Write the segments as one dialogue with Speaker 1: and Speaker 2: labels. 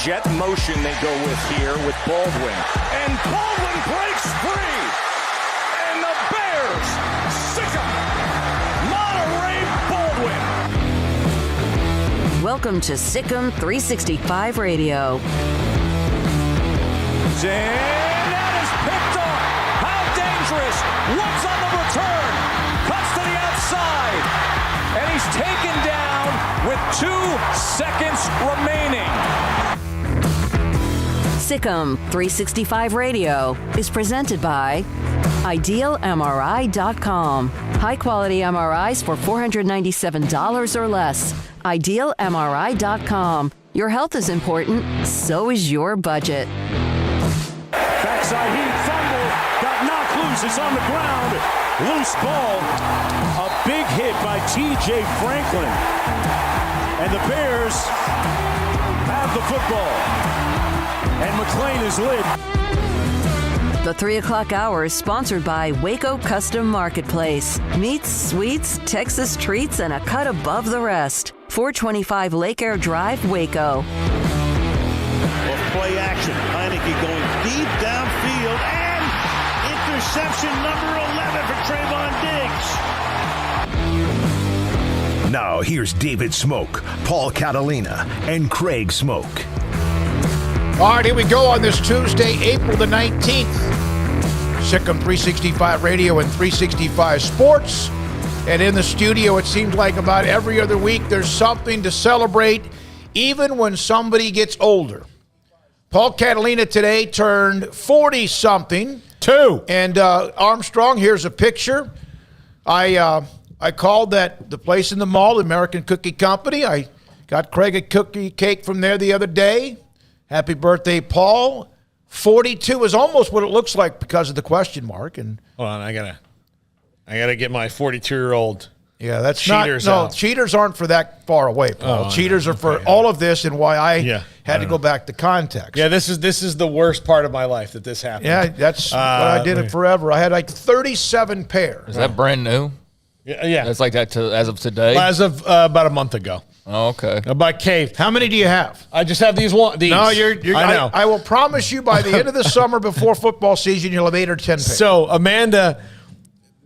Speaker 1: Jet motion they go with here with Baldwin. And Baldwin breaks free. And the Bears sick him. Monterey Baldwin.
Speaker 2: Welcome to Sick'em 365 Radio.
Speaker 1: And that is picked off. How dangerous. What's on the return? Cuts to the outside. And he's taken down with 2 seconds remaining.
Speaker 2: Sick'em 365 Radio is presented by IdealMRI.com. High-quality MRIs for $497 or less. IdealMRI.com. Your health is important, so is your budget.
Speaker 1: Backside heat, fumble, got knocked loose, it's on the ground. Loose ball, a big hit by T.J. Franklin. And the Bears have the football. And McLean is lit.
Speaker 2: The 3 o'clock hour is sponsored by Waco Custom Marketplace. Meats, sweets, Texas treats, and a cut above the rest. 425 Lake Air Drive, Waco.
Speaker 3: Well, play action. Heineke going deep downfield. And interception number 11 for Trayvon Diggs.
Speaker 4: Now here's David Smoak, Paul Catalina, and Craig Smoak.
Speaker 5: All right, here we go on this Tuesday, April the 19th. Sick'em 365 Radio and 365 Sports. And in the studio, it seems like about every other week, there's something to celebrate, even when somebody gets older. Paul Catalina today turned 40-something.
Speaker 6: 2.
Speaker 5: And Armstrong, here's a picture. I called the place in the mall, the American Cookie Company. I got Craig a cookie cake from there the other day. Happy birthday, Paul. 42 is almost what it looks like because of the question mark. And
Speaker 6: hold on, I gotta get my 42-year-old.
Speaker 5: Yeah, that's
Speaker 6: cheaters
Speaker 5: not. No,
Speaker 6: out.
Speaker 5: Cheaters aren't for that far away, Paul.
Speaker 6: Oh,
Speaker 5: cheaters are for all of this, and why I had to go back to context.
Speaker 6: Yeah, this is the worst part of my life that this happened.
Speaker 5: Yeah, that's what I did it forever. I had like 37 pairs.
Speaker 7: Is that brand new?
Speaker 6: Yeah.
Speaker 7: That's like that as of today?
Speaker 6: As of about a month ago.
Speaker 7: Oh, okay.
Speaker 6: By Cave.
Speaker 5: How many do you have?
Speaker 6: I just have these. No, I know.
Speaker 5: I will promise you by the end of the summer before football season, you'll have 8 or 10 pairs.
Speaker 6: So Amanda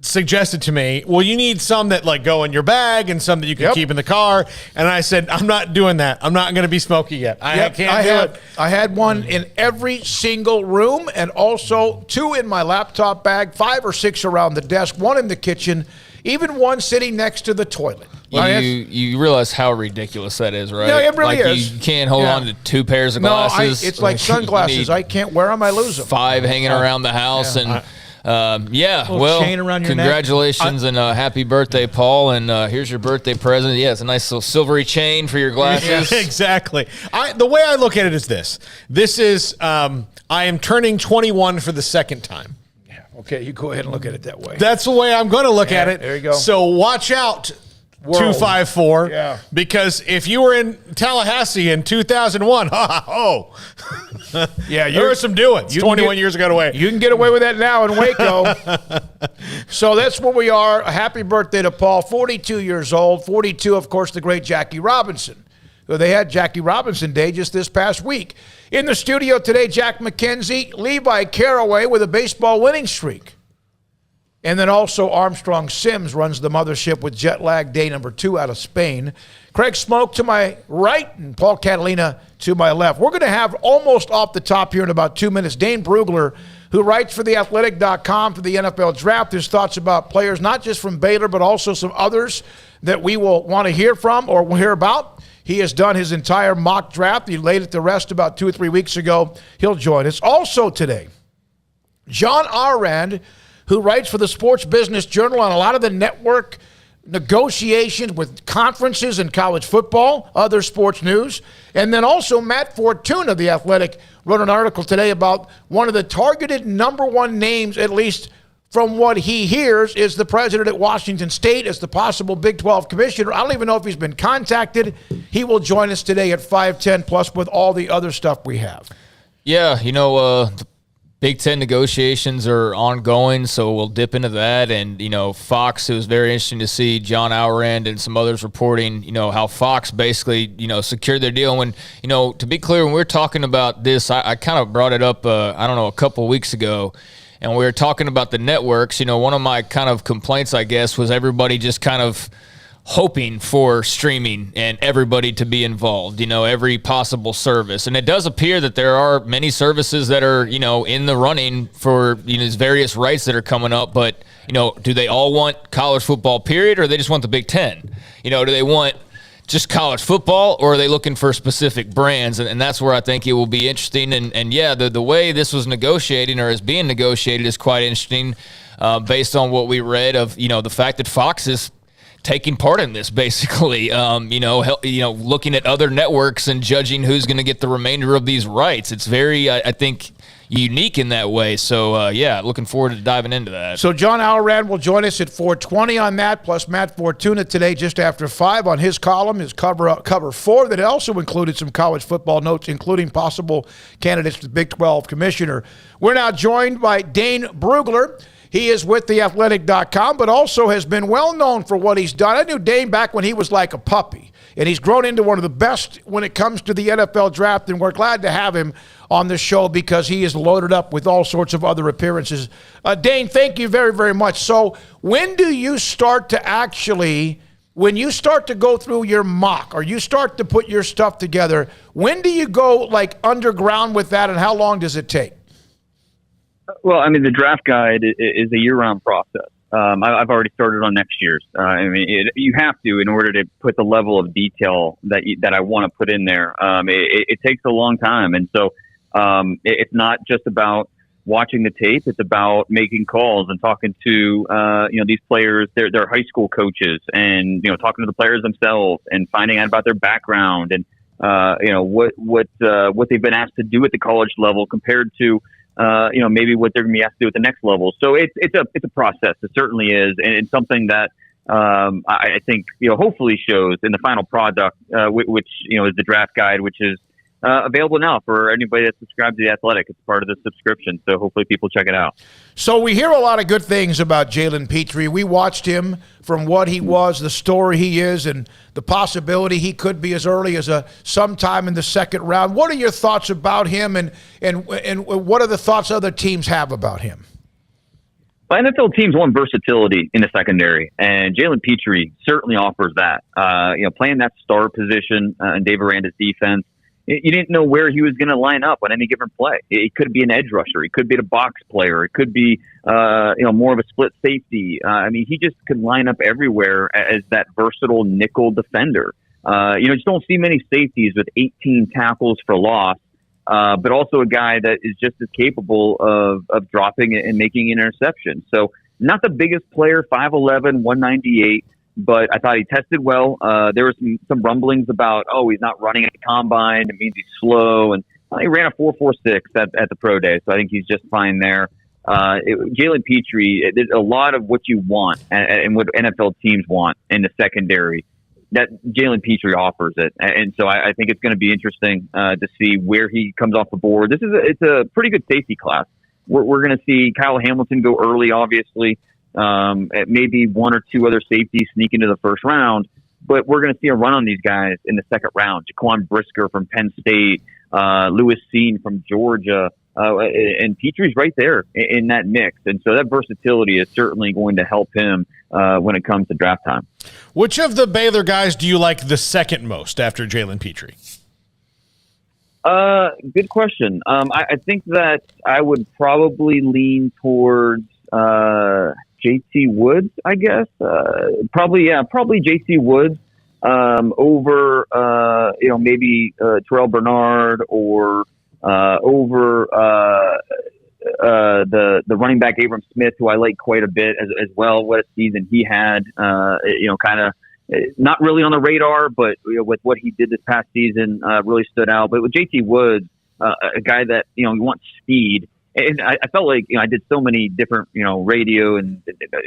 Speaker 6: suggested to me, well, you need some that like go in your bag and some that you can keep in the car. And I said, I'm not doing that. I'm not going to be smoky yet. I can't do it.
Speaker 5: I had one in every single room and also 2 in my laptop bag, 5 or 6 around the desk, 1 in the kitchen, even 1 sitting next to the toilet.
Speaker 7: You realize how ridiculous that is, right?
Speaker 5: Yeah, it really is.
Speaker 7: You can't hold on to 2 pairs of glasses.
Speaker 5: It's like sunglasses. I can't wear them. I lose them.
Speaker 7: 5 hanging around the house. And well,
Speaker 8: chain around your
Speaker 7: congratulations and happy birthday, Paul. And here's your birthday present. Yeah, it's a nice little silvery chain for your glasses.
Speaker 6: Yeah, exactly. The way I look at it is this. This is I am turning 21 for the second time.
Speaker 5: Yeah. Okay, you go ahead and look at it that way.
Speaker 6: That's the way I'm going to look at it.
Speaker 5: There you go.
Speaker 6: So watch out, 254.
Speaker 5: Yeah.
Speaker 6: Because if you were in Tallahassee in 2001,
Speaker 5: yeah,
Speaker 6: there were some doings 21 years ago away.
Speaker 5: You can get away with that now in Waco. So that's where we are. A happy birthday to Paul, 42 years old. 42, of course, the great Jackie Robinson. They had Jackie Robinson Day just this past week. In the studio today, Jack McKenzie, Levi Caraway with a baseball winning streak. And then also Armstrong Sims runs the mothership with jet lag day number 2 out of Spain. Craig Smoak to my right and Paul Catalina to my left. We're going to have almost off the top here in about 2 minutes, Dane Brugler, who writes for theathletic.com for the NFL draft, his thoughts about players, not just from Baylor, but also some others that we will want to hear from or hear about. He has done his entire mock draft. He laid it to rest about 2 or 3 weeks ago. He'll join us. Also today, John Arand, who writes for the Sports Business Journal on a lot of the network negotiations with conferences in college football, other sports news. And then also Matt Fortuna, the Athletic, wrote an article today about one of the targeted number 1 names, at least from what he hears, is the president at Washington State as the possible Big 12 commissioner. I don't even know if he's been contacted. He will join us today at 5:10 plus with all the other stuff we have.
Speaker 7: Yeah, the Big Ten negotiations are ongoing, so we'll dip into that. And, Fox, it was very interesting to see John Auerand and some others reporting, how Fox basically, secured their deal. When, to be clear, when we were talking about this, I kind of brought it up, a couple of weeks ago, and we were talking about the networks. One of my kind of complaints, I guess, was everybody just kind of hoping for streaming and everybody to be involved, every possible service. And it does appear that there are many services that are, in the running for, these various rights that are coming up. But, do they all want college football, period, or they just want the Big Ten? Do they want just college football, or are they looking for specific brands? And that's where I think it will be interesting. And the way this was negotiating or is being negotiated is quite interesting based on what we read of, the fact that Fox is taking part in this, basically, looking at other networks and judging who's going to get the remainder of these rights. It's very, I think, unique in that way. So, looking forward to diving into that.
Speaker 5: So John Auerand will join us at 4:20 on that, plus Matt Fortuna today just after 5 on his column, his cover 4, that also included some college football notes, including possible candidates to Big 12 commissioner. We're now joined by Dane Brugler. He is with theathletic.com, but also has been well known for what he's done. I knew Dane back when he was like a puppy, and he's grown into one of the best when it comes to the NFL draft, and we're glad to have him on the show because he is loaded up with all sorts of other appearances. Dane, thank you very, very much. So when do you start to actually, when you start to go through your mock or you start to put your stuff together, when do you go like underground with that, and how long does it take?
Speaker 9: Well, the draft guide is a year-round process. I've already started on next year's. You have to in order to put the level of detail that I want to put in there. It takes a long time, and so it's not just about watching the tape. It's about making calls and talking to these players, their high school coaches, and talking to the players themselves and finding out about their background and what they've been asked to do at the college level compared to maybe what they're going to be asked to do at the next level. So it's a process. It certainly is. And it's something that I think, hopefully shows in the final product, which, is the draft guide, which is available now for anybody that's subscribed to The Athletic. It's part of the subscription. So hopefully people check it out.
Speaker 5: So we hear a lot of good things about Jalen Petrie. We watched him from what he was, the story he is, and the possibility he could be as early as sometime in the second round. What are your thoughts about him, and what are the thoughts other teams have about him?
Speaker 9: Well, NFL teams want versatility in the secondary, and Jalen Petrie certainly offers that. Playing that star position in Dave Aranda's defense, you didn't know where he was going to line up on any given play. It could be an edge rusher. It could be a box player. It could be, more of a split safety. He just could line up everywhere as that versatile nickel defender. Just don't see many safeties with 18 tackles for loss. But also a guy that is just as capable of dropping and making an interception. So not the biggest player, 5'11", 198, but I thought he tested well. There were some rumblings about, he's not running at the combine. It means he's slow. And he ran a 4.46 at the pro day. So I think he's just fine there. Jalen Petrie, there's a lot of what you want and what NFL teams want in the secondary. That Jalen Petrie offers it. And so I think it's going to be interesting to see where he comes off the board. It's a pretty good safety class. We're going to see Kyle Hamilton go early, obviously. Maybe one or two other safeties sneak into the first round. But we're going to see a run on these guys in the second round. Jaquan Brisker from Penn State, Lewis Seen from Georgia. And Petrie's right there in that mix. And so that versatility is certainly going to help him when it comes to draft time.
Speaker 6: Which of the Baylor guys do you like the second most after Jalen Petrie?
Speaker 9: Good question. I think that I would probably lean towards JT Woods, I guess. Probably JT Woods over, maybe Terrell Bernard or over the running back Abram Smith, who I like quite a bit as well. What a season he had! Kind of not really on the radar, but with what he did this past season, really stood out. But with JT Woods, a guy that you wants speed, and I felt like I did so many different radio and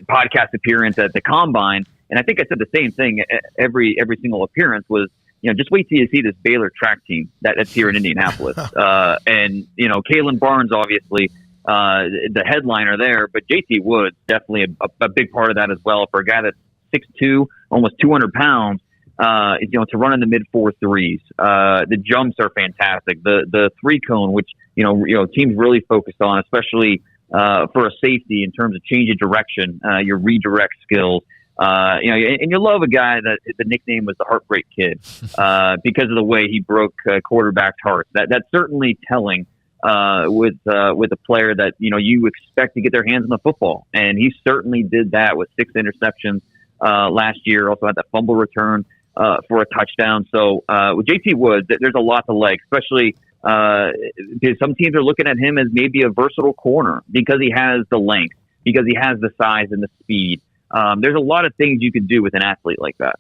Speaker 9: podcast appearances at the combine, and I think I said the same thing every single appearance was. Just wait till you see this Baylor track team that's here in Indianapolis. And Kalen Barnes, obviously, the headliner there, but JT Woods, definitely a big part of that as well. For a guy that's 6'2", almost 200 pounds, to run in the mid 4.3s. The jumps are fantastic. The three cone, which, teams really focus on, especially for a safety in terms of change of direction, your redirect skills. And you love a guy that the nickname was the Heartbreak Kid because of the way he broke quarterbacks' hearts. That's certainly telling with a player that you expect to get their hands on the football, and he certainly did that with 6 interceptions last year. Also had that fumble return for a touchdown. So with JT Woods, there's a lot to like, especially because some teams are looking at him as maybe a versatile corner because he has the length, because he has the size and the speed. There's a lot of things you can do with an athlete like that.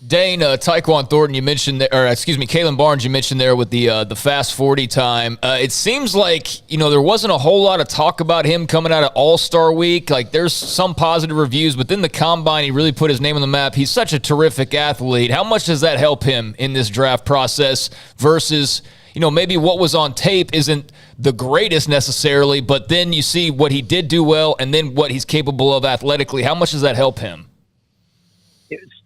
Speaker 7: Dane, Tyquan Thornton, you mentioned, Kalen Barnes, you mentioned there with the fast 40 time. It seems like, there wasn't a whole lot of talk about him coming out of All-Star Week. Like, there's some positive reviews, but then the Combine, he really put his name on the map. He's such a terrific athlete. How much does that help him in this draft process versus, maybe what was on tape isn't the greatest necessarily, but then you see what he did do well and then what he's capable of athletically. How much does that help him?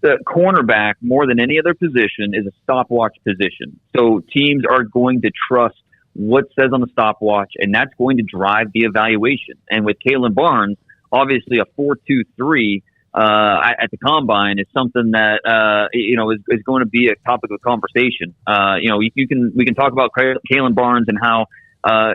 Speaker 9: The cornerback, more than any other position, is a stopwatch position. So teams are going to trust what says on the stopwatch, and that's going to drive the evaluation. And with Kalen Barnes, obviously a 4.23 at the Combine is something that is going to be a topic of conversation. We can talk about Kalen Barnes and how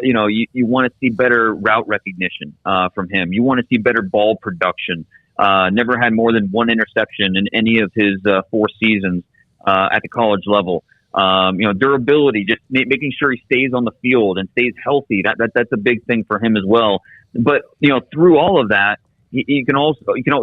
Speaker 9: you want to see better route recognition from him. You want to see better ball production. Never had more than 1 interception in any of his 4 seasons at the college level. Durability, just making sure he stays on the field and stays healthy. That's a big thing for him as well. But through all of that, you can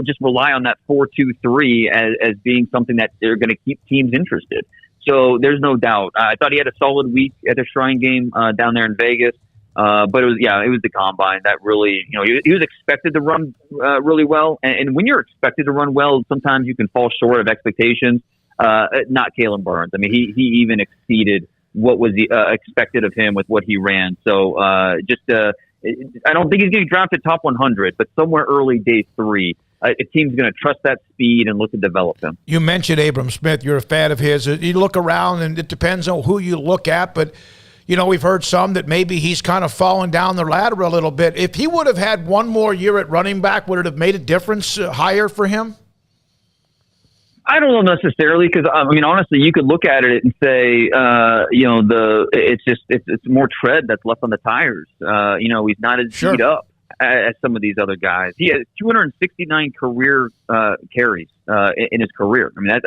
Speaker 9: just rely on that 4.23 as being something that they're going to keep teams interested. So there's no doubt. I thought he had a solid week at the Shrine game down there in Vegas. But it was the Combine that really, he was expected to run really well. And when you're expected to run well, sometimes you can fall short of expectations. Not Kalen Barnes. I mean, he even exceeded what was expected of him with what he ran. So I don't think he's getting drafted top 100, but somewhere early day 3. A team's going to trust that speed and look to develop him.
Speaker 5: You mentioned Abram Smith. You're a fan of his. You look around, and it depends on who you look at, but we've heard some that maybe he's kind of fallen down the ladder a little bit. If he would have had one more year at running back, would it have made a difference higher for him?
Speaker 9: I don't know necessarily, because honestly, you could look at it and say, it's more tread that's left on the tires. He's not as beat up as some of these other guys. He has 269 career carries in his career. I mean,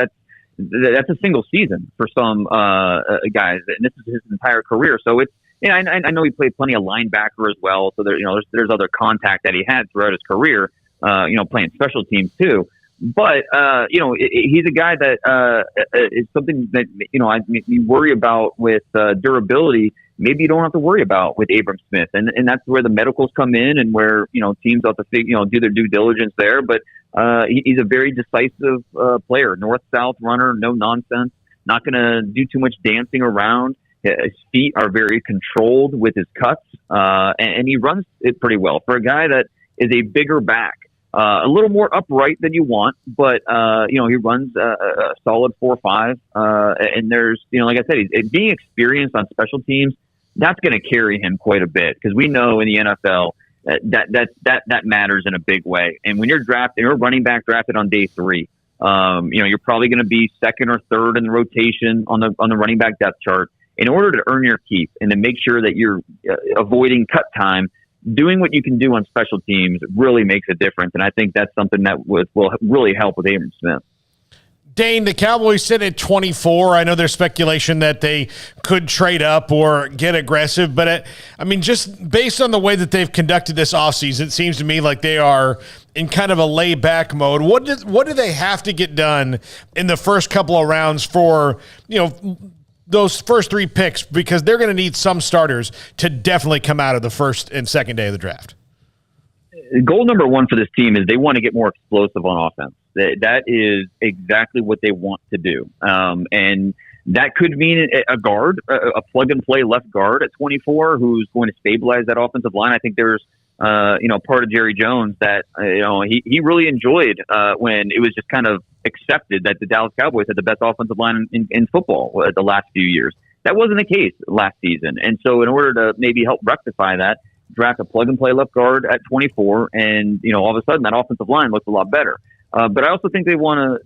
Speaker 9: that's a single season for some guys, and this is his entire career. So it's, I know he played plenty of linebacker as well. So there's other contact that he had throughout his career. Playing special teams too. But he's a guy that is something that you worry about with durability. Maybe you don't have to worry about with Abram Smith, and that's where the medicals come in, and where teams have to do their due diligence there. But he's a very decisive player, north-south runner, no nonsense, not going to do too much dancing around. His feet are very controlled with his cuts, and he runs it pretty well for a guy that is a bigger back. A little more upright than you want, but he runs a solid 4.5. And there's, like I said, he's being experienced on special teams. That's going to carry him quite a bit, because we know in the NFL that matters in a big way. And when you're a running back drafted on day 3, you're probably going to be second or third in the rotation on the running back depth chart. In order to earn your keep and to make sure that you're avoiding cut time, doing what you can do on special teams really makes a difference. And I think that's something that will really help with Abram Smith.
Speaker 6: Dane, the Cowboys sit at 24. I know there's speculation that they could trade up or get aggressive, but just based on the way that they've conducted this offseason, it seems to me like they are in kind of a lay-back mode. What do they have to get done in the first couple of rounds for, those first 3 picks, because they're going to need some starters to definitely come out of the first and second day of the draft?
Speaker 9: Goal number 1 for this team is they want to get more explosive on offense. That is exactly what they want to do. And that could mean a guard, a plug-and-play left guard at 24 who's going to stabilize that offensive line. I think there's part of Jerry Jones that he really enjoyed when it was just kind of accepted that the Dallas Cowboys had the best offensive line in football the last few years. That wasn't the case last season. And so in order to maybe help rectify that, draft a plug-and-play left guard at 24, and all of a sudden that offensive line looks a lot better. But I also think they'd love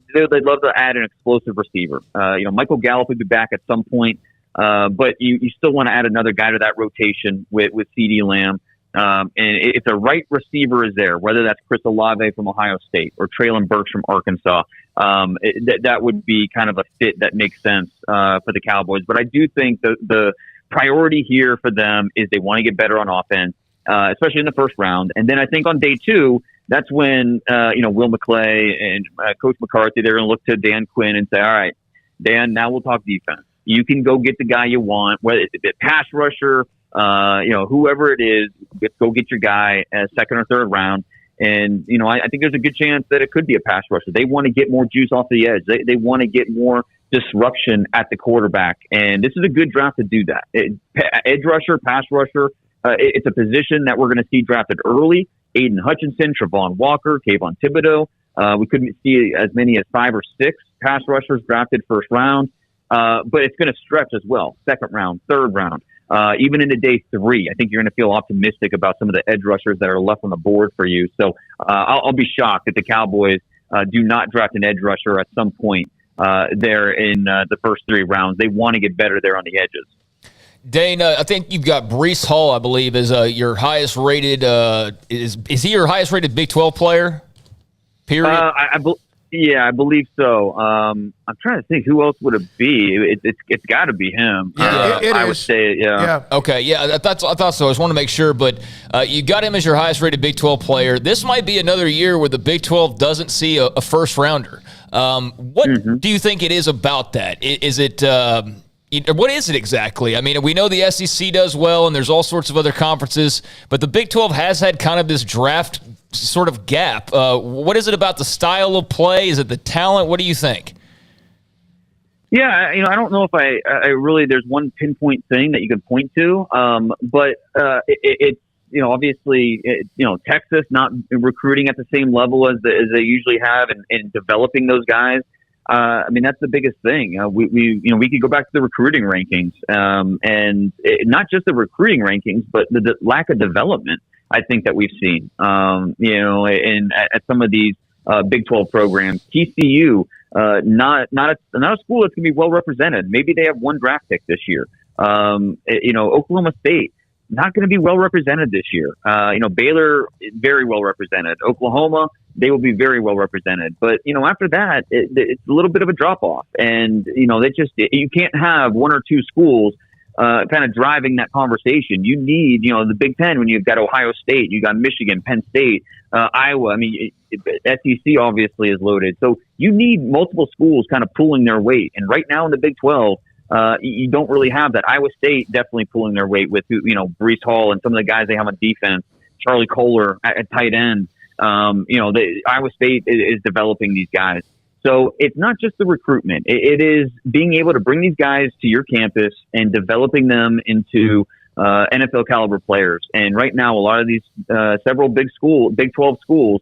Speaker 9: to add an explosive receiver. Michael Gallup would be back at some point, but you still want to add another guy to that rotation with CeeDee Lamb. And if the right receiver is there, whether that's Chris Olave from Ohio State or Treylon Burks from Arkansas, that would be kind of a fit that makes sense for the Cowboys. But I do think the priority here for them is they want to get better on offense, especially in the first round. And then I think on day 2, that's when Will McClay and Coach McCarthy, they're going to look to Dan Quinn and say, all right, Dan, now we'll talk defense. You can go get the guy you want, whether it's a pass rusher, whoever it is, go get your guy second or third round. And, I think there's a good chance that it could be a pass rusher. They want to get more juice off the edge. They want to get more disruption at the quarterback. And this is a good draft to do that. Edge rusher, pass rusher, it's a position that we're going to see drafted early. Aiden Hutchinson, Travon Walker, Kayvon Thibodeau. We couldn't see as many as 5 or 6 pass rushers drafted first round. But it's going to stretch as well. Second round, third round. Even into day 3, I think you're going to feel optimistic about some of the edge rushers that are left on the board for you. So I'll be shocked if the Cowboys do not draft an edge rusher at some point there in the first 3 rounds. They want to get better there on the edges.
Speaker 7: Dane, I think you've got Breece Hall, I believe, is your highest rated. Is he your highest rated Big 12 player? Period.
Speaker 9: I believe so. I'm trying to think who else would it be. It's got to be him.
Speaker 5: Yeah,
Speaker 9: I would say, yeah.
Speaker 7: Okay, yeah, I thought so. I just want to make sure, but you got him as your highest rated Big 12 player. This might be another year where the Big 12 doesn't see a first rounder. What do you think it is about that? Is it? What is it exactly? I mean, we know the SEC does well, and there's all sorts of other conferences, but the Big 12 has had kind of this draft sort of gap. What is it about the style of play? Is it the talent? What do you think?
Speaker 9: Yeah, I don't know if I really, there's one pinpoint thing that you can point to, but it's, obviously, Texas not recruiting at the same level as they usually have and developing those guys. I mean, that's the biggest thing. We could go back to the recruiting rankings, not just the recruiting rankings, but the lack of development. I think that we've seen, at some of these Big 12 programs. TCU, not a school that's going to be well represented. Maybe they have one draft pick this year. Oklahoma State, not going to be well represented this year. Baylor, very well represented. Oklahoma, they will be very well represented. But, after that, it's a little bit of a drop off. And, you can't have one or two schools kind of driving that conversation. You need, the Big Ten, when you've got Ohio State, you got Michigan, Penn State, Iowa. I mean, SEC obviously is loaded. So you need multiple schools kind of pulling their weight. And right now in the Big 12, you don't really have that. Iowa State definitely pulling their weight with, Breece Hall and some of the guys they have on defense, Charlie Kohler at tight end. Iowa State is developing these guys. So it's not just the recruitment. It is being able to bring these guys to your campus and developing them into NFL caliber players. And right now, a lot of these several Big 12 schools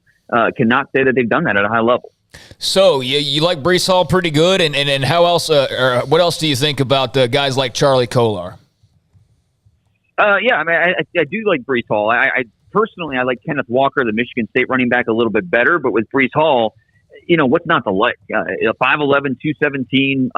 Speaker 9: cannot say that they've done that at a high level.
Speaker 7: So you like Breece Hall pretty good, and how else? Or what else do you think about guys like Charlie Kohler?
Speaker 9: Yeah, I mean, I do like Breece Hall. I personally like Kenneth Walker, the Michigan State running back, a little bit better. But with Breece Hall, what's not to like? 5'11", 217,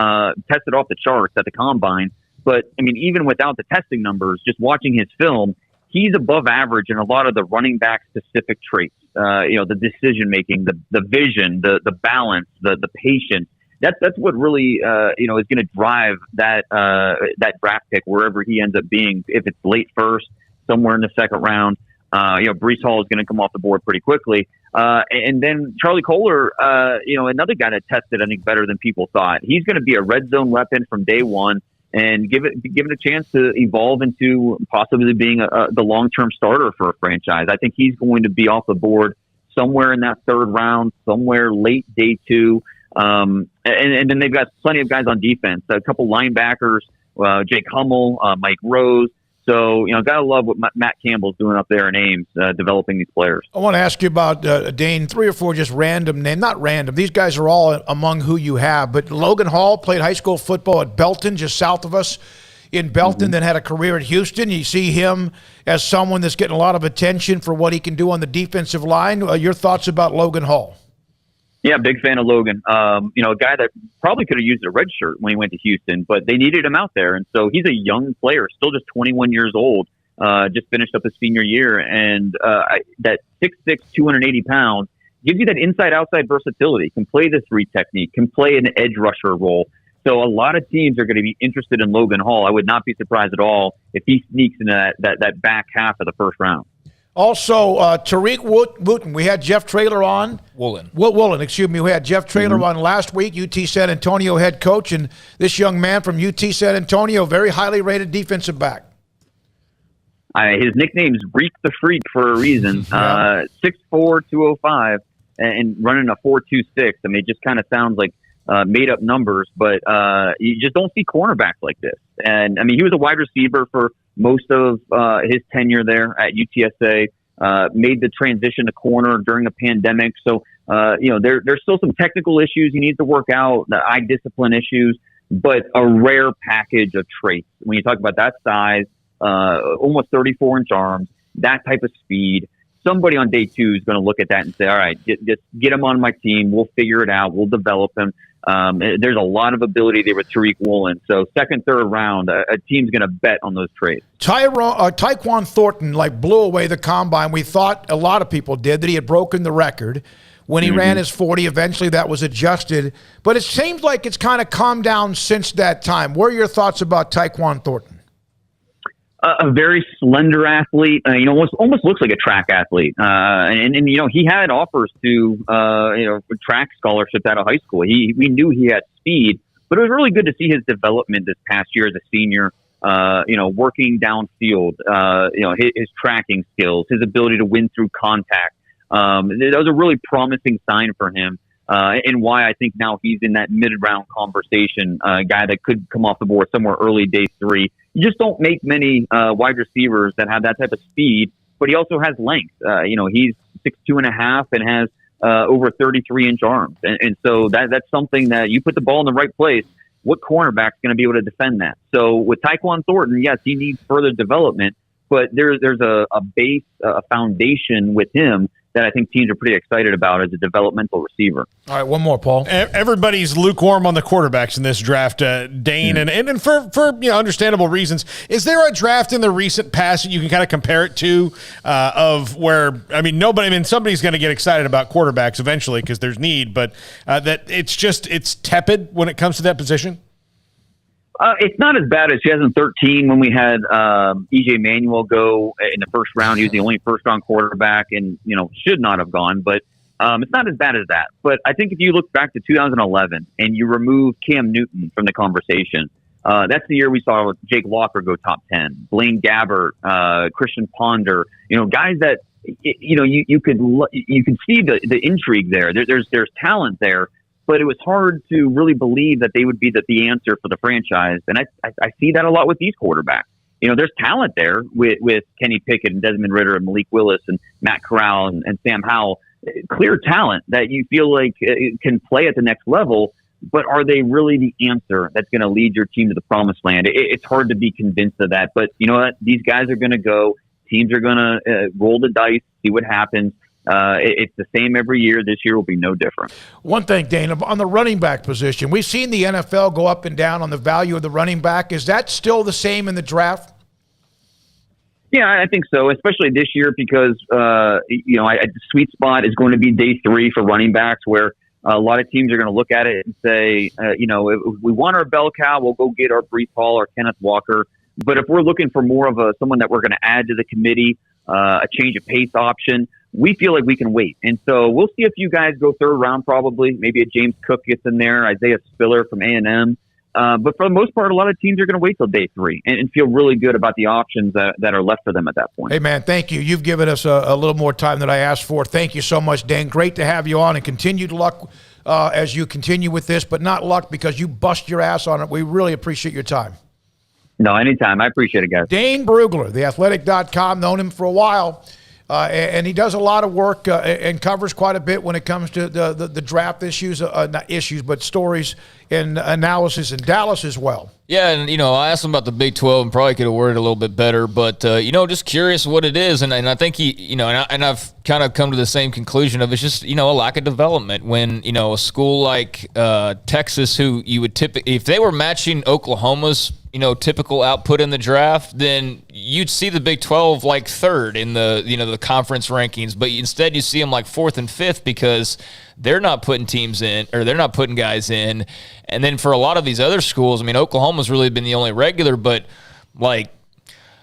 Speaker 9: tested off the charts at the combine. But I mean, even without the testing numbers, just watching his film, he's above average in a lot of the running back specific traits. The decision making, the vision, the balance, the patience. That's what really is going to drive that draft pick wherever he ends up being. If it's late first, somewhere in the second round, Breece Hall is going to come off the board pretty quickly. And then Charlie Kohler, another guy that tested, I think, better than people thought. He's going to be a red zone weapon from day one, and give it a chance to evolve into possibly being the long-term starter for a franchise. I think he's going to be off the board somewhere in that third round, somewhere late day two. And then they've got plenty of guys on defense, a couple linebackers, Jake Hummel, Mike Rose. So, gotta love what Matt Campbell's doing up there in Ames, developing these players.
Speaker 5: I want to ask you about, Dane, 3 or 4 just random names. Not random. These guys are all among who you have. But Logan Hall played high school football at Belton, just south of us in Belton, then had a career at Houston. You see him as someone that's getting a lot of attention for what he can do on the defensive line. Your thoughts about Logan Hall?
Speaker 9: Yeah, big fan of Logan. A guy that probably could have used a red shirt when he went to Houston, but they needed him out there. And so he's a young player, still just 21 years old, just finished up his senior year. And that 6'6", 280 pounds gives you that inside-outside versatility, can play the 3 technique, can play an edge rusher role. So a lot of teams are going to be interested in Logan Hall. I would not be surprised at all if he sneaks into that back half of the first round.
Speaker 5: Also, Tariq Wooten. We had Jeff Traylor on. Woolen, excuse me. We had Jeff Traylor on last week, UT San Antonio head coach, and this young man from UT San Antonio, very highly rated defensive back.
Speaker 9: His nickname's Reek the Freak for a reason. 6'4", 205, and running a 4.26. I mean, it just kind of sounds like made-up numbers, but you just don't see cornerbacks like this. And, I mean, he was a wide receiver for most of his tenure there at UTSA, made the transition to corner during a pandemic. So, there's still some technical issues he needs to work out, the eye discipline issues, but a rare package of traits. When you talk about that size, almost 34-inch arms, that type of speed, somebody on day 2 is going to look at that and say, all right, just get him on my team. We'll figure it out. We'll develop him. There's a lot of ability there with Tariq Woolen. So second, third round, a team's going to bet on those trades.
Speaker 5: Tyquan Thornton blew away the combine. We thought, a lot of people did, that he had broken the record. When he ran his 40, eventually that was adjusted. But it seems like it's kind of calmed down since that time. What are your thoughts about Tyquan Thornton?
Speaker 9: A very slender athlete, almost looks like a track athlete. And he had offers to, track scholarships out of high school. We knew he had speed, but it was really good to see his development this past year as a senior, working downfield, his tracking skills, his ability to win through contact. That was a really promising sign for him. And why I think now he's in that mid-round conversation, guy that could come off the board somewhere early day 3. You just don't make many wide receivers that have that type of speed, but he also has length. He's 6'2.5" and has over 33-inch arms. And so that's something that you put the ball in the right place. What cornerback's going to be able to defend that? So with Tyquan Thornton, yes, he needs further development, but there's a base, a foundation with him that I think teams are pretty excited about as a developmental receiver.
Speaker 5: All right, one more, Paul.
Speaker 6: Everybody's lukewarm on the quarterbacks in this draft, Dane, and for understandable reasons. Is there a draft in the recent past that you can kind of compare it to of where, somebody's going to get excited about quarterbacks eventually because there's need, but that it's tepid when it comes to that position?
Speaker 9: It's not as bad as 2013 when we had E.J. Manuel go in the first round. He was the only first-round quarterback and, should not have gone. But it's not as bad as that. But I think if you look back to 2011 and you remove Cam Newton from the conversation, that's the year we saw Jake Locker go top 10, Blaine Gabbert, Christian Ponder, guys that, you could see the intrigue there. There's talent there. But it was hard to really believe that they would be the answer for the franchise. And I see that a lot with these quarterbacks. There's talent there with Kenny Pickett and Desmond Ridder and Malik Willis and Matt Corral and Sam Howell. Clear talent that you feel like can play at the next level. But are they really the answer that's going to lead your team to the promised land? It's hard to be convinced of that. But you know what? These guys are going to go. Teams are going to roll the dice, see what happens. It's the same every year. This year will be no different.
Speaker 5: One thing, Dana, on the running back position, we've seen the NFL go up and down on the value of the running back. Is that still the same in the draft?
Speaker 9: Yeah, I think so, especially this year because, the sweet spot is going to be day 3 for running backs where a lot of teams are going to look at it and say, if we want our bell cow, we'll go get our Breece Hall or Kenneth Walker. But if we're looking for more of someone that we're going to add to the committee, a change of pace option, we feel like we can wait. And so we'll see a few guys go third round probably. Maybe a James Cook gets in there, Isaiah Spiller from A&M. But for the most part, a lot of teams are going to wait till day 3 and feel really good about the options that are left for them at that point.
Speaker 5: Hey, man, thank you. You've given us a little more time than I asked for. Thank you so much, Dan. Great to have you on, and continued luck as you continue with this, but not luck because you bust your ass on it. We really appreciate your time.
Speaker 9: No, anytime. I appreciate it, guys.
Speaker 5: Dane Brugler, theathletic.com, known him for a while. And he does a lot of work and covers quite a bit when it comes to the draft issues, not issues, but stories and analysis in Dallas as well.
Speaker 7: Yeah, and, I asked him about the Big 12 and probably could have worded it a little bit better, but, just curious what it is. And I think he, and I've kind of come to the same conclusion of it's just, a lack of development when, a school like Texas, who you would typically, if they were matching Oklahoma's, typical output in the draft, then you'd see the Big 12 like third in the conference rankings, but instead you see them like 4th and 5th because they're not putting teams in, or they're not putting guys in. And then for a lot of these other schools, Oklahoma's really been the only regular, but like,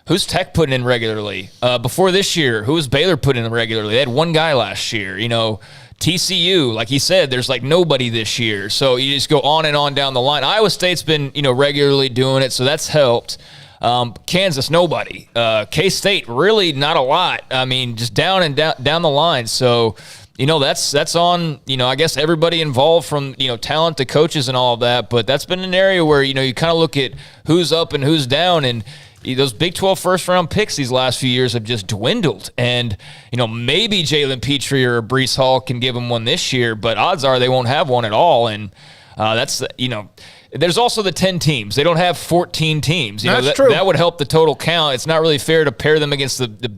Speaker 7: who's Tech putting in regularly? Before this year, who was Baylor putting in regularly? They had one guy last year, TCU, like he said, there's like nobody this year. So you just go on and on down the line. Iowa State's been, regularly doing it, so that's helped. Kansas, nobody. K-State, really not a lot. Just down and down the line. So, that's on, I guess everybody involved from, talent to coaches and all of that. But that's been an area where, you kind of look at who's up and who's down, and those Big 12 first-round picks these last few years have just dwindled. And, maybe Jalen Petrie or Breece Hall can give them one this year, but odds are they won't have one at all. And that's, there's also the 10 teams. They don't have 14 teams.
Speaker 5: That's true.
Speaker 7: That would help the total count. It's not really fair to pair them against the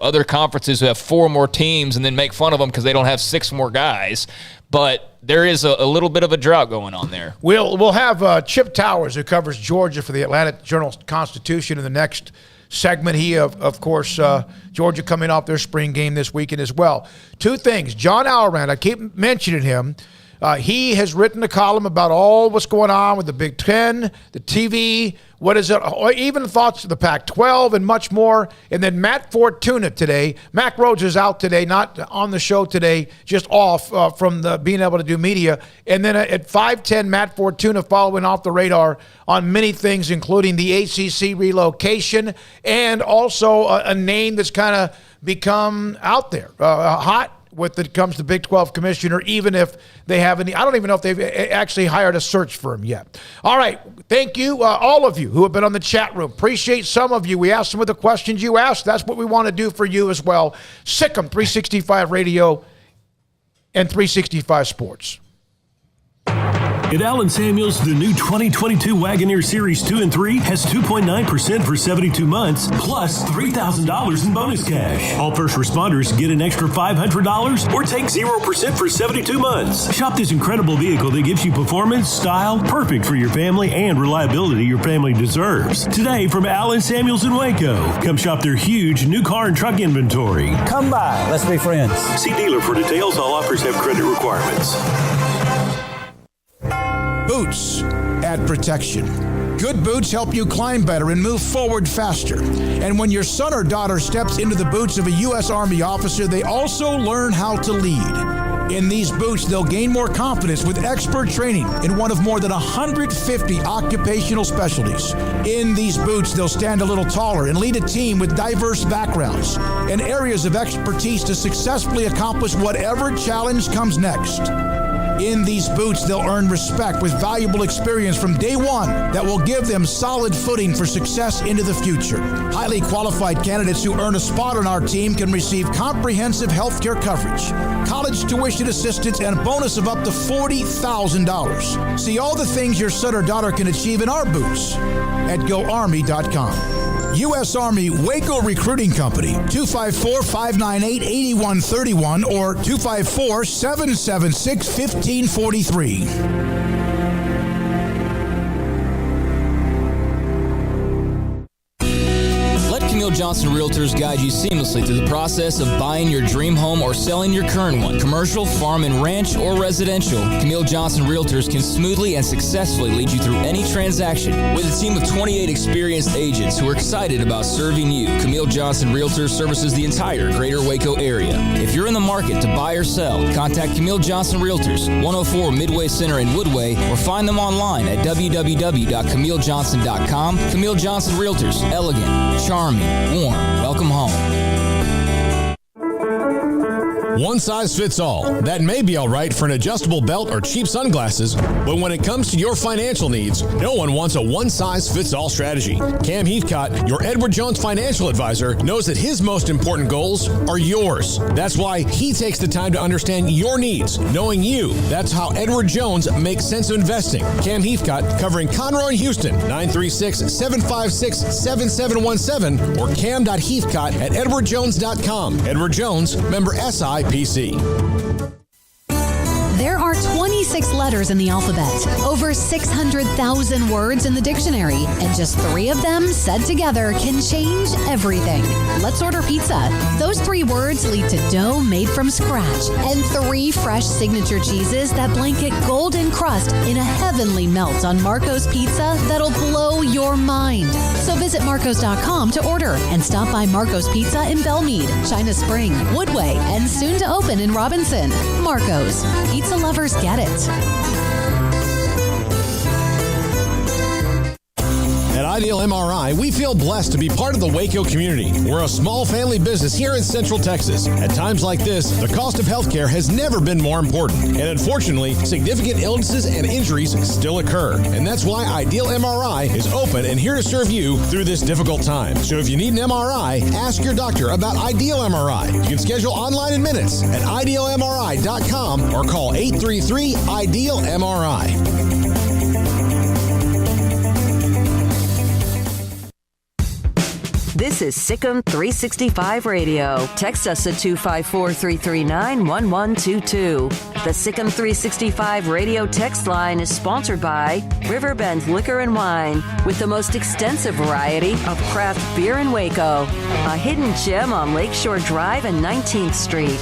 Speaker 7: other conferences who have 4 more teams and then make fun of them because they don't have 6 more guys. But there is a little bit of a drought going on there.
Speaker 5: We'll have Chip Towers, who covers Georgia for the Atlanta Journal-Constitution, in the next segment. He, of course, Georgia coming off their spring game this weekend as well. 2 things. John Alrand, I keep mentioning him. He has written a column about all what's going on with the Big Ten, the TV, what is it, even thoughts of the Pac-12 and much more. And then Matt Fortuna today. Mac Rhodes is out today, not on the show today, just off from being able to do media. And then at 5:10, Matt Fortuna following off the radar on many things, including the ACC relocation and also a name that's kind of become out there, hot when it comes to Big 12 commissioner, even if they haven't. I don't even know if they've actually hired a search firm yet. All right. Thank you, all of you who have been on the chat room. Appreciate some of you. We asked some of the questions you asked. That's what we want to do for you as well. Sikkim 365 Radio and 365 Sports.
Speaker 8: At Allen Samuels, the new 2022 Wagoneer Series 2 and 3 has 2.9% for 72 months, plus $3,000 in bonus cash. All first responders get an extra $500 or take 0% for 72 months. Shop this incredible vehicle that gives you performance, style, perfect for your family, and reliability your family deserves. Today from Allen Samuels in Waco. Come shop their huge new car and truck inventory.
Speaker 10: Come by. Let's be friends.
Speaker 8: See dealer for details. All offers have credit requirements.
Speaker 5: Boots add protection. Good boots help you climb better and move forward faster. And when your son or daughter steps into the boots of a U.S. Army officer, they also learn how to lead. In these boots, they'll gain more confidence with expert training in one of more than 150 occupational specialties. In these boots, they'll stand a little taller and lead a team with diverse backgrounds and areas of expertise to successfully accomplish whatever challenge comes next. In these boots, they'll earn respect with valuable experience from day one that will give them solid footing for success into the future. Highly qualified candidates who earn a spot on our team can receive comprehensive health care coverage, college tuition assistance, and a bonus of up to $40,000. See all the things your son or daughter can achieve in our boots at GoArmy.com. U.S. Army Waco Recruiting Company, 254-598-8131 or 254-776-1543.
Speaker 11: Camille Johnson Realtors guide you seamlessly through the process of buying your dream home or selling your current one. Commercial, farm and ranch, or residential, Camille Johnson Realtors can smoothly and successfully lead you through any transaction. With a team of 28 experienced agents who are excited about serving you, Camille Johnson Realtors services the entire greater Waco area. If you're in the market to buy or sell, contact Camille Johnson Realtors, 104 Midway Center in Woodway, or find them online at www.camillejohnson.com. Camille Johnson Realtors, elegant, charming, warm. Welcome home.
Speaker 12: One size fits all. That may be all right for an adjustable belt or cheap sunglasses, but when it comes to your financial needs, no one wants a one-size-fits-all strategy. Cam Heathcott, your Edward Jones financial advisor, knows that his most important goals are yours. That's why he takes the time to understand your needs, knowing you. That's how Edward Jones makes sense of investing. Cam Heathcott, covering Conroe and Houston, 936-756-7717 or cam.heathcott@edwardjones.com. Edward Jones, member SIPC.
Speaker 13: There are 26 letters in the alphabet, over 600,000 words in the dictionary, and just 3 of them said together can change everything. Let's order pizza. Those 3 words lead to dough made from scratch and 3 fresh signature cheeses that blanket golden crust in a heavenly melt on Marco's Pizza that'll blow your mind. So visit Marcos.com to order and stop by Marco's Pizza in Belmead, China Spring, Woodway, and soon to open in Robinson. Marco's. Pizza lovers get it.
Speaker 12: At Ideal MRI, we feel blessed to be part of the Waco community. We're a small family business here in Central Texas. At times like this, the cost of healthcare has never been more important. And unfortunately, significant illnesses and injuries still occur. And that's why Ideal MRI is open and here to serve you through this difficult time. So if you need an MRI, ask your doctor about Ideal MRI. You can schedule online in minutes at idealmri.com or call 833-IDEAL-MRI.
Speaker 2: This is Sikkim 365 Radio. Text us at 254-339-1122. The Sikkim 365 Radio text line is sponsored by Riverbend Liquor and Wine, with the most extensive variety of craft beer in Waco. A hidden gem on Lakeshore Drive and 19th Street.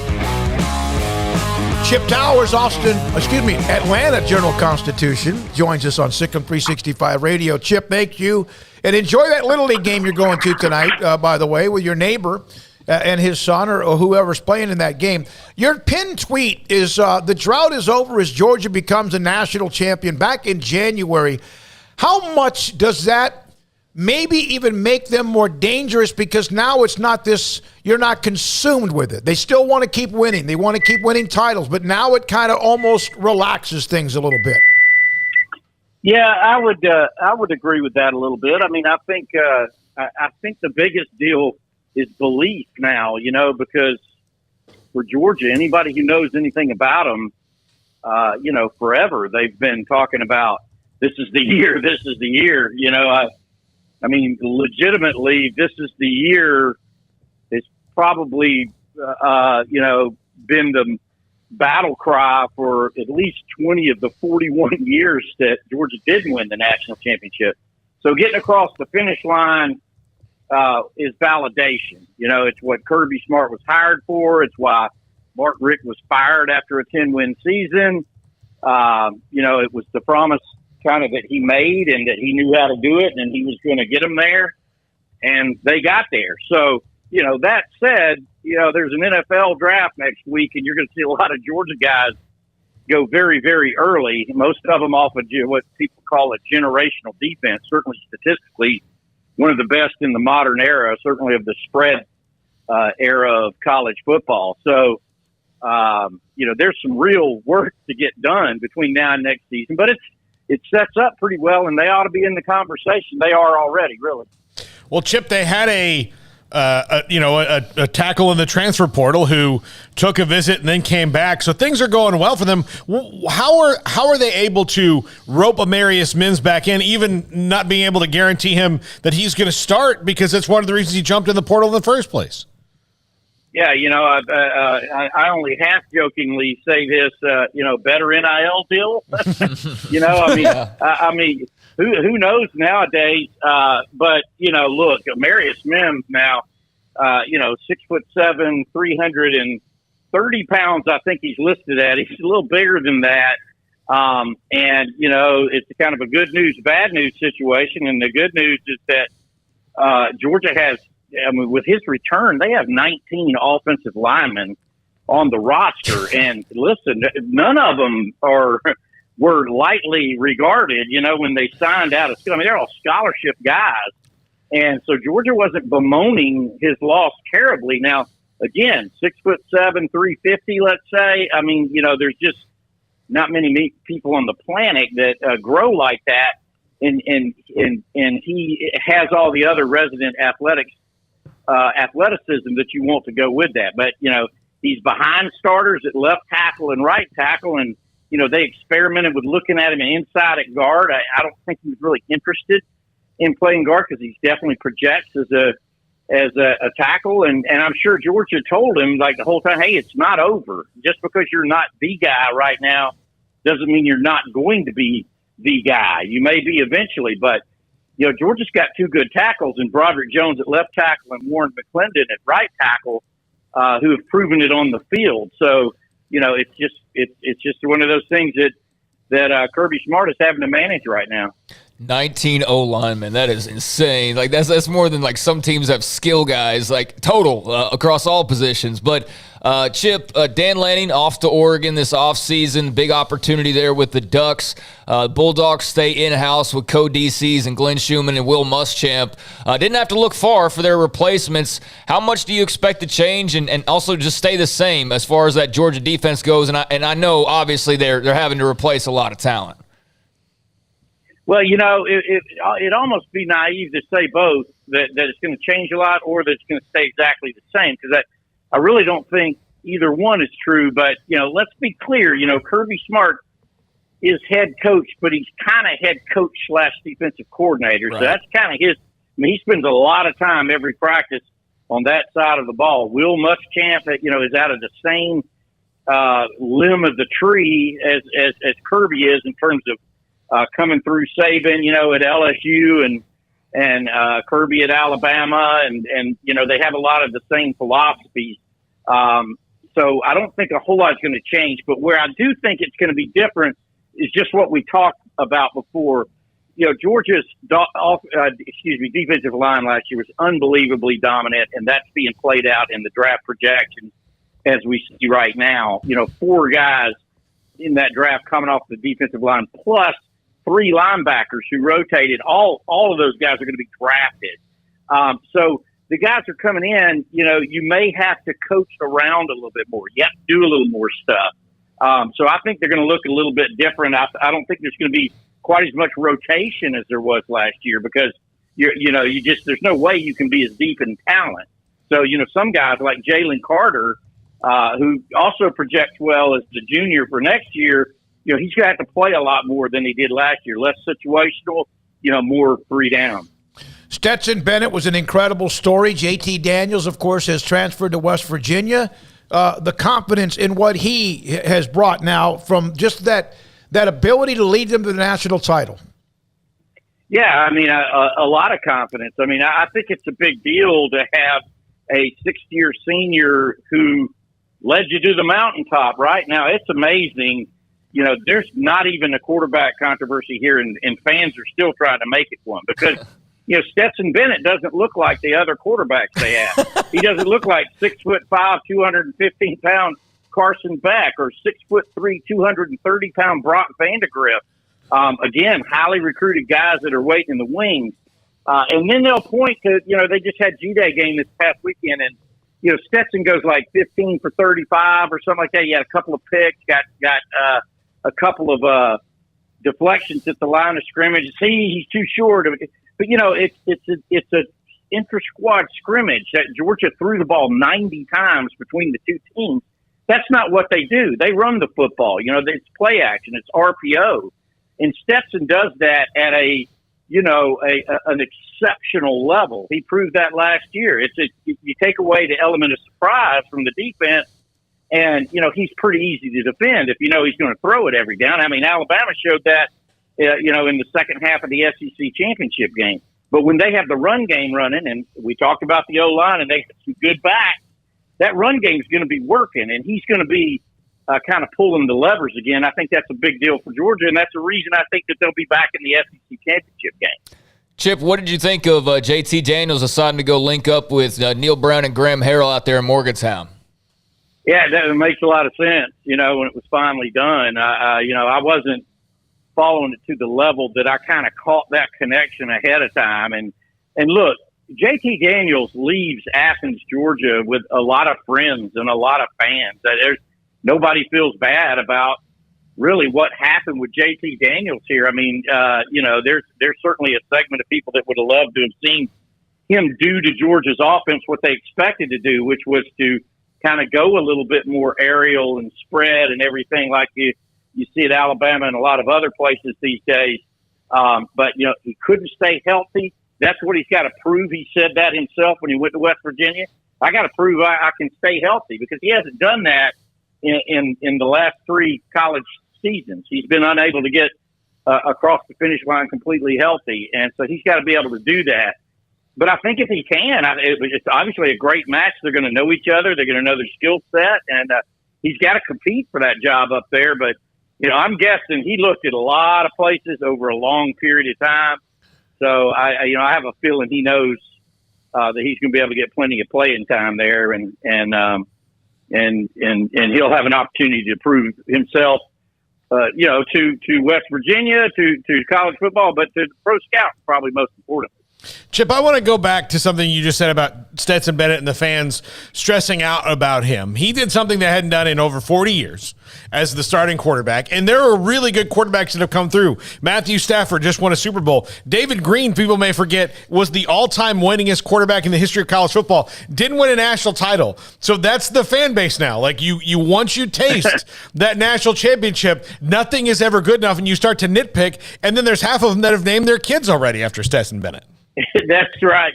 Speaker 5: Chip Towers, Atlanta Journal-Constitution joins us on Sikkim 365 Radio. Chip, thank you. And enjoy that Little League game you're going to tonight, by the way, with your neighbor and his son or whoever's playing in that game. Your pinned tweet is, the drought is over as Georgia becomes a national champion back in January. How much does that maybe even make them more dangerous, because now it's not this, you're not consumed with it. They still want to keep winning. They want to keep winning titles, but now it kind of almost relaxes things a little bit.
Speaker 14: Yeah, I would agree with that a little bit. I mean, I think the biggest deal is belief now, because for Georgia. Anybody who knows anything about them, forever they've been talking about this is the year. This is the year. I mean, legitimately, this is the year. It's probably been the battle cry for at least 20 of the 41 years that Georgia didn't win the national championship. So getting across the finish line is validation. It's what Kirby Smart was hired for. It's why Mark Richt was fired after a 10-win season. It was the promise kind of that he made and that he knew how to do it and he was going to get them there. And they got there. So, that said, there's an NFL draft next week and you're going to see a lot of Georgia guys go very, very early. Most of them off of what people call a generational defense, certainly statistically one of the best in the modern era, certainly of the spread era of college football. So, there's some real work to get done between now and next season, but it sets up pretty well, and they ought to be in the conversation. They are already, really.
Speaker 6: Well, Chip, they had a tackle in the transfer portal who took a visit and then came back. So things are going well for them. How are they able to rope Amarius Mims back in, even not being able to guarantee him that he's going to start because that's one of the reasons he jumped in the portal in the first place?
Speaker 14: Yeah, I only half jokingly say this, better NIL deal. Who knows nowadays? But look, Amarius Mims now, 6'7", 330 pounds. I think he's listed at. He's a little bigger than that. It's kind of a good news, bad news situation. And the good news is that Georgia has. With his return, they have 19 offensive linemen on the roster, and listen, none of them were lightly regarded. When they signed out of school, they're all scholarship guys, and so Georgia wasn't bemoaning his loss terribly. Now, again, 6'7", 350, let's say. There's just not many people on the planet that grow like that, and he has all the other resident athleticism that you want to go with that. But, he's behind starters at left tackle and right tackle. And, they experimented with looking at him inside at guard. I don't think he was really interested in playing guard because he definitely projects as a tackle. And I'm sure Georgia told him the whole time, hey, it's not over. Just because you're not the guy right now doesn't mean you're not going to be the guy. You may be eventually, but Georgia's got two good tackles in Broderick Jones at left tackle and Warren McClendon at right tackle, who have proven it on the field. So, it's just one of those things that Kirby Smart is having to manage right now.
Speaker 7: 19 O-linemen. That is insane. That's more than some teams have skill guys, total across all positions. But Chip, Dan Lanning off to Oregon this offseason. Big opportunity there with the Ducks. Bulldogs stay in-house with co-DCs and Glenn Schumann and Will Muschamp. Didn't have to look far for their replacements. How much do you expect to change and also just stay the same as far as that Georgia defense goes? And I know, obviously, they're having to replace a lot of talent.
Speaker 14: Well, it'd almost be naive to say both, that it's going to change a lot or that it's going to stay exactly the same, because I really don't think either one is true. But, let's be clear, Kirby Smart is head coach, but he's kind of head coach / defensive coordinator. Right. So that's kind of his – he spends a lot of time every practice on that side of the ball. Will Muschamp, is out of the same limb of the tree as Kirby is in terms of coming through Saban, at LSU and Kirby at Alabama, and they have a lot of the same philosophies. So I don't think a whole lot is going to change. But where I do think it's going to be different is just what we talked about before. Georgia's defensive line last year was unbelievably dominant, and that's being played out in the draft projections as we see right now. 4 guys in that draft coming off the defensive line, plus 3 linebackers who rotated. All of those guys are going to be drafted. So the guys are coming in, you may have to coach around a little bit more. You have to do a little more stuff. So I think they're going to look a little bit different. I don't think there's going to be quite as much rotation as there was last year because there's no way you can be as deep in talent. So, some guys like Jalen Carter, who also projects well as the junior for next year, he's going to have to play a lot more than he did last year. Less situational, more 3 down.
Speaker 5: Stetson Bennett was an incredible story. JT Daniels, of course, has transferred to West Virginia. The confidence in what he has brought now from just that ability to lead them to the national title.
Speaker 14: Yeah, I mean, a lot of confidence. I mean, I think it's a big deal to have a 6th-year senior who led you to the mountaintop. Right now, it's amazing. There's not even a quarterback controversy here, and fans are still trying to make it one because – Stetson Bennett doesn't look like the other quarterbacks they have. He doesn't look like 6'5", 215-pound Carson Beck or 6'3", 230-pound Brock Vandegrift. Again, highly recruited guys that are waiting in the wings. And then they'll point to, they just had G-Day game this past weekend, and Stetson goes like 15 for 35 or something like that. He had a couple of picks, got a couple of deflections at the line of scrimmage. He's too short. But it's a inter-squad scrimmage that Georgia threw the ball 90 times between the two teams. That's not what they do. They run the football. It's play action. It's RPO, and Stetson does that at an exceptional level. He proved that last year. You take away the element of surprise from the defense, and he's pretty easy to defend if he's going to throw it every down. I mean, Alabama showed that. In the second half of the SEC championship game. But when they have the run game running, and we talked about the O-line, and they have some good backs, that run game is going to be working, and he's going to be kind of pulling the levers again. I think that's a big deal for Georgia, and that's the reason I think that they'll be back in the SEC championship game.
Speaker 7: Chip, what did you think of JT Daniels deciding to go link up with Neil Brown and Graham Harrell out there in Morgantown?
Speaker 14: Yeah, that makes a lot of sense, when it was finally done. I wasn't following it to the level that I kind of caught that connection ahead of time. And look, JT Daniels leaves Athens, Georgia with a lot of friends and a lot of fans. Nobody feels bad about really what happened with JT Daniels here. I mean, there's certainly a segment of people that would have loved to have seen him do to Georgia's offense what they expected to do, which was to kind of go a little bit more aerial and spread and everything like you see at Alabama and a lot of other places these days. But, he couldn't stay healthy. That's what he's got to prove. He said that himself when he went to West Virginia. I got to prove I can stay healthy because he hasn't done that in the last 3 college seasons. He's been unable to get across the finish line completely healthy. And so he's got to be able to do that. But I think if he can, it's obviously a great match. They're going to know each other. They're going to know their skill set. And he's got to compete for that job up there. But, I'm guessing he looked at a lot of places over a long period of time. So I have a feeling he knows that he's going to be able to get plenty of playing time there, and he'll have an opportunity to prove himself, to West Virginia, to college football, but to the pro scout probably most important.
Speaker 6: Chip, I want to go back to something you just said about Stetson Bennett and the fans stressing out about him. He did something they hadn't done in over 40 years as the starting quarterback, and there are really good quarterbacks that have come through. Matthew Stafford just won a Super Bowl. David Green, people may forget, was the all-time winningest quarterback in the history of college football. Didn't win a national title. So that's the fan base now. Like you once you taste that national championship, nothing is ever good enough, and you start to nitpick, and then there's half of them that have named their kids already after Stetson Bennett.
Speaker 14: That's right,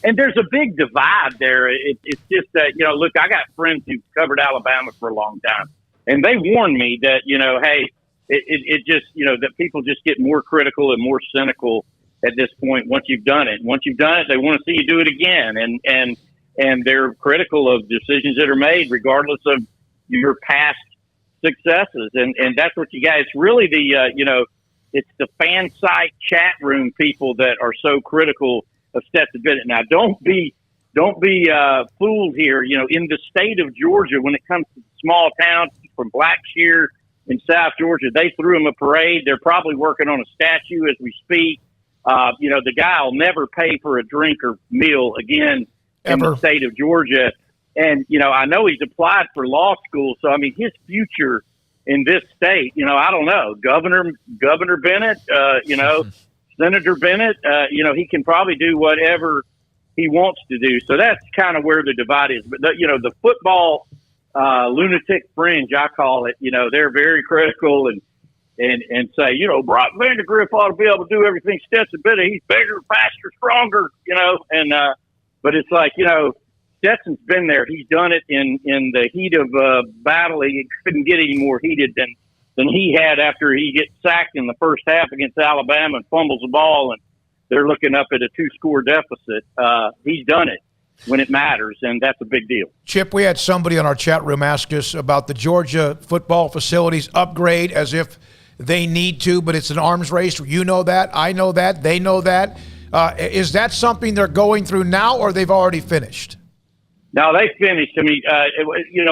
Speaker 14: and there's a big divide there. It's just that, look, I got friends who covered Alabama for a long time, and they warned me that, hey, it just, that people just get more critical and more cynical at this point once you've done it. Once you've done it, they want to see you do it again, and they're critical of decisions that are made regardless of your past successes, and that's what you guys really it's the fan site chat room people that are so critical of Stetson Bennett. Now, don't be fooled here. In the state of Georgia, when it comes to small towns from Blackshear in South Georgia, they threw him a parade. They're probably working on a statue as we speak. The guy will never pay for a drink or meal again in the state of Georgia. And, I know he's applied for law school. So, his future in this state, I don't know, Governor Bennett, Senator Bennett, he can probably do whatever he wants to do. So that's kind of where the divide is. But, the football lunatic fringe, I call it. They're very critical and say, Brock Vandegrift ought to be able to do everything Stetson Bennett. He's bigger, faster, stronger, but it's like, Stetson's been there. He's done it in the heat of battle. He couldn't get any more heated than he had after he gets sacked in the first half against Alabama and fumbles the ball, and they're looking up at a 2-score deficit. He's done it when it matters, and that's a big deal.
Speaker 5: Chip, we had somebody on our chat room ask us about the Georgia football facilities upgrade as if they need to, but it's an arms race. You know that. I know that. They know that. Is that something they're going through now, or they've already finished?
Speaker 14: No, they finished. I mean,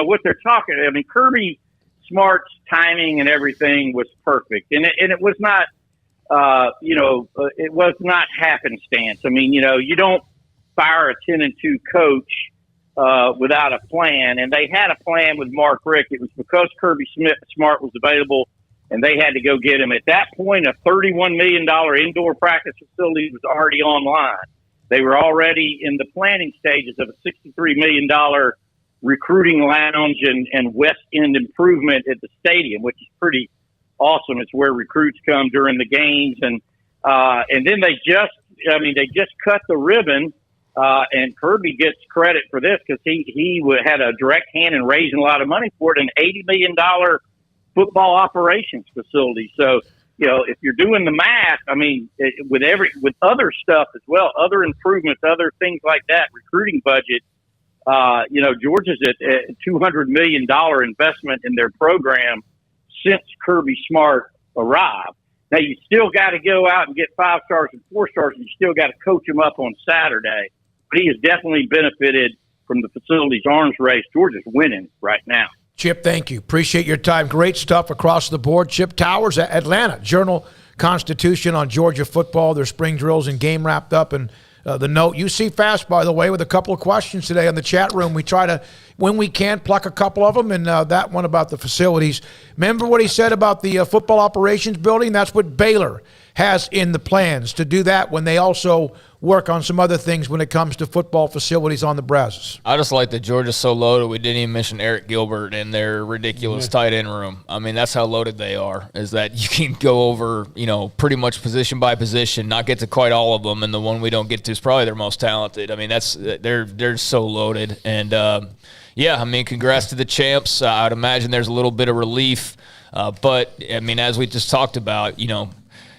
Speaker 14: what they're talking. I mean, Kirby Smart's timing and everything was perfect, and it was not. It was not happenstance. I mean, you don't fire a 10-2 coach without a plan, and they had a plan with Mark Richt. It was because Kirby Smart was available, and they had to go get him. At that point, a $31 million indoor practice facility was already online. They were already in the planning stages of a $63 million recruiting lounge and West End improvement at the stadium, which is pretty awesome. It's where recruits come during the games. And then they just cut the ribbon. And Kirby gets credit for this because he had a direct hand in raising a lot of money for it, an $80 million football operations facility. So, if you're doing the math, I mean, with other stuff as well, other improvements, other things like that, recruiting budget, Georgia's at a $200 million investment in their program since Kirby Smart arrived. Now, you still got to go out and get 5 stars and 4 stars, and you still got to coach them up on Saturday. But he has definitely benefited from the facility's arms race. Georgia's winning right now.
Speaker 5: Chip, thank you. Appreciate your time. Great stuff across the board. Chip Towers, Atlanta Journal-Constitution on Georgia football, their spring drills and game wrapped up. And the note, you see fast, by the way, with a couple of questions today in the chat room. We try to, when we can, pluck a couple of them, and that one about the facilities. Remember what he said about the football operations building? That's what Baylor has in the plans, to do that when they also work on some other things when it comes to football facilities on the Brazos.
Speaker 7: I just like that Georgia's so loaded we didn't even mention Eric Gilbert in their ridiculous tight end room. I mean, that's how loaded they are, is that you can go over, pretty much position by position, not get to quite all of them, and the one we don't get to is probably their most talented. I mean, they're so loaded. And, congrats to the champs. I would imagine there's a little bit of relief. But, I mean, as we just talked about,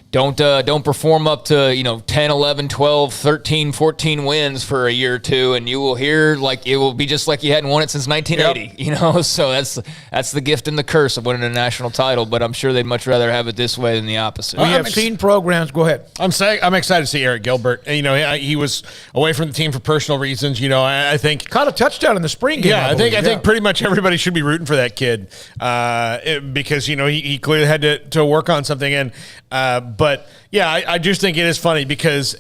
Speaker 7: don't perform up to 10, 11, 12, 13, 14 wins for a year or two, and you will hear like it will be just like you hadn't won it since 1980.
Speaker 5: Yep.
Speaker 7: So that's the gift and the curse of winning a national title. But I'm sure they'd much rather have it this way than the opposite.
Speaker 5: We have seen programs. Go ahead.
Speaker 6: I'm excited to see Eric Gilbert. He was away from the team for personal reasons. I think
Speaker 5: caught a touchdown in the spring game.
Speaker 6: Yeah, I think pretty much everybody should be rooting for that kid because he clearly had to work on something. But yeah, I just think it is funny because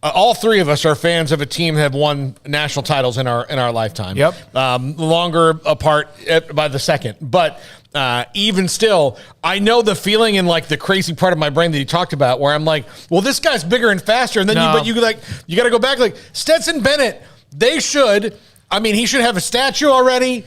Speaker 6: all three of us are fans of a team that have won national titles in our lifetime.
Speaker 5: Yep.
Speaker 6: Longer apart by the second, but even still, I know the feeling and like the crazy part of my brain that you talked about, where I'm like, well, this guy's bigger and faster, and then you got to go back like Stetson Bennett. They should. I mean, he should have a statue already.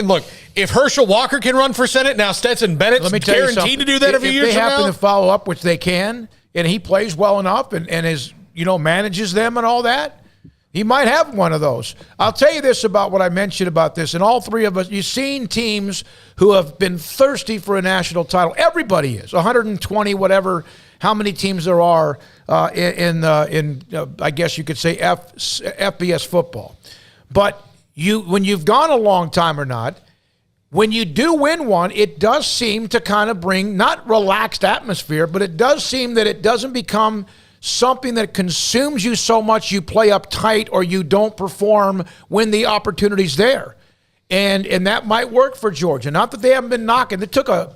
Speaker 6: Look, if Herschel Walker can run for Senate, now Stetson Bennett's guaranteed to do that every year.
Speaker 5: If they happen to follow up, which they can, and he plays well enough and is, manages them and all that, he might have one of those. I'll tell you this about what I mentioned about this, and all three of us, you've seen teams who have been thirsty for a national title. Everybody is, 120, whatever, how many teams there are in I guess you could say FBS football. But when you've gone a long time or not, when you do win one, it does seem to kind of bring, not relaxed atmosphere, but it does seem that it doesn't become something that consumes you so much you play uptight or you don't perform when the opportunity's there. And that might work for Georgia. Not that they haven't been knocking. They took a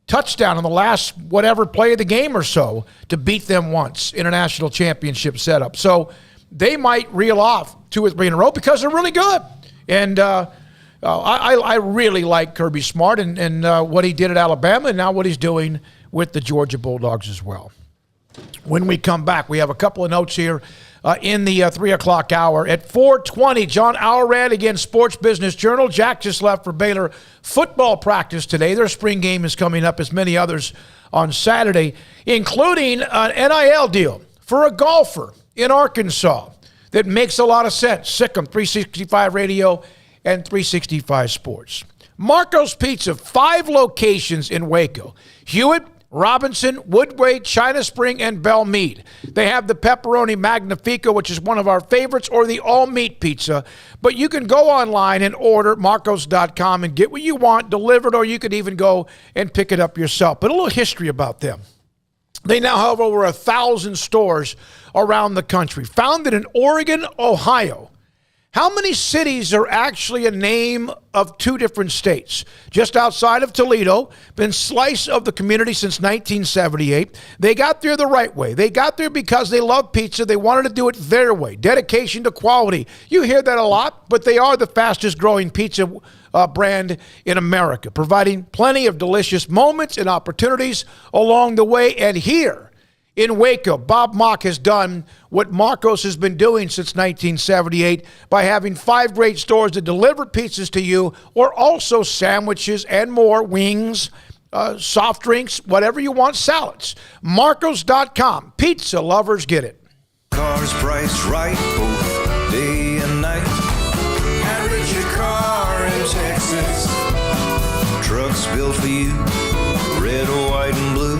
Speaker 5: touchdown on the last whatever play of the game or so to beat them once in a national championship setup. So they might reel off 2 or 3 in a row because they're really good. And I really like Kirby Smart and what he did at Alabama and now what he's doing with the Georgia Bulldogs as well. When we come back, we have a couple of notes here in the 3 o'clock hour. At 4:20, John Allred against Sports Business Journal. Jack just left for Baylor football practice today. Their spring game is coming up, as many others, on Saturday, including an NIL deal for a golfer in Arkansas that makes a lot of sense. Sikkim, 365 Radio, and 365 Sports. Marco's Pizza, 5 locations in Waco. Hewitt, Robinson, Woodway, China Spring, and Belle Meade. They have the pepperoni magnifico, which is one of our favorites, or the all-meat pizza. But you can go online and order marcos.com and get what you want delivered, or you could even go and pick it up yourself. But a little history about them. They now have over 1,000 stores around the country. Founded in Oregon, Ohio. How many cities are actually a name of 2 different states? Just outside of Toledo, been slice of the community since 1978. They got there the right way. They got there because they love pizza. They wanted to do it their way. Dedication to quality. You hear that a lot, but they are the fastest growing pizza brand in America, providing plenty of delicious moments and opportunities along the way. And here in Waco, Bob Mock has done what Marcos has been doing since 1978 by having 5 great stores that deliver pizzas to you, or also sandwiches and more, wings, soft drinks, whatever you want, salads. Marcos.com. Pizza lovers get it.
Speaker 10: Cars priced right both day and night. Average your car in Texas. Trucks built for you, red, white, and blue.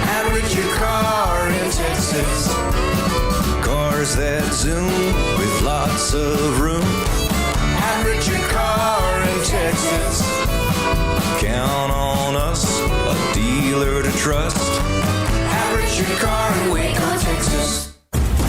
Speaker 10: Average your car in Texas. Cars that zoom with lots of room. Average your car in Texas. Count on us, a dealer to trust. Average your car in Waco, Texas.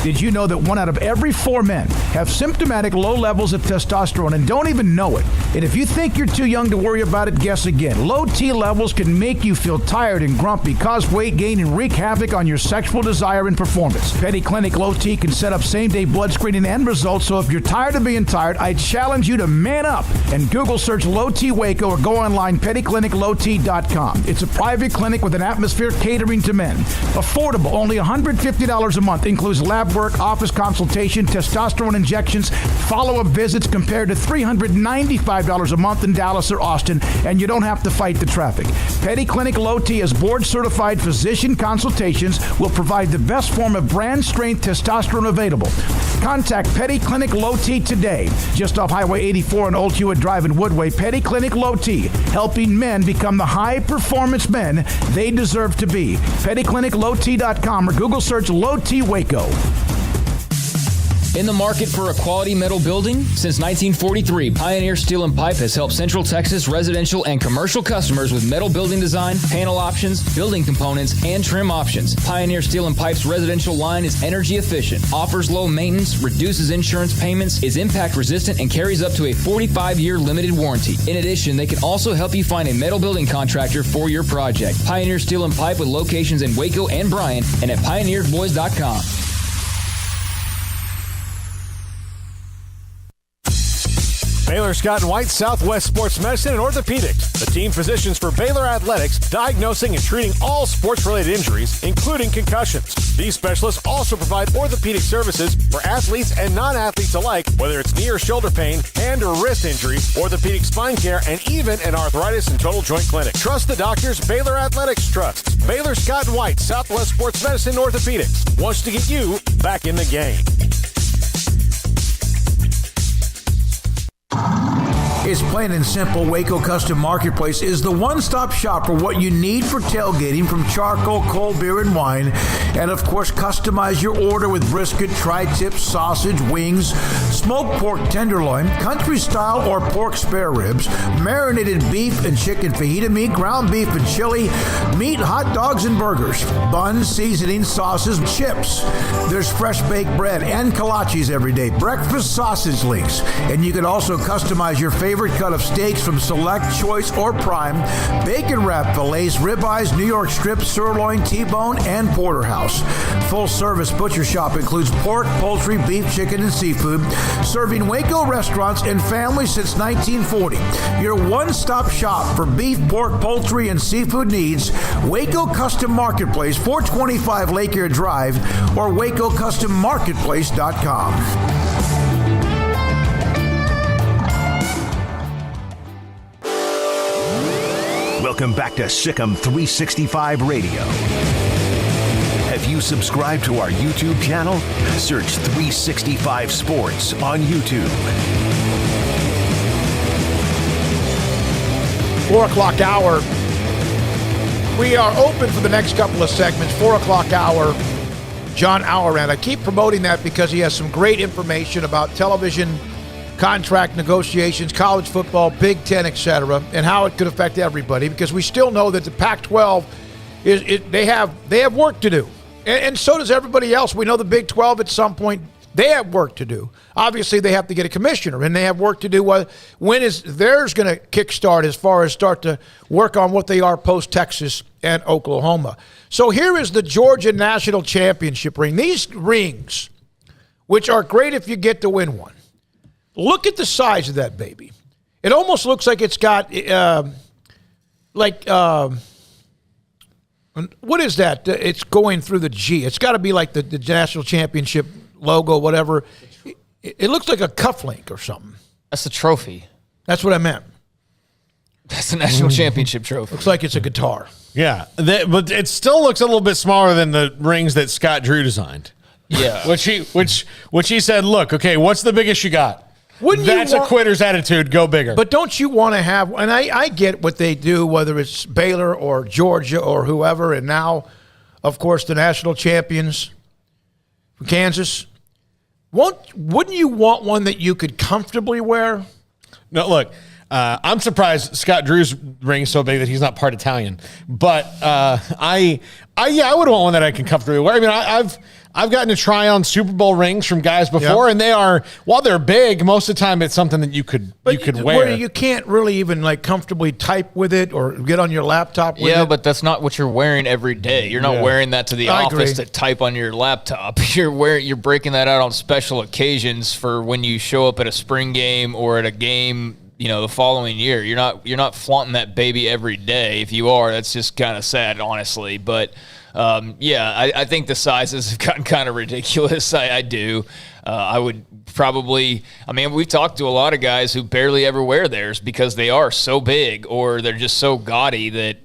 Speaker 15: Did you know that 1 out of every 4 men have symptomatic low levels of testosterone and don't even know it? And if you think you're too young to worry about it, guess again. Low T levels can make you feel tired and grumpy, cause weight gain, and wreak havoc on your sexual desire and performance. Petty Clinic Low T can set up same-day blood screening and results, so if you're tired of being tired, I challenge you to man up and Google search Low T Waco or go online pettycliniclowt.com. It's a private clinic with an atmosphere catering to men. Affordable, only $150 a month, includes lab work, office consultation, testosterone injections, follow-up visits, compared to $395 a month in Dallas or Austin, and you don't have to fight the traffic. Petty Clinic Low T as board-certified physician consultations will provide the best form of brand-strength testosterone available. Contact Petty Clinic Low T today, just off Highway 84 and Old Hewitt Drive in Woodway. Petty Clinic Low T, helping men become the high-performance men they deserve to be. PettyClinicLowT.com or Google search Low T Waco.
Speaker 11: In the market for a quality metal building? Since 1943, Pioneer Steel and Pipe has helped Central Texas residential and commercial customers with metal building design, panel options, building components, and trim options. Pioneer Steel and Pipe's residential line is energy efficient, offers low maintenance, reduces insurance payments, is impact resistant, and carries up to a 45-year limited warranty. In addition, they can also help you find a metal building contractor for your project. Pioneer Steel and Pipe with locations in Waco and Bryan and at pioneerboys.com.
Speaker 16: Baylor Scott & White, Southwest Sports Medicine and Orthopedics, the team physicians for Baylor Athletics, diagnosing and treating all sports-related injuries, including concussions. These specialists also provide orthopedic services for athletes and non-athletes alike, whether it's knee or shoulder pain, hand or wrist injury, orthopedic spine care, and even an arthritis and total joint clinic. Trust the doctors Baylor Athletics trusts. Baylor Scott & White, Southwest Sports Medicine and Orthopedics wants to get you back in the game.
Speaker 15: It's plain and simple. Waco Custom Marketplace is the one-stop shop for what you need for tailgating, from charcoal, cold beer, and wine. And, of course, customize your order with brisket, tri-tip, sausage, wings, smoked pork tenderloin, country-style or pork spare ribs, marinated beef and chicken fajita meat, ground beef and chili, meat, hot dogs, and burgers, buns, seasoning, sauces, chips. There's fresh baked bread and kolaches every day, breakfast sausage links. And you can also customize your favorite favorite cut of steaks from Select, Choice, or Prime, bacon wrap fillets, ribeyes, New York strip, sirloin, T-bone, and porterhouse. Full-service butcher shop includes pork, poultry, beef, chicken, and seafood, serving Waco restaurants and families since 1940. Your one-stop shop for beef, pork, poultry, and seafood needs, Waco Custom Marketplace, 425 Lake Air Drive, or WacoCustomMarketplace.com.
Speaker 4: Welcome back to Sikkim 365 Radio. Have you subscribed to our YouTube channel? Search 365 Sports on YouTube.
Speaker 5: 4 o'clock hour. We are open for the next couple of segments. 4 o'clock hour, John Hourand. I keep promoting that because he has some great information about television, contract negotiations, college football, Big Ten, etc., and how it could affect everybody. Because we still know that the Pac-12 they have work to do, and so does everybody else. We know the Big 12 at some point they have work to do. Obviously, they have to get a commissioner, and they have work to do. When is theirs going to kickstart as far as start to work on what they are post-Texas and Oklahoma? So here is the Georgia National Championship ring. These rings, which are great if you get to win one. Look at the size of that baby. It almost looks like it's got, what is that? It's going through the G. It's got to be like the national championship logo, whatever. It looks like a cufflink or something.
Speaker 7: That's a trophy.
Speaker 5: That's what I meant.
Speaker 7: That's the national championship trophy.
Speaker 5: Looks like it's a guitar.
Speaker 6: Yeah, but it still looks a little bit smaller than the rings that Scott Drew designed.
Speaker 7: Yeah,
Speaker 6: which he said, look, okay, what's the biggest you got? That's a quitter's attitude. Go bigger.
Speaker 5: But don't you want to have, and I get what they do, whether it's Baylor or Georgia or whoever, and now, of course, the national champions from Kansas. Wouldn't you want one that you could comfortably wear?
Speaker 6: No, look, I'm surprised Scott Drew's ring is so big that he's not part Italian. But I would want one that I can comfortably wear. I mean, I've gotten to try on Super Bowl rings from guys before, and they are, while they're big, most of the time it's something that you could wear.
Speaker 5: Where you can't really even comfortably type with it or get on your laptop with it.
Speaker 7: Yeah, but that's not what you're wearing every day. You're not wearing that to the office to type on your laptop. You're breaking that out on special occasions for when you show up at a spring game or at a game, the following year. You're not flaunting that baby every day. If you are, that's just kind of sad, honestly. But I think the sizes have gotten kind of ridiculous. I do. I would probably, we've talked to a lot of guys who barely ever wear theirs because they are so big or they're just so gaudy that,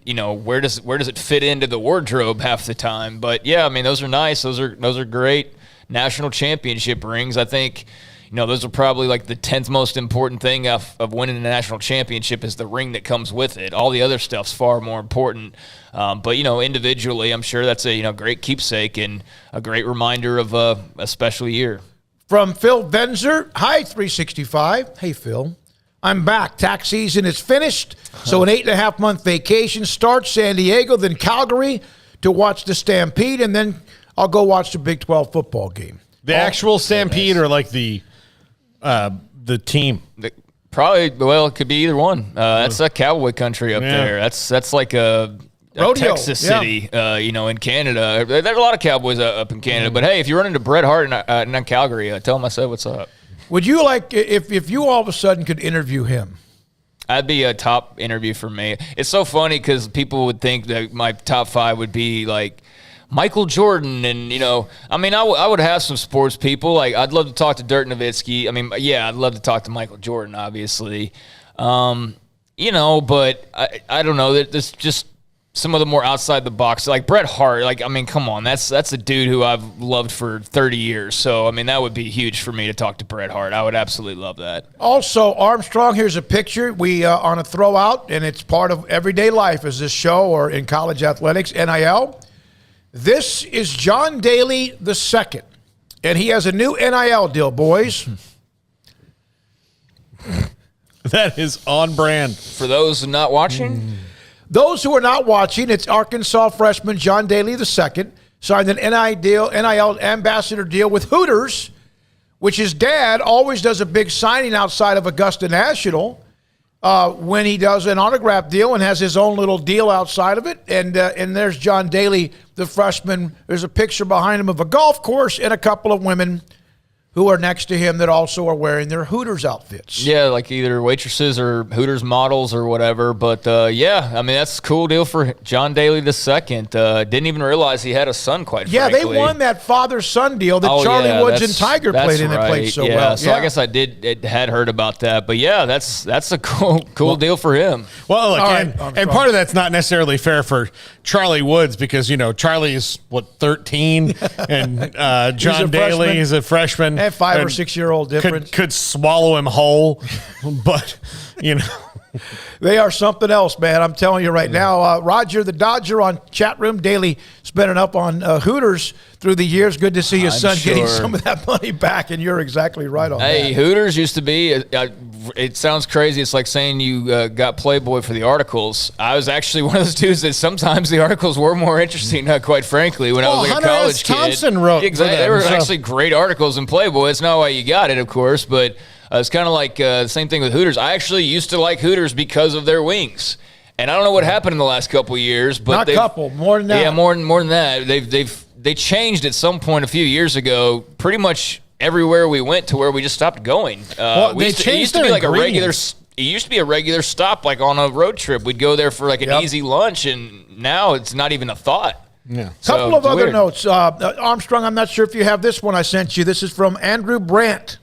Speaker 7: where does it fit into the wardrobe half the time? But yeah, those are nice. Those are great national championship rings. I think, those are probably like the 10th most important thing of winning a national championship is the ring that comes with it. All the other stuff's far more important. But individually, I'm sure that's a great keepsake and a great reminder of a special year.
Speaker 5: From Phil Venzer, hi 365. Hey Phil, I'm back. Tax season is finished, so an 8.5-month vacation starts. San Diego, then Calgary to watch the Stampede, and then I'll go watch the Big 12 football game.
Speaker 6: The actual Stampede or like the team?
Speaker 7: Probably, well, it could be either one. That's a cowboy country up there. That's like a Texas City, in Canada. There are a lot of cowboys up in Canada. But hey, if you run into Bret Hart in Calgary, tell him I said what's up.
Speaker 5: Would you like, if you all of a sudden could interview him?
Speaker 7: That'd be a top interview for me. It's so funny because people would think that my top 5 would be like Michael Jordan, and I would have some sports people. Like I'd love to talk to Dirk Nowitzki. I'd love to talk to Michael Jordan, obviously. But I don't know. There's just some of the more outside the box, like Bret Hart. Come on, that's a dude who I've loved for 30 years. So that would be huge for me to talk to Bret Hart. I would absolutely love that.
Speaker 5: Also, Armstrong, here's a picture. We on a throw out, and it's part of everyday life as this show or in college athletics, NIL. This is John Daly II, and he has a new NIL deal, boys.
Speaker 6: That is on brand.
Speaker 7: For those not watching?
Speaker 5: Those who are not watching, it's Arkansas freshman John Daly II signed an NIL ambassador deal with Hooters, which his dad always does a big signing outside of Augusta National. when he does an autograph deal and has his own little deal outside of it. And there's John Daly, the freshman. There's a picture behind him of a golf course and a couple of women who are next to him that also are wearing their Hooters outfits.
Speaker 7: Yeah, like either waitresses or Hooters models or whatever. But, yeah, I mean, that's a cool deal for John Daly II. Didn't even realize he had a son, quite frankly.
Speaker 5: Yeah, they won that father-son deal that Charlie Woods and Tiger played in. They played so well.
Speaker 7: So I guess I had heard about that. But, yeah, that's a cool deal for him.
Speaker 6: Well, look, and part of that's not necessarily fair for Charlie Woods because, Charlie is, 13? And John Daly is a freshman.
Speaker 5: And 5 or 6 year old difference.
Speaker 6: Could swallow him whole, but,
Speaker 5: They are something else, man. I'm telling you right now. Roger the Dodger on chat room daily, spending up on Hooters through the years. Good to see your son getting some of that money back, and you're exactly right on that.
Speaker 7: Hey, Hooters used to be, it sounds crazy. It's like saying you got Playboy for the articles. I was actually one of those dudes that sometimes the articles were more interesting, quite frankly, when I was like a college kid.
Speaker 6: Thompson wrote
Speaker 7: exactly. They were actually great articles in Playboy. It's not why you got it, of course, but it's kind of like the same thing with Hooters. I actually used to like Hooters because of their wings. And I don't know what happened in the last couple of years, but
Speaker 5: more than that.
Speaker 7: Yeah, more than that. They changed at some point a few years ago. Pretty much everywhere we went to where we just stopped going. It used to be like a regular. It used to be a regular stop, like on a road trip. We'd go there for like an easy lunch, and now it's not even a thought.
Speaker 6: Yeah.
Speaker 5: Couple of other notes, Armstrong. I'm not sure if you have this one I sent you. This is from Andrew Brandt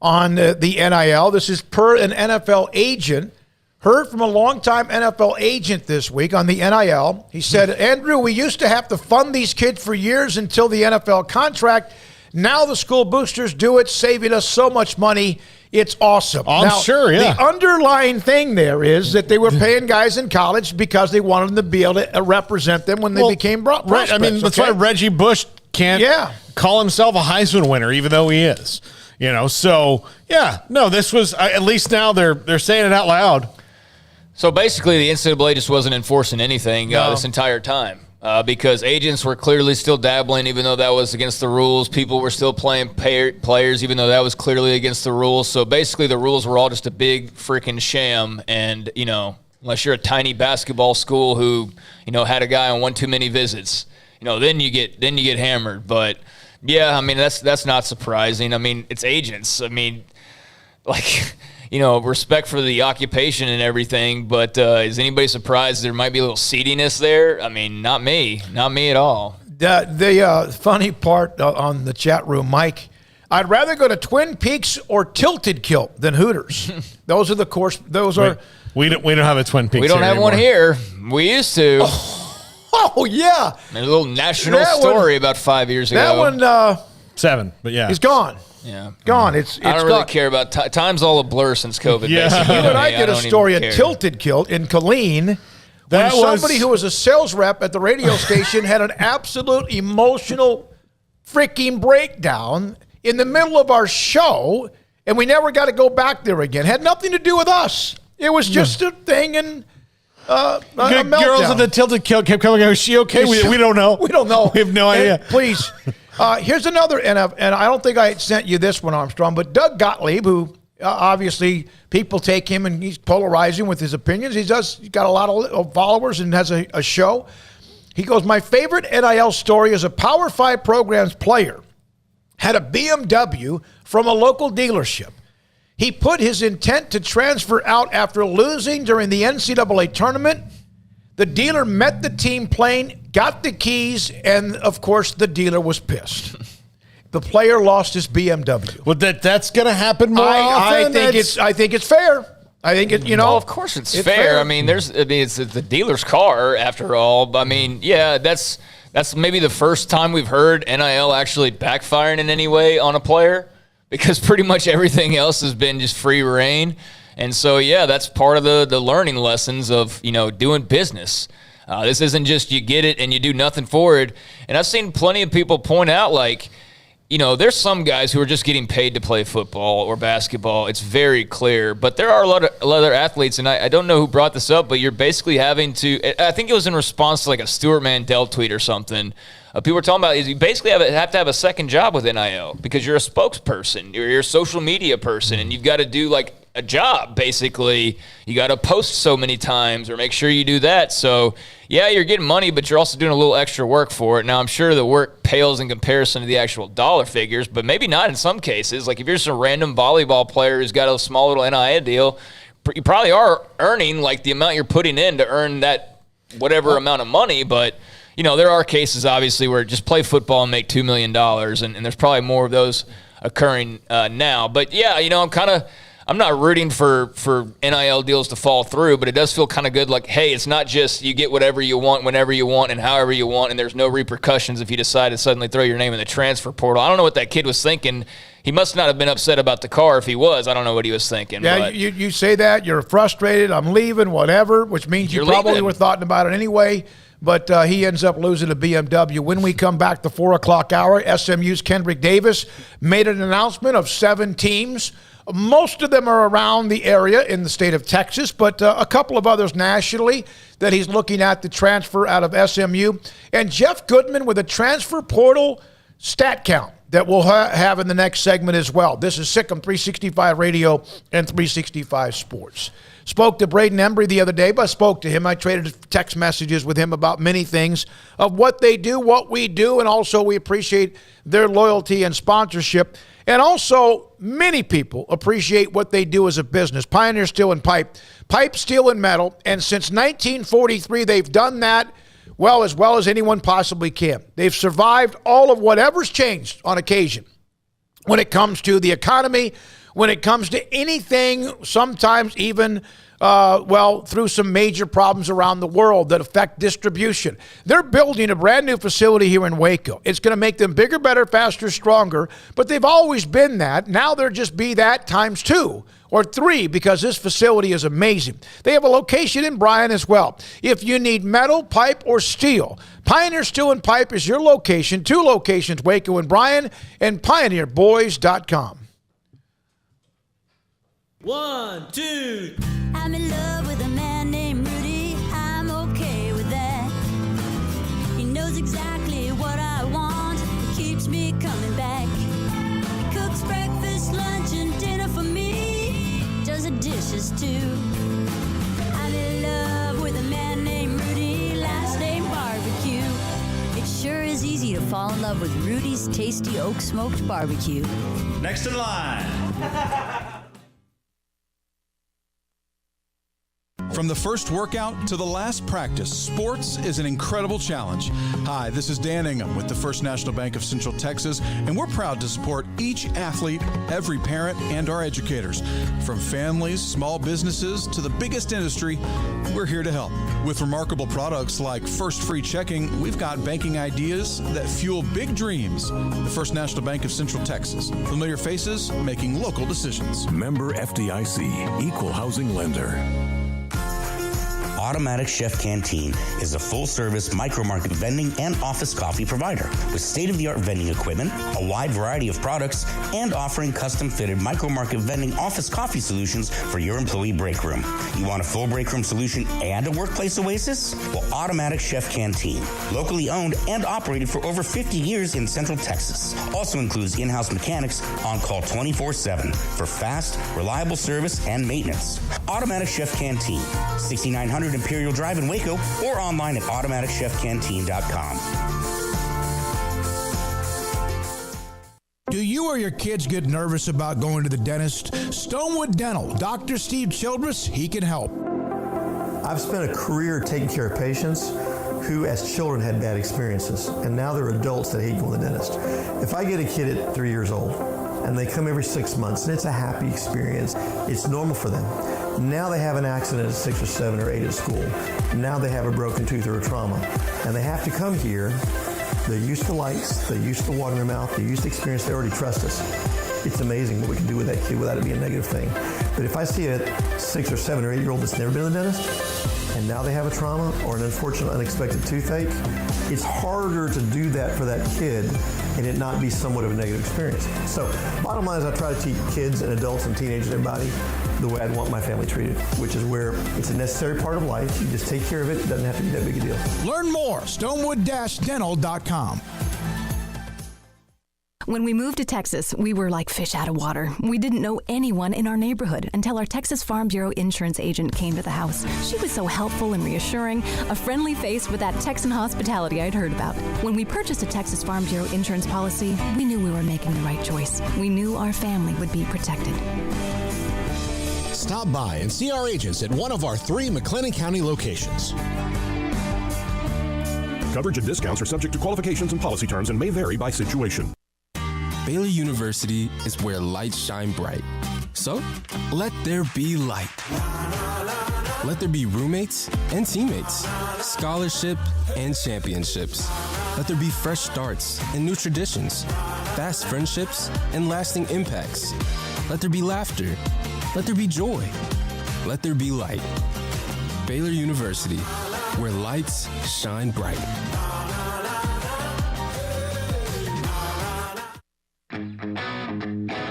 Speaker 5: on the NIL. This is per an NFL agent. Heard from a longtime NFL agent this week on the NIL. He said, Andrew, we used to have to fund these kids for years until the NFL contract. Now the school boosters do it, saving us so much money. It's awesome.
Speaker 6: I'm sure, yeah.
Speaker 5: The underlying thing there is that they were paying guys in college because they wanted them to be able to represent them when they became prospects.
Speaker 6: Right. I mean, that's why Reggie Bush can't call himself a Heisman winner, even though he is. So, yeah. No, this was, at least now they're saying it out loud.
Speaker 7: So basically, the NCAA just wasn't enforcing anything this entire time because agents were clearly still dabbling, even though that was against the rules. People were still playing players, even though that was clearly against the rules. So basically, the rules were all just a big freaking sham. And, unless you're a tiny basketball school who, had a guy on one too many visits, then you get hammered. But, yeah, I mean, that's not surprising. I mean, it's agents. I mean, like... respect for the occupation and everything, but is anybody surprised there might be a little seediness there? I mean, not me at all.
Speaker 5: The funny part on the chat room, Mike, I'd rather go to Twin Peaks or Tilted Kilt than Hooters. Those are the course. Those are.
Speaker 6: We don't have a Twin Peaks.
Speaker 7: We don't have
Speaker 6: anymore.
Speaker 7: one here. We used to.
Speaker 5: Oh yeah.
Speaker 7: There's a little national story about 5 years ago.
Speaker 5: That one.
Speaker 6: 7, but yeah,
Speaker 5: he's gone.
Speaker 7: Yeah,
Speaker 5: gone.
Speaker 7: I don't really care about time's all a blur since COVID.
Speaker 5: Yeah,
Speaker 7: basically.
Speaker 5: you and I did a story at Tilted Kilt in Killeen. When somebody who was a sales rep at the radio station had an absolute emotional freaking breakdown in the middle of our show, and we never got to go back there again. Had nothing to do with us. It was just a thing, and
Speaker 6: girls at the Tilted Kilt kept coming. Is she okay? We don't know.
Speaker 5: We don't know.
Speaker 6: We have no idea.
Speaker 5: Please. Here's another, and I don't think I sent you this one, Armstrong, but Doug Gottlieb, who obviously people take him and he's polarizing with his opinions. He's got a lot of followers and has a show. He goes, my favorite NIL story is a Power 5 programs player had a BMW from a local dealership. He put his intent to transfer out after losing during the NCAA tournament. The dealer met the team plane, got the keys, and, of course, the dealer was pissed. The player lost his BMW.
Speaker 6: Well, that's going to happen more often?
Speaker 5: I think it's fair. I think it,
Speaker 7: Well, of course it's fair. I mean, it's the dealer's car, after all. I mean, yeah, that's maybe the first time we've heard NIL actually backfiring in any way on a player because pretty much everything else has been just free reign. And so, yeah, that's part of the learning lessons of, doing business. This isn't just you get it and you do nothing for it. And I've seen plenty of people point out, like, there's some guys who are just getting paid to play football or basketball. It's very clear. But there are a lot of other athletes, and I don't know who brought this up, but you're basically having to – I think it was in response to like a Stuart Mandel tweet or something. People were talking about is you basically have to have a second job with NIL because you're a spokesperson. You're a social media person, and you've got to do like – a job. Basically, you got to post so many times or make sure you do that. So, yeah, you're getting money, but you're also doing a little extra work for it. Now, I'm sure the work pales in comparison to the actual dollar figures, but maybe not in some cases. Like if you're just a random volleyball player who's got a small little NIL deal, you probably are earning like the amount you're putting in to earn that whatever amount of money. But, there are cases, obviously, where just play football and make $2 million, and there's probably more of those occurring now. But, yeah, I'm not rooting for NIL deals to fall through, but it does feel kind of good. Like, hey, it's not just you get whatever you want, whenever you want, and however you want, and there's no repercussions if you decide to suddenly throw your name in the transfer portal. I don't know what that kid was thinking. He must not have been upset about the car. If he was, I don't know what he was thinking.
Speaker 5: Yeah,
Speaker 7: but
Speaker 5: you say that. You're frustrated. I'm leaving, whatever, which means you probably were thought about it anyway. But he ends up losing to BMW. When we come back, the 4 o'clock hour, SMU's Kendrick Davis made an announcement of 7 teams. Most of them are around the area in the state of Texas, but a couple of others nationally that he's looking at to transfer out of SMU. And Jeff Goodman with a transfer portal stat count that we'll have in the next segment as well. This is Sikkim 365 Radio and 365 Sports. Spoke to Braden Embry the other day, but I spoke to him. I traded text messages with him about many things of what they do, what we do, and also we appreciate their loyalty and sponsorship. And also, many people appreciate what they do as a business. Pioneer Steel and Pipe, steel, and metal. And since 1943, they've done that as well as anyone possibly can. They've survived all of whatever's changed on occasion when it comes to the economy, when it comes to anything, sometimes even through some major problems around the world that affect distribution. They're building a brand new facility here in Waco. It's going to make them bigger, better, faster, stronger, but they've always been that. Now they'll just be that times 2 or 3 because this facility is amazing. They have a location in Bryan as well. If you need metal, pipe, or steel, Pioneer Steel and Pipe is your location. 2 locations, Waco and Bryan, and pioneerboys.com.
Speaker 17: 1, 2.
Speaker 18: I'm in love with a man named Rudy. I'm okay with that. He knows exactly what I want. He keeps me coming back. He cooks breakfast, lunch, and dinner for me. Does the dishes too. I'm in love with a man named Rudy. Last name Barbecue. It sure is easy to fall in love with Rudy's tasty oak smoked barbecue.
Speaker 3: Next in line.
Speaker 19: From the first workout to the last practice, sports is an incredible challenge. Hi, this is Dan Ingham with the First National Bank of Central Texas, and we're proud to support each athlete, every parent, and our educators. From families, small businesses, to the biggest industry, we're here to help. With remarkable products like First Free Checking, we've got banking ideas that fuel big dreams. The First National Bank of Central Texas. Familiar faces making local decisions.
Speaker 20: Member FDIC, Equal Housing Lender.
Speaker 21: Automatic Chef Canteen is a full-service micro-market vending and office coffee provider with state-of-the-art vending equipment, a wide variety of products, and offering custom-fitted micro-market vending office coffee solutions for your employee break room. You want a full break room solution and a workplace oasis? Well, Automatic Chef Canteen, locally owned and operated for over 50 years in Central Texas, also includes in-house mechanics on call 24/7 for fast, reliable service and maintenance. Automatic Chef Canteen, 6900 Imperial Drive in Waco, or online at automaticchefcanteen.com.
Speaker 15: Do you or your kids get nervous about going to the dentist? Stonewood Dental, Dr. Steve Childress, he can help.
Speaker 22: I've spent a career taking care of patients who as children had bad experiences, and now they're adults that hate going to the dentist. If I get a kid at 3 years old and they come every 6 months and it's a happy experience, it's normal for them. Now they have an accident at 6 or 7 or 8 at school. Now they have a broken tooth or a trauma, and they have to come here. They're used to lights, they're used to water in their mouth, they're used to experience, they already trust us. It's amazing what we can do with that kid without it being a negative thing. But if I see a 6 or 7 or 8 year old that's never been to the dentist, and now they have a trauma or an unfortunate unexpected toothache, it's harder to do that for that kid and it not be somewhat of a negative experience. So bottom line is I try to teach kids and adults and teenagers and everybody the way I'd want my family treated, which is where it's a necessary part of life. You just take care of it. It doesn't have to be that big a deal.
Speaker 15: Learn more, stonewood-dental.com.
Speaker 1: When we moved to Texas, we were like fish out of water. We didn't know anyone in our neighborhood until our Texas Farm Bureau insurance agent came to the house. She was so helpful and reassuring, a friendly face with that Texan hospitality I'd heard about. When we purchased a Texas Farm Bureau insurance policy, we knew we were making the right choice. We knew our family would be protected.
Speaker 12: Stop by and see our agents at one of our 3 McLennan County locations.
Speaker 9: Coverage and discounts are subject to qualifications and policy terms and may vary by situation.
Speaker 23: Baylor University is where lights shine bright. So, let there be light. Let there be roommates and teammates, scholarship and championships. Let there be fresh starts and new traditions, fast friendships and lasting impacts. Let there be laughter. Let there be joy. Let there be light. Baylor University, where lights shine bright.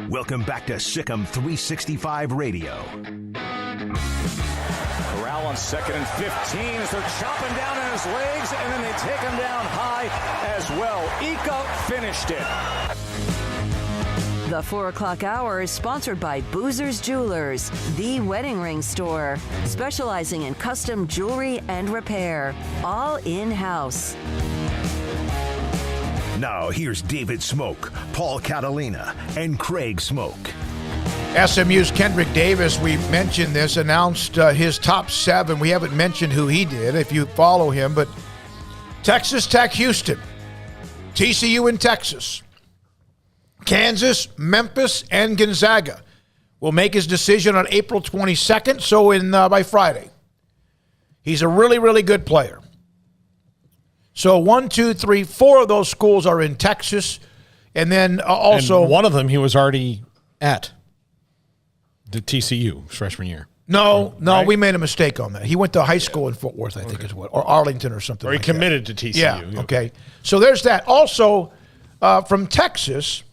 Speaker 4: Welcome back to Sikkim 365 Radio.
Speaker 24: Corral on 2nd and 15 as they're chopping down on his legs, and then they take him down high as well. Ika finished it.
Speaker 2: The 4 o'clock hour is sponsored by Boozer's Jewelers, the wedding ring store, specializing in custom jewelry and repair, all in-house.
Speaker 4: Now here's David Smoak, Paul Catalina, and Craig Smoak.
Speaker 5: SMU's Kendrick Davis, we mentioned this, announced his top 7. We haven't mentioned who he did if you follow him, but Texas Tech, Houston, TCU in Texas, Kansas, Memphis, and Gonzaga will make his decision on April 22nd, so by Friday. He's a really, really good player. So 1, 2, 3, 4 of those schools are in Texas, and then also...
Speaker 6: And one of them he was already at, the TCU freshman year.
Speaker 5: No,
Speaker 6: right?
Speaker 5: We made a mistake on that. He went to high school in Fort Worth, I think is what, or Arlington or something
Speaker 6: Or he
Speaker 5: like
Speaker 6: committed
Speaker 5: that.
Speaker 6: to TCU.
Speaker 5: Yeah, okay. So there's that. Also, from Texas...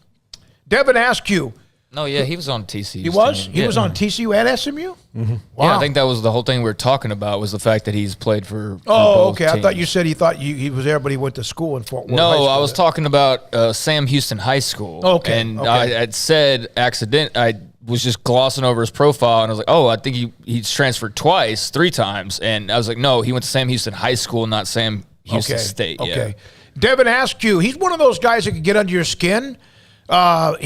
Speaker 5: Devin Askew.
Speaker 7: No, yeah, he was on TCU.
Speaker 5: He was?
Speaker 7: Team.
Speaker 5: He was on TCU and SMU?
Speaker 7: Mm-hmm.
Speaker 5: Wow.
Speaker 7: Yeah, I think that was the whole thing we were talking about was the fact that he's played for
Speaker 5: Oh,
Speaker 7: both
Speaker 5: okay.
Speaker 7: teams.
Speaker 5: I thought you said he was there, but he went to school in Fort Worth. High
Speaker 7: No,
Speaker 5: School
Speaker 7: I was
Speaker 5: then.
Speaker 7: talking about Sam Houston High School.
Speaker 5: Okay,
Speaker 7: And
Speaker 5: okay.
Speaker 7: I had said I was just glossing over his profile, and I was like, oh, I think he's transferred 3 times. And I was like, no, he went to Sam Houston High School, not Sam Houston State.
Speaker 5: Okay.
Speaker 7: Yeah.
Speaker 5: Devin Askew, he's one of those guys that can get under your skin. I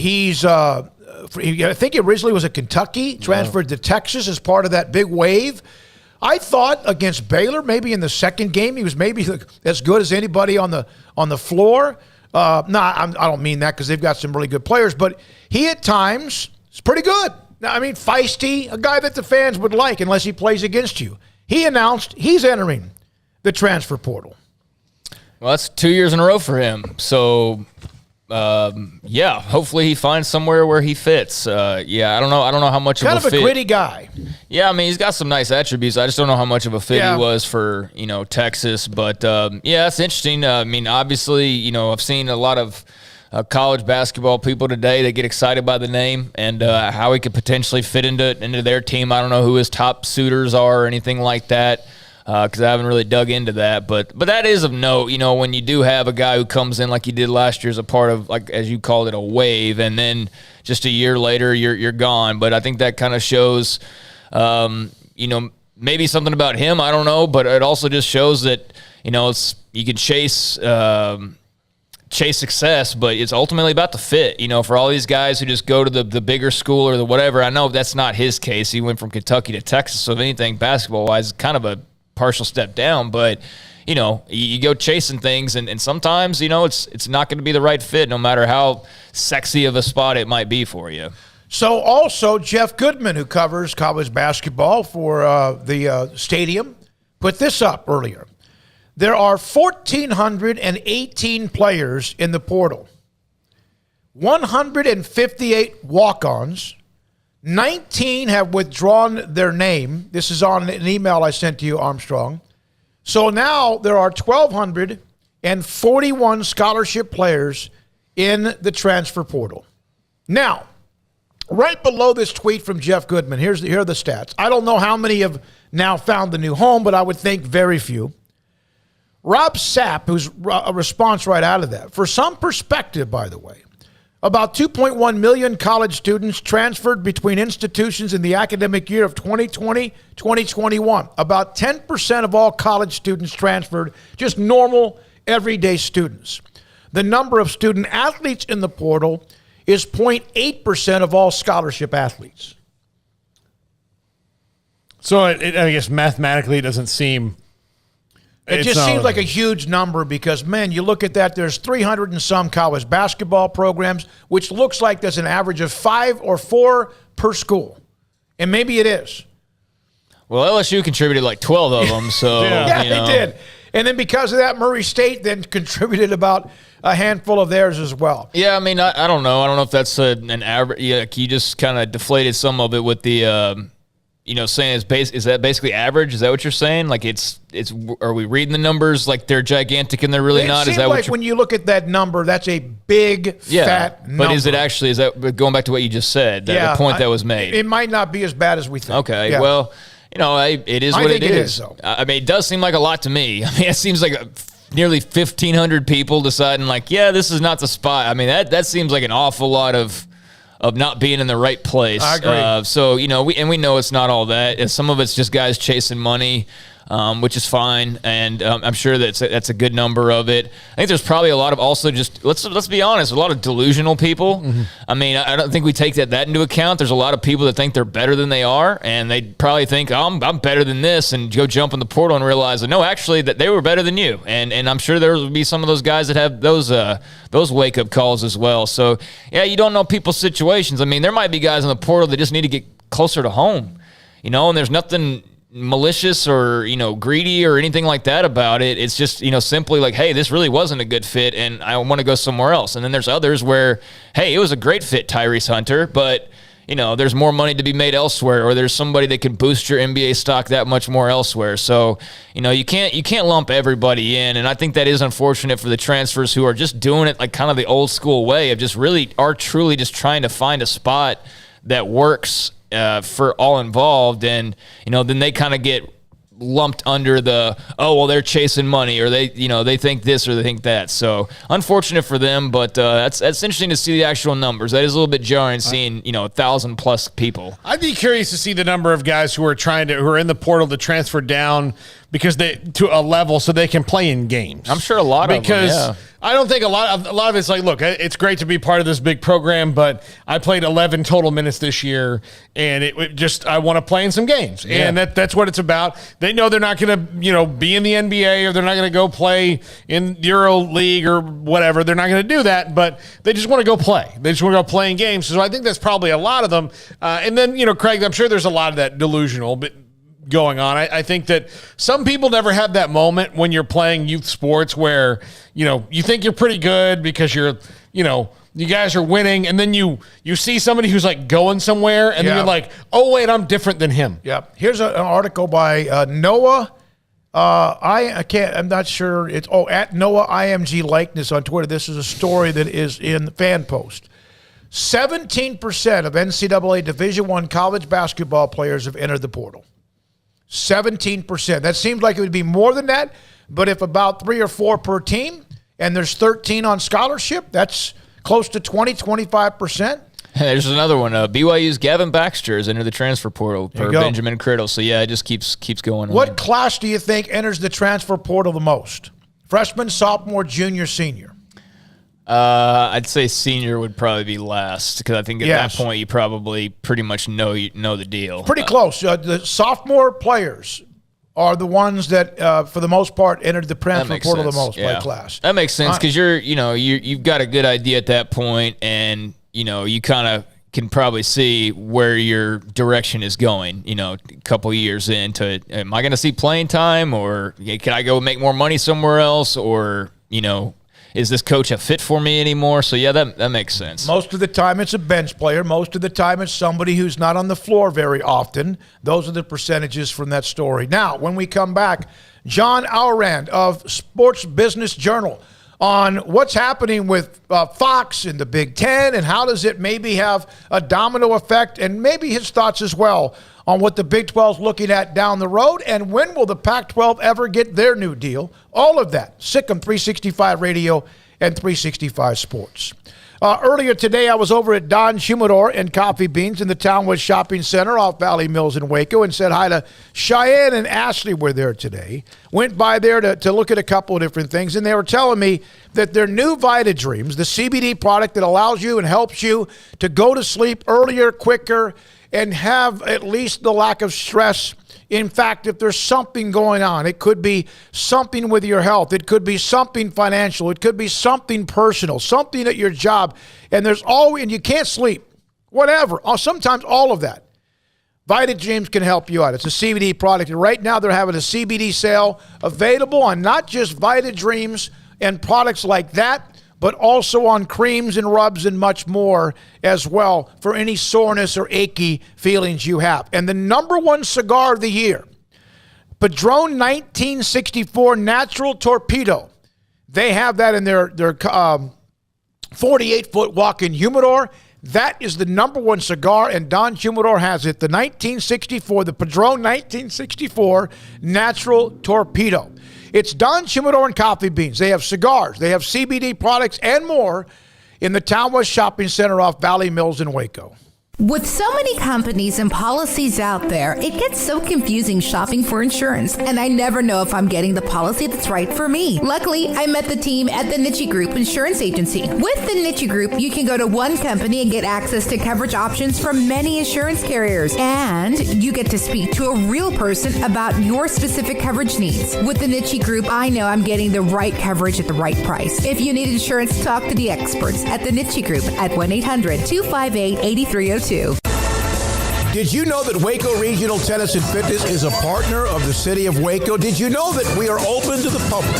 Speaker 5: think he originally was at Kentucky, transferred to Texas as part of that big wave. I thought against Baylor, maybe in the second game, he was maybe as good as anybody on the floor. I don't mean that because they've got some really good players, but he at times is pretty good. I mean, feisty, a guy that the fans would like unless he plays against you. He announced he's entering the transfer portal.
Speaker 7: Well, that's 2 years in a row for him. So, hopefully he finds somewhere where he fits. I don't know how much
Speaker 5: Kind
Speaker 7: of a
Speaker 5: of a
Speaker 7: fit.
Speaker 5: gritty guy.
Speaker 7: Yeah, I mean, he's got some nice attributes. I just don't know how much of a fit
Speaker 5: Yeah.
Speaker 7: he was for, Texas. But, it's interesting. I mean, obviously, I've seen a lot of college basketball people today that get excited by the name and how he could potentially fit into their team. I don't know who his top suitors are or anything like that because I haven't really dug into that. But that is of note, when you do have a guy who comes in like he did last year as a part of, like as you called it, a wave, and then just a year later you're gone. But I think that kind of shows, maybe something about him. I don't know, but it also just shows that you can chase success, but it's ultimately about the fit. For all these guys who just go to the bigger school or the whatever. I know that's not his case. He went from Kentucky to Texas, so if anything, basketball wise, kind of a partial step down. But you go chasing things, and sometimes it's not going to be the right fit, no matter how sexy of a spot it might be for you.
Speaker 5: So also Jeff Goodman, who covers college basketball for the Stadium, put this up earlier. There are 1,418 players in the portal, 158 walk-ons, 19 have withdrawn their name. This is on an email I sent to you, Armstrong. So now there are 1,241 scholarship players in the transfer portal. Now, right below this tweet from Jeff Goodman, here are the stats. I don't know how many have now found the new home, but I would think very few. Rob Sapp, who's a response right out of that. For some perspective, by the way, About 2.1 million college students transferred between institutions in the academic year of 2020-2021. About 10% of all college students transferred, just normal, everyday students. The number of student athletes in the portal is 0.8% of all scholarship athletes.
Speaker 6: So I guess mathematically it doesn't seem...
Speaker 5: It just seems like a huge number because, man, you look at that, there's 300 and some college basketball programs, which looks like there's an average of 5 or 4 per school. And maybe it is.
Speaker 7: Well, LSU contributed like 12 of them, so.
Speaker 5: Yeah, they did. And then because of that, Murray State then contributed about a handful of theirs as well.
Speaker 7: Yeah, I mean, I don't know. I don't know if that's an average. Yeah, you just kind of deflated some of it with the, saying is that basically average? Is that what you're saying? Like it's. Are we reading the numbers like they're gigantic and they're really not? Is that
Speaker 5: like when you look at that number, that's a big fat number.
Speaker 7: But is it actually? Is that going back to what you just said? The point that was made.
Speaker 5: It might not be as bad as we think.
Speaker 7: Okay,
Speaker 5: yeah.
Speaker 7: Well, it is what it is.
Speaker 5: Though.
Speaker 7: I mean, it does seem like a lot to me. I mean, it seems like nearly 1,500 people deciding like, yeah, this is not the spot. I mean, that seems like an awful lot of not being in the right place.
Speaker 5: I agree.
Speaker 7: So, we know it's not all that. And some of it's just guys chasing money, which is fine. And I'm sure that's a good number of it. I think there's probably a lot of also just, let's be honest, a lot of delusional people. Mm-hmm. I mean, I don't think we take that into account. There's a lot of people that think they're better than they are. And they probably think, I'm better than this, and go jump in the portal and realize that, no, actually, that they were better than you. And I'm sure there will be some of those guys that have those wake-up calls as well. So, yeah, you don't know people's situations. I mean, there might be guys in the portal that just need to get closer to home, and there's nothing malicious or, greedy or anything like that about it. It's just, simply like, hey, this really wasn't a good fit and I want to go somewhere else. And then there's others where, hey, it was a great fit, Tyrese Hunter, but, there's more money to be made elsewhere, or there's somebody that can boost your NBA stock that much more elsewhere. So, you can't lump everybody in. And I think that is unfortunate for the transfers who are just doing it like kind of the old school way of just really are truly just trying to find a spot that works for all involved, and then they kind of get lumped under the they're chasing money, or they think this or they think that. So unfortunate for them, but that's interesting to see the actual numbers. That is a little bit jarring seeing 1,000 plus people.
Speaker 6: I'd be curious to see the number of guys who are in the portal to transfer down because to a level so they can play in games.
Speaker 7: I'm sure a lot of them, yeah.
Speaker 6: I don't think a lot of it's like, look, it's great to be part of this big program, but I played 11 total minutes this year, and I want to play in some games, and that's what it's about. They know they're not going to be in the NBA, or they're not going to go play in Euro League or whatever. They're not going to do that, but they just want to go play. They just want to go play in games. So I think that's probably a lot of them. And then Craig, I'm sure there's a lot of that delusional, but going on. I think that some people never have that moment when you're playing youth sports where, you think you're pretty good because you're, you guys are winning, and then you see somebody who's like going somewhere, and then you're like, oh, wait, I'm different than him.
Speaker 5: Yeah. Here's an article by Noah. I'm not sure. It's at Noah IMG Likeness on Twitter. This is a story that is in the Fan Post. 17% of NCAA Division I college basketball players have entered the portal. 17%. That seems like it would be more than that, but if about 3 or 4 per team, and there's 13 on scholarship, that's close to 25%.
Speaker 7: There's another one. BYU's Gavin Baxter has entered the transfer portal for Benjamin Criddle. So, yeah, it just keeps going on.
Speaker 5: What class do you think enters the transfer portal the most? Freshman, sophomore, junior, senior?
Speaker 7: I'd say senior would probably be last, because I think at that point you probably pretty much know the deal.
Speaker 5: Pretty close. The sophomore players are the ones that, for the most part, entered the transfer portal the most by class.
Speaker 7: That makes sense, because you've got a good idea at that point, and you kind of can probably see where your direction is going. A couple years into, am I going to see playing time, or can I go make more money somewhere else, or is this coach a fit for me anymore? So, yeah, that makes sense.
Speaker 5: Most of the time it's a bench player. Most of the time it's somebody who's not on the floor very often. Those are the percentages from that story. Now, when we come back, John Aurand of Sports Business Journal on what's happening with Fox in the Big Ten, and how does it maybe have a domino effect, and maybe his thoughts as well on what the Big 12 is looking at down the road, and when will the Pac-12 ever get their new deal? All of that. Sikkim 365 Radio and 365 Sports. Earlier today, I was over at Don Humidor and Coffee Beans in the Townwood Shopping Center off Valley Mills in Waco and said hi to Cheyenne and Ashley were there today. Went by there to look at a couple of different things, and they were telling me that their new Vita Dreams, the CBD product that allows you and helps you to go to sleep earlier, quicker, and have at least the lack of stress. In fact, if there's something going on, it could be something with your health. It could be something financial. It could be something personal, something at your job. And and you can't sleep, whatever. Sometimes all of that. Vita Dreams can help you out. It's a CBD product. And right now they're having a CBD sale available on not just Vita Dreams and products like that, but also on creams and rubs and much more as well for any soreness or achy feelings you have. And the number one cigar of the year, Padron 1964 Natural Torpedo. They have that in their 48-foot walk-in humidor. That is the number one cigar, and Don Humidor has it. The Padron 1964 Natural Torpedo. It's Don Humidor and Coffee Beans. They have cigars, they have CBD products, and more in the Townwest Shopping Center off Valley Mills in Waco.
Speaker 8: With so many companies and policies out there, it gets so confusing shopping for insurance, and I never know if I'm getting the policy that's right for me. Luckily, I met the team at the Niche Group Insurance Agency. With the Niche Group, you can go to one company and get access to coverage options from many insurance carriers, and you get to speak to a real person about your specific coverage needs. With the Niche Group, I know I'm getting the right coverage at the right price. If you need insurance, talk to the experts at the Niche Group at 1-800-258-8302.
Speaker 5: Did you know that Waco Regional Tennis and Fitness is a partner of the city of Waco? Did you know that we are open to the public?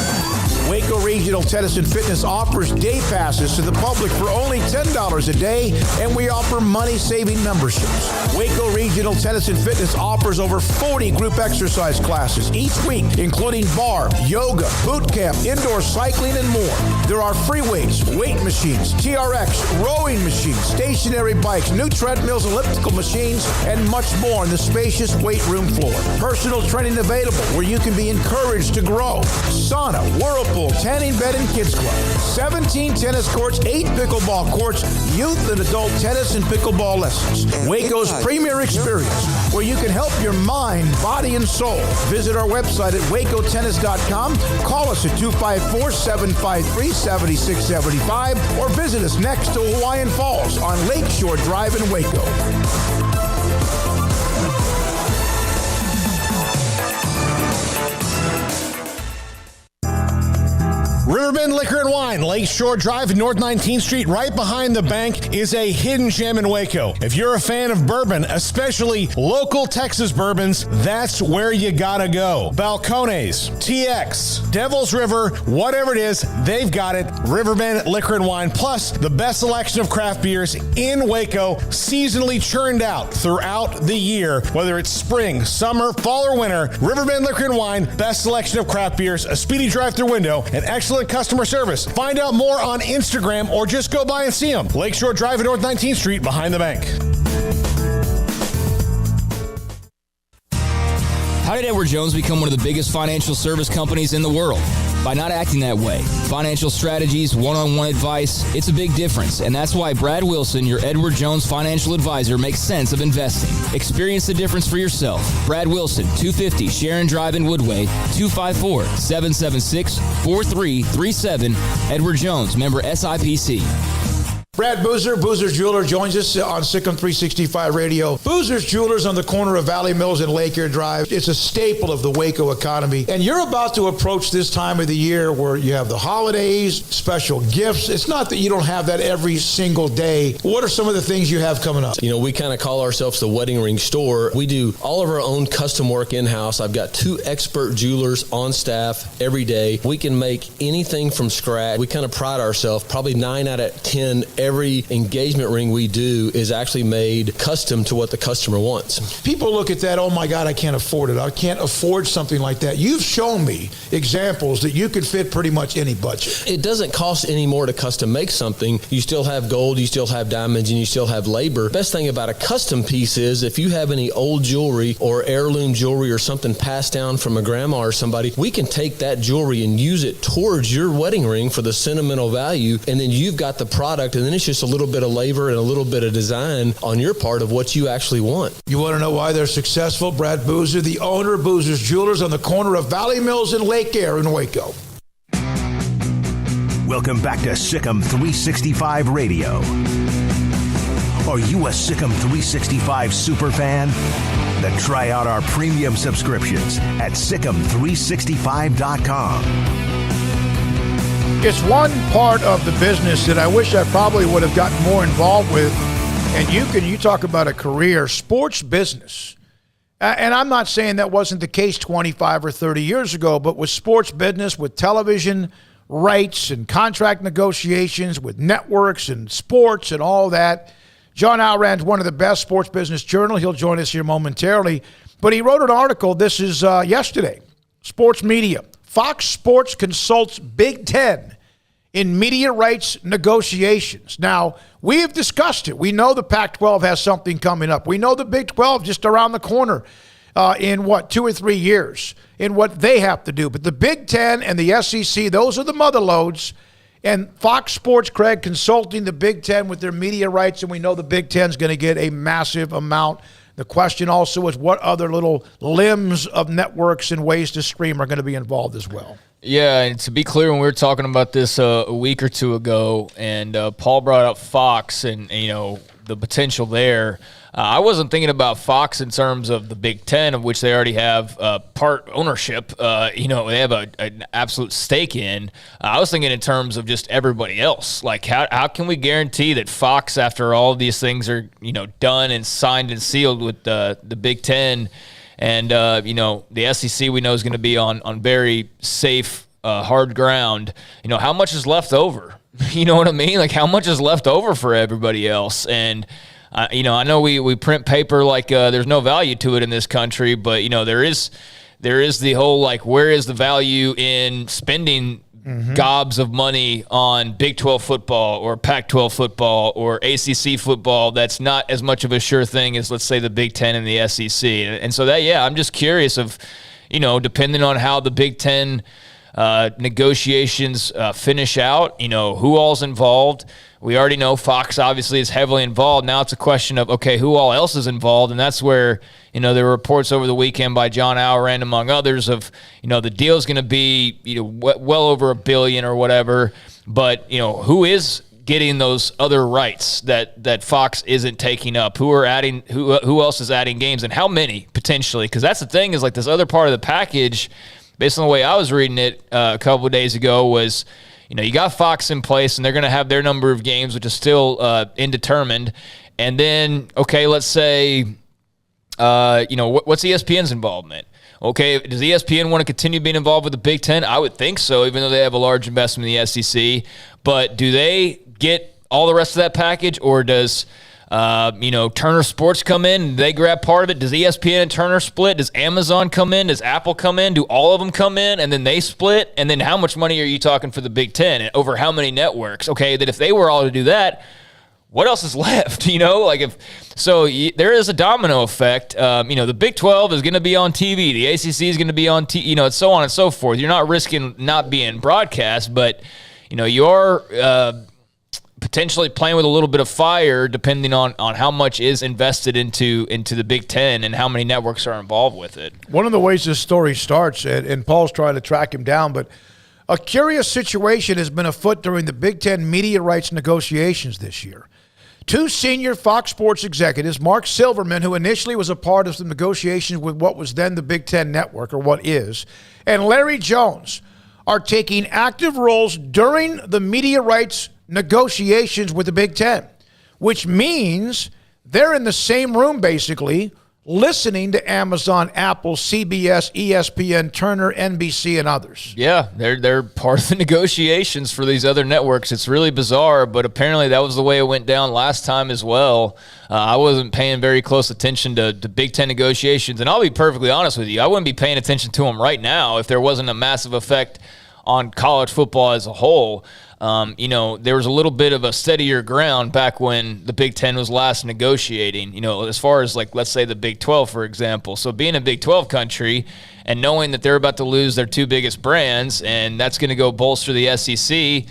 Speaker 5: Waco Regional Tennis and Fitness offers day passes to the public for only $10 a day, and we offer money-saving memberships. Waco Regional Tennis and Fitness offers over 40 group exercise classes each week, including bar, yoga, boot camp, indoor cycling, and more. There are free weights, weight machines, TRX, rowing machines, stationary bikes, new treadmills, elliptical machines, and much more on the spacious weight room floor. Personal training available where you can be encouraged to grow. Sauna, whirlpool, tanning bed and kids club, 17 tennis courts, 8 pickleball courts, youth and adult tennis and pickleball lessons. Waco's premier experience where you can help your mind, body, and soul. Visit our website at wacotennis.com. Call us at 254-753-7675 or visit us next to Hawaiian Falls on Lakeshore Drive in Waco.
Speaker 16: Riverbend Liquor and Wine, Lakeshore Drive and North 19th Street, right behind the bank, is a hidden gem in Waco. If you're a fan of bourbon, especially local Texas bourbons, that's where you gotta go. Balcones, TX, Devil's River, whatever it is, they've got it. Riverbend Liquor and Wine, plus the best selection of craft beers in Waco, seasonally churned out throughout the year. Whether it's spring, summer, fall, or winter, Riverbend Liquor and Wine, best selection of craft beers, a speedy drive-through window, and excellent customer service. Find out more on Instagram or just go by and see them. Lakeshore Drive at North 19th Street behind the bank.
Speaker 11: How did Edward Jones become one of the biggest financial service companies in the world? By not acting that way. Financial strategies, one-on-one advice, it's a big difference. And that's why Brad Wilson, your Edward Jones financial advisor, makes sense of investing. Experience the difference for yourself. Brad Wilson, 250 Sharon Drive in Woodway, 254-776-4337. Edward Jones, member SIPC.
Speaker 5: Brad Boozer, Boozer's Jeweler, joins us on Sikkim 365 Radio. Boozer's Jewelers on the corner of Valley Mills and Lake Air Drive. It's a staple of the Waco economy. And you're about to approach this time of the year where you have the holidays, special gifts. It's not that you don't have that every single day. What are some of the things you have coming up?
Speaker 10: You know, we kind of call ourselves the wedding ring store. We do all of our own custom work in-house. I've got 2 expert jewelers on staff every day. We can make anything from scratch. We kind of pride ourselves. Probably 9 out of 10 every engagement ring we do is actually made custom to what the customer wants.
Speaker 5: People look at that, oh my God, I can't afford it. I can't afford something like that. You've shown me examples that you could fit pretty much any budget.
Speaker 10: It doesn't cost any more to custom make something. You still have gold, you still have diamonds, and you still have labor. Best thing about a custom piece is if you have any old jewelry or heirloom jewelry or something passed down from a grandma or somebody, we can take that jewelry and use it towards your wedding ring for the sentimental value, and then you've got the product, and then it's just a little bit of labor and a little bit of design on your part of what you actually want.
Speaker 15: You want to know why they're successful? Brad Boozer, the owner of Boozer's Jewelers on the corner of Valley Mills and Lake Air in Waco.
Speaker 4: Welcome back to Sikkim 365 Radio. Are you a Sikkim 365 super fan? Then try out our premium subscriptions at Sikkim365.com.
Speaker 5: It's one part of the business that I wish I probably would have gotten more involved with. And you talk about a career, sports business. And I'm not saying that wasn't the case 25 or 30 years ago, but with sports business, with television rights and contract negotiations, with networks and sports and all that, John Alrand's one of the best sports business journal. He'll join us here momentarily. But he wrote an article, this is yesterday, Sports Media. Fox Sports consults Big Ten in media rights negotiations. Now, we have discussed it. We know the Pac-12 has something coming up. We know the Big 12 just around the corner in 2 or 3 years in what they have to do. But the Big Ten and the SEC, those are the mother loads. And Fox Sports, Craig, consulting the Big Ten with their media rights, and we know the Big Ten's going to get a massive amount. The question also is what other little limbs of networks and ways to stream are going to be involved as well.
Speaker 7: Yeah, and to be clear, when we were talking about this a week or two ago, and Paul brought up Fox and the potential there, I wasn't thinking about Fox in terms of the Big Ten, of which they already have part ownership. They have an absolute stake in. I was thinking in terms of just everybody else. Like, how can we guarantee that Fox, after all of these things are done and signed and sealed with the Big Ten, and the SEC we know is going to be on very safe, hard ground. How much is left over? You know what I mean? Like, how much is left over for everybody else? And I know we print paper like there's no value to it in this country, but there is the whole, like, where is the value in spending gobs of money on Big 12 football or Pac-12 football or ACC football? That's not as much of a sure thing as, let's say, the Big 10 and the SEC. And so I'm just curious of, depending on how the Big 10 negotiations finish out, who all's involved. We already know Fox obviously is heavily involved. Now it's a question of, okay, who all else is involved? And that's where, there were reports over the weekend by John Alrand, among others, of, the deal's going to be, well over $1 billion or whatever. But, who is getting those other rights that Fox isn't taking up? Who else is adding games, and how many potentially? Because that's the thing, is like this other part of the package, based on the way I was reading it a couple of days ago, was, you got Fox in place, and they're going to have their number of games, which is still indeterminate. And then, okay, let's say, what's ESPN's involvement? Okay, does ESPN want to continue being involved with the Big Ten? I would think so, even though they have a large investment in the SEC. But do they get all the rest of that package, or does Turner Sports come in and they grab part of it? Does ESPN and Turner split? Does Amazon come in? Does Apple come in? Do all of them come in and then they split? And then how much money are you talking for the Big Ten, and over how many networks? Okay, that if they were all to do that, what else is left? There is a domino effect. The Big 12 is going to be on TV. The ACC is going to be on TV, so on and so forth. You're not risking not being broadcast, but, you are potentially playing with a little bit of fire, depending on how much is invested into the Big Ten and how many networks are involved with it.
Speaker 5: One of the ways this story starts, and Paul's trying to track him down, but a curious situation has been afoot during the Big Ten media rights negotiations this year. Two senior Fox Sports executives, Mark Silverman, who initially was a part of the negotiations with what was then the Big Ten Network, or what is, and Larry Jones, are taking active roles during the media rights negotiations with the Big Ten, which means they're in the same room, basically, listening to Amazon, Apple, CBS, ESPN, Turner, NBC, and others.
Speaker 7: Yeah, they're part of the negotiations for these other networks. It's really bizarre, but apparently that was the way it went down last time as well. I wasn't paying very close attention to Big Ten negotiations, and I'll be perfectly honest with you, I wouldn't be paying attention to them right now if there wasn't a massive effect on college football as a whole. There was a little bit of a steadier ground back when the Big Ten was last negotiating, as far as, like, let's say the Big 12, for example. So being a Big 12 country and knowing that they're about to lose their two biggest brands, and that's going to go bolster the SEC,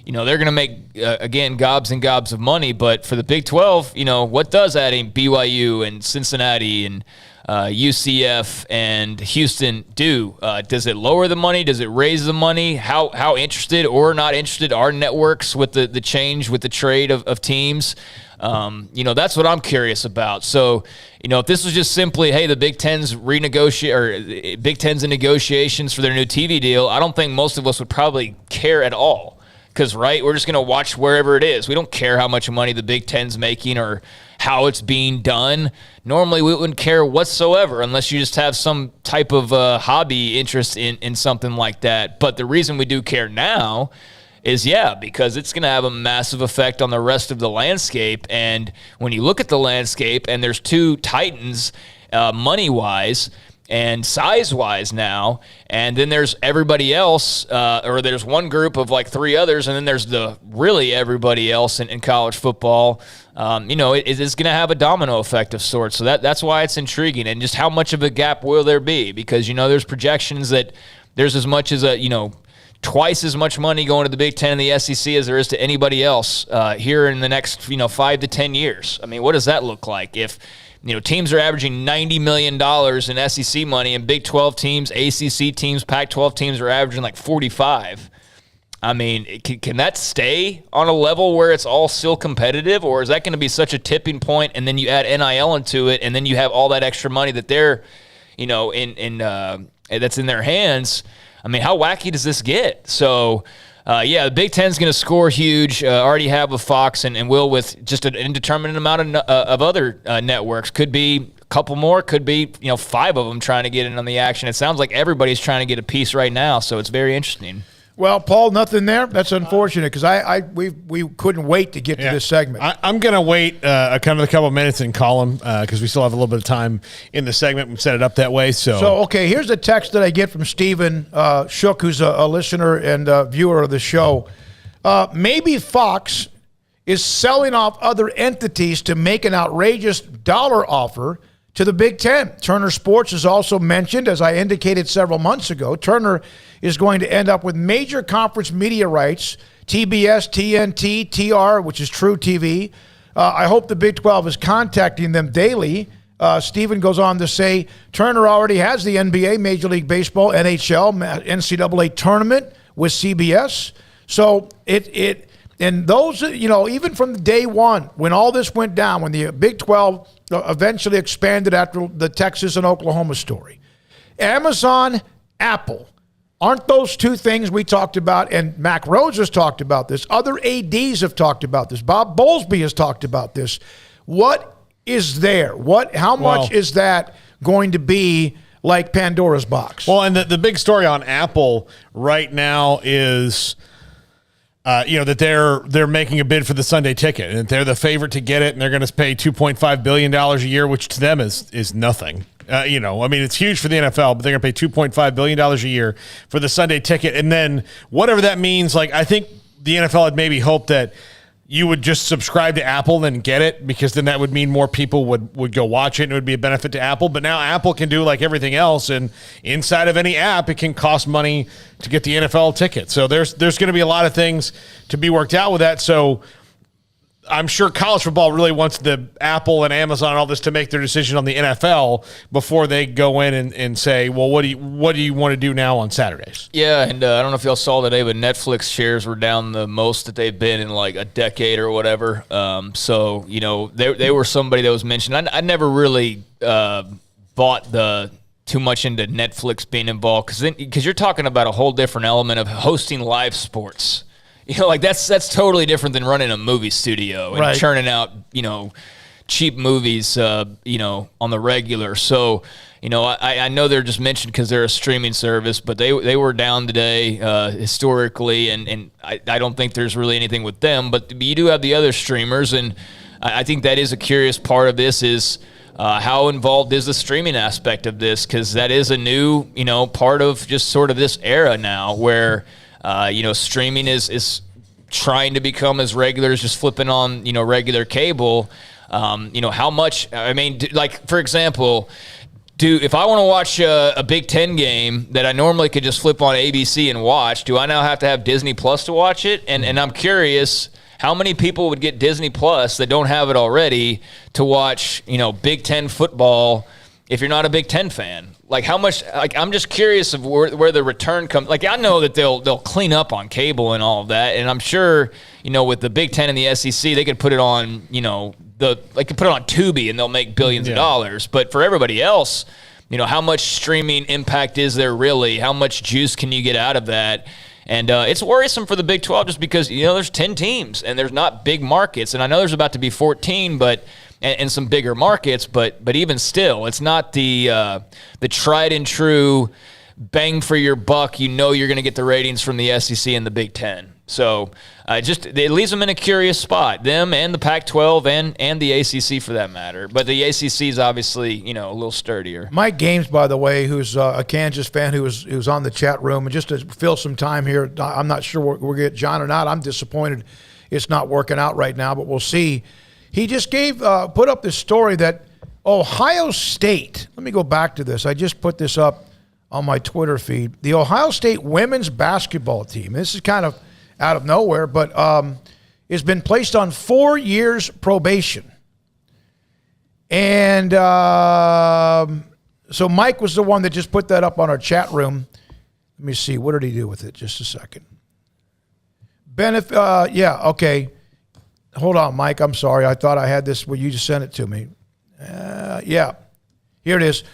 Speaker 7: they're going to make, again, gobs and gobs of money. But for the Big 12, what does adding BYU and Cincinnati and UCF and Houston do? Does it lower the money? Does it raise the money? How interested or not interested are networks with the change, with the trade of teams? That's what I'm curious about. So, if this was just simply, hey, the Big Ten's Big Ten's in negotiations for their new TV deal, I don't think most of us would probably care at all. Because, right, we're just going to watch wherever it is. We don't care how much money the Big Ten's making or how it's being done. Normally, we wouldn't care whatsoever unless you just have some type of hobby interest in something like that. But the reason we do care now is, because it's going to have a massive effect on the rest of the landscape. And when you look at the landscape and there's two titans money-wise and size-wise now, and then there's everybody else, or there's one group of like three others, and then there's the really everybody else in college football. It is going to have a domino effect of sorts. So that's why it's intriguing. And just how much of a gap will there be? Because, there's projections that there's as much as twice as much money going to the Big Ten and the SEC as there is to anybody else here in the next 5 to 10 years. I mean, what does that look like if teams are averaging $90 million in SEC money, and Big 12 teams, ACC teams, Pac-12 teams are averaging like 45? I mean, can that stay on a level where it's all still competitive, or is that going to be such a tipping point, and then you add NIL into it, and then you have all that extra money that they're, that's in their hands? I mean, how wacky does this get? So, the Big Ten's going to score huge. Already have with Fox and will with just an indeterminate amount of other networks. Could be a couple more. Could be 5 of them trying to get in on the action. It sounds like everybody's trying to get a piece right now, so it's very interesting.
Speaker 5: Well, Paul, nothing there. That's unfortunate because we couldn't wait to get to this segment.
Speaker 6: I'm going to wait a couple of minutes and call him because we still have a little bit of time in the segment. We set it up that way. So
Speaker 5: okay, here's a text that I get from Stephen Shook, who's a listener and viewer of the show. Maybe Fox is selling off other entities to make an outrageous dollar offer to the Big Ten. Turner Sports is also mentioned, as I indicated several months ago. Turner is going to end up with major conference media rights, TBS, TNT, TR, which is True TV. I hope the Big 12 is contacting them daily. Stephen goes on to say, Turner already has the NBA, Major League Baseball, NHL, NCAA tournament with CBS. So and those, even from day one, when all this went down, when the Big 12 eventually expanded after the Texas and Oklahoma story, Amazon, Apple, aren't those two things we talked about? And Mac Rose has talked about this. Other ADs have talked about this. Bob Bowlesby has talked about this. What is there? How much is that going to be like Pandora's box?
Speaker 6: Well, and the big story on Apple right now is that they're making a bid for the Sunday ticket, and they're the favorite to get it, and they're going to pay $2.5 billion a year, which to them is nothing. It's huge for the NFL, but they're going to pay $2.5 billion a year for the Sunday ticket. And then whatever that means, I think the NFL had maybe hoped that you would just subscribe to Apple and get it, because then that would mean more people would go watch it and it would be a benefit to Apple. But now Apple can do like everything else, and inside of any app, it can cost money to get the NFL ticket. So there's going to be a lot of things to be worked out with that. So I'm sure college football really wants the Apple and Amazon and all this to make their decision on the NFL before they go in and say, well, what do you want to do now on Saturdays?
Speaker 7: Yeah, and I don't know if y'all saw today, but Netflix shares were down the most that they've been in like a decade or whatever. So they were somebody that was mentioned. I never really bought too much into Netflix being involved, because you're talking about a whole different element of hosting live sports. That's totally different than running a movie studio and churning out, cheap movies, on the regular. So, I know they're just mentioned because they're a streaming service, but they were down today historically, and I don't think there's really anything with them. But you do have the other streamers, and I think that is a curious part of this is how involved is the streaming aspect of this, because that is a new, part of just sort of this era now where – streaming is trying to become as regular as just flipping on, regular cable. How much, for example, if I want to watch a Big Ten game that I normally could just flip on ABC and watch, do I now have to have Disney Plus to watch it? And I'm curious how many people would get Disney Plus that don't have it already to watch, Big Ten football if you're not a Big Ten fan? Like how much? Like I'm just curious of where the return comes. Like I know that they'll clean up on cable and all of that, and I'm sure with the Big Ten and the SEC they could put it on they could put it on Tubi and they'll make billions of dollars. But for everybody else, how much streaming impact is there really? How much juice can you get out of that? And it's worrisome for the Big 12 just because there's 10 teams and there's not big markets, and I know there's about to be 14, but. And some bigger markets, but even still, it's not the tried and true bang for your buck. You're going to get the ratings from the SEC and the Big Ten. So it leaves them in a curious spot, them and the Pac-12 and the ACC for that matter. But the ACC is obviously a little sturdier.
Speaker 5: Mike Games, by the way, who's a Kansas fan who's on the chat room, and just to fill some time here, I'm not sure we'll get John or not. I'm disappointed it's not working out right now, but we'll see. He just put up this story that Ohio State, let me go back to this. I just put this up on my Twitter feed. The Ohio State women's basketball team, this is kind of out of nowhere, but has been placed on 4 years probation. And so Mike was the one that just put that up on our chat room. Let me see. What did he do with it? Just a second. Okay. Hold on, Mike. I'm sorry. I thought I had this. Well, you just sent it to me. Here it is.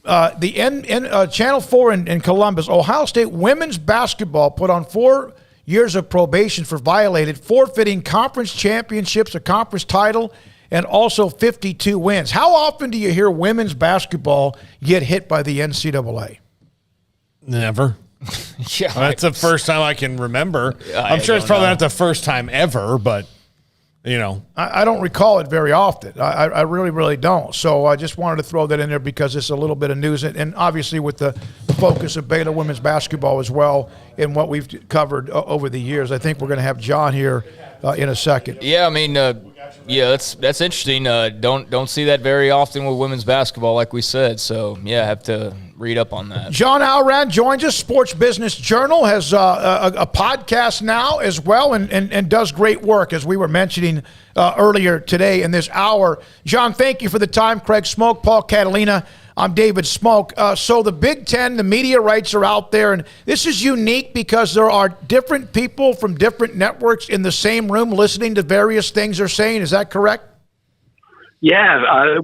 Speaker 5: Channel 4 in Columbus, Ohio State women's basketball put on 4 years of probation for forfeiting conference championships, a conference title, and also 52 wins. How often do you hear women's basketball get hit by the NCAA?
Speaker 6: Never.
Speaker 7: Yeah,
Speaker 6: that's the first time I can remember. I'm sure it's probably not the first time ever, but...
Speaker 5: I don't recall it very often. I really, really don't. So I just wanted to throw that in there because it's a little bit of news. And obviously with the focus of Baylor women's basketball as well in what we've covered over the years. I think we're going to have John here in a second.
Speaker 7: Yeah, I mean, that's interesting. Don't see that very often with women's basketball, like we said. So, I have to read up on that.
Speaker 5: John Alran joins us. Sports Business Journal has a podcast now as well and does great work, as we were mentioning earlier today in this hour. John, thank you for the time. Craig Smoak, Paul Catalina. I'm David Smoak. So the Big Ten, the media rights are out there, and this is unique because there are different people from different networks in the same room listening to various things they're saying. Is that correct?
Speaker 13: Yeah.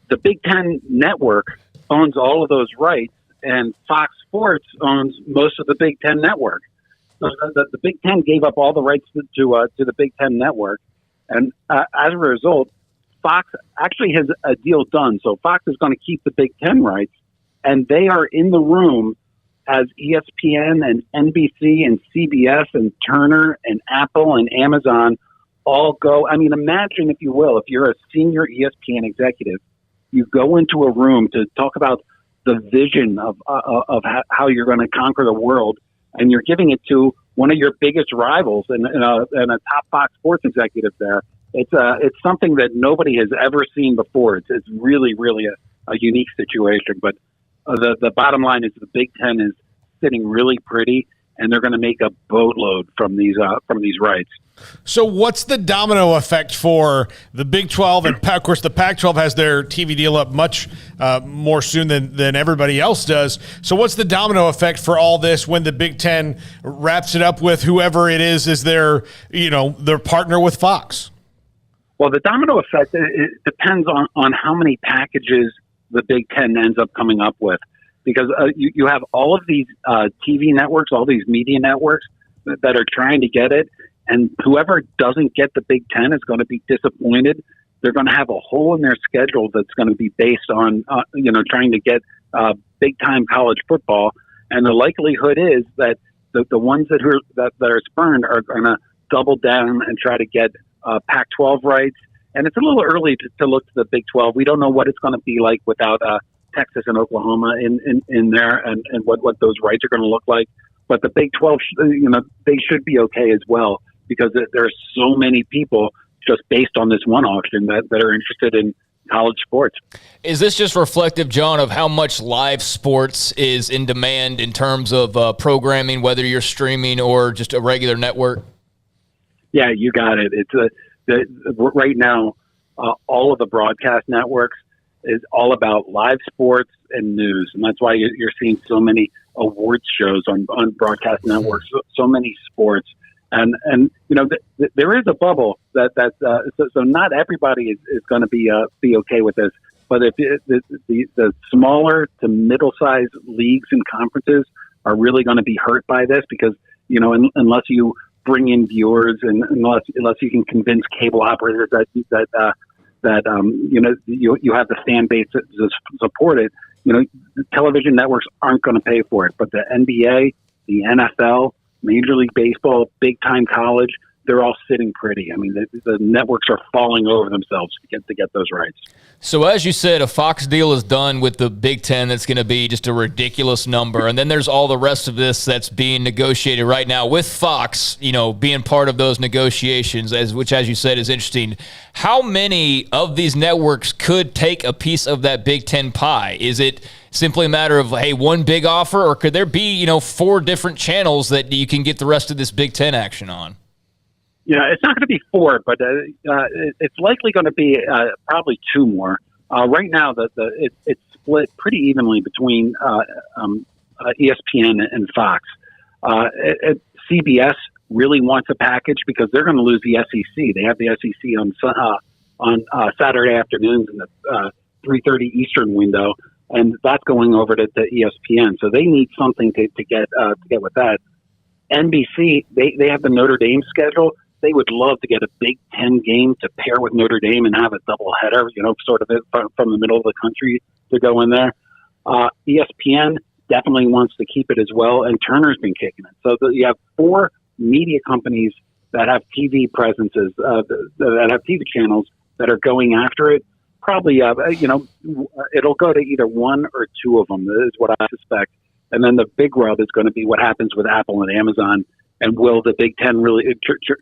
Speaker 13: The Big Ten network owns all of those rights, and Fox Sports owns most of the Big Ten network. So the Big Ten gave up all the rights to the Big Ten network, and as a result, Fox actually has a deal done. So Fox is going to keep the Big Ten rights, and they are in the room as ESPN and NBC and CBS and Turner and Apple and Amazon all go. I mean, imagine, if you will, if you're a senior ESPN executive, you go into a room to talk about the vision of how you're going to conquer the world, and you're giving it to one of your biggest rivals and a top Fox Sports executive there. It's something that nobody has ever seen before. It's really, really a unique situation. But the bottom line is the Big Ten is sitting really pretty, and they're going to make a boatload from these rights.
Speaker 6: So what's the domino effect for the Big 12? And, of course, the Pac-12 has their TV deal up much more soon than everybody else does. So what's the domino effect for all this when the Big Ten wraps it up with whoever it is their partner with Fox?
Speaker 13: Well, the domino effect, it depends on how many packages the Big Ten ends up coming up with. Because you have all of these TV networks, all these media networks that are trying to get it. And whoever doesn't get the Big Ten is going to be disappointed. They're going to have a hole in their schedule that's going to be based on, trying to get big-time college football. And the likelihood is that the ones that are spurned are going to double down and try to get Pac-12 rights. And it's a little early to look to the Big 12. We don't know what it's going to be like without Texas and Oklahoma in there and what those rights are going to look like. But the Big 12, they should be okay as well, because there are so many people just based on this one auction that are interested in college sports.
Speaker 7: Is this just reflective, John, of how much live sports is in demand in terms of programming, whether you're streaming or just a regular network?
Speaker 13: Yeah, you got it. It's right now, all of the broadcast networks is all about live sports and news, and that's why you're seeing so many awards shows on broadcast networks, so many sports, and there is a bubble so not everybody is going to be okay with this, but if the smaller to middle-sized leagues and conferences are really going to be hurt by this, because unless you bring in viewers and unless you can convince cable operators that you have the fan base to support it, the television networks aren't going to pay for it. But the NBA, the NFL, Major League Baseball, big time college, they're all sitting pretty. I mean, the networks are falling over themselves to get those rights.
Speaker 7: So as you said, a Fox deal is done with the Big Ten. That's going to be just a ridiculous number. And then there's all the rest of this that's being negotiated right now with Fox, being part of those negotiations, which, as you said, is interesting. How many of these networks could take a piece of that Big Ten pie? Is it simply a matter of, hey, one big offer, or could there be, 4 different channels that you can get the rest of this Big Ten action on?
Speaker 13: Yeah, it's not going to be 4, but it's likely going to be probably 2 more. Right now, it's split pretty evenly between ESPN and Fox. CBS really wants a package because they're going to lose the SEC. They have the SEC on Saturday afternoons in the 3:30 Eastern window, and that's going over to ESPN. So they need something to get with that. NBC, they have the Notre Dame schedule. They would love to get a Big Ten game to pair with Notre Dame and have a doubleheader, sort of from the middle of the country to go in there. ESPN definitely wants to keep it as well, and Turner's been kicking it. So you have 4 media companies that have TV presences, that have TV channels that are going after it. Probably, it'll go to either 1 or 2 of them, is what I suspect. And then the big rub is going to be what happens with Apple and Amazon. And will the Big Ten really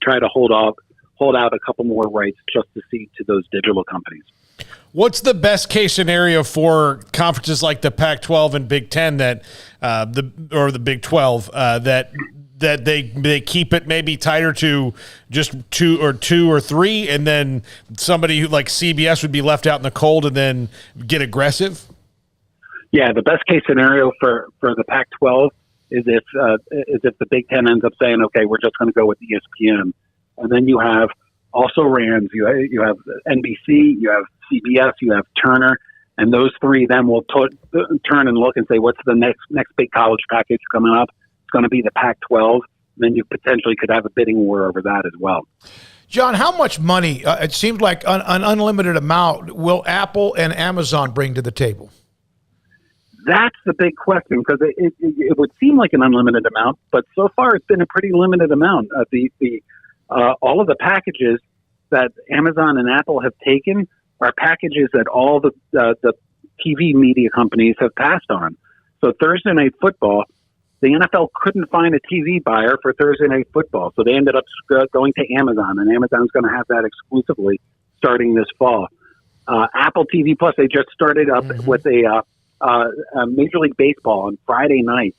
Speaker 13: try to hold out a couple more rights just to cede to those digital companies?
Speaker 6: What's the best case scenario for conferences like the Pac-12 and Big Ten that the Big 12 that they keep it maybe tighter to just 2 or 3, and then somebody who like CBS would be left out in the cold and then get aggressive?
Speaker 13: Yeah, the best case scenario for the Pac-12 is if the Big Ten ends up saying, okay, we're just going to go with ESPN. And then you have also Rams, you have NBC, you have CBS, you have Turner, and those 3 then will turn and look and say, what's the next big college package coming up? It's going to be the Pac-12. And then you potentially could have a bidding war over that as well.
Speaker 5: John, how much money, it seems like an unlimited amount, will Apple and Amazon bring to the table?
Speaker 13: That's the big question, because it would seem like an unlimited amount, but so far it's been a pretty limited amount. All of the packages that Amazon and Apple have taken are packages that all the TV media companies have passed on. So Thursday Night Football, the NFL couldn't find a TV buyer for Thursday Night Football, so they ended up going to Amazon, and Amazon's going to have that exclusively starting this fall. Apple TV Plus, they just started up with a Major League Baseball on Friday night.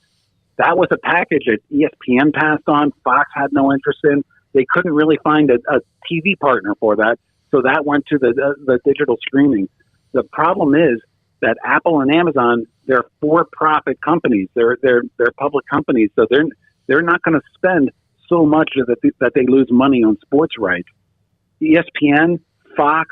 Speaker 13: That was a package that ESPN passed on. Fox had no interest in. They couldn't really find a TV partner for that, so that went to the digital streaming. The problem is that Apple and Amazon, they're for-profit companies. They're public companies, so they're not going to spend so much that they lose money on sports rights. ESPN, Fox,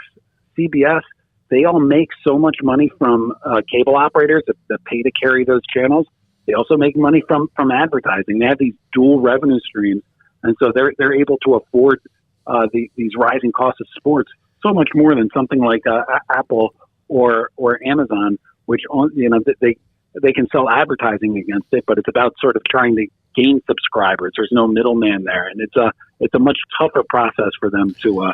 Speaker 13: CBS, they all make so much money from cable operators that pay to carry those channels. They also make money from advertising. They have these dual revenue streams, and so they're able to afford these rising costs of sports so much more than something like Apple or Amazon, which they can sell advertising against it, but it's about sort of trying to gain subscribers. There's no middleman there, and it's a much tougher process for them to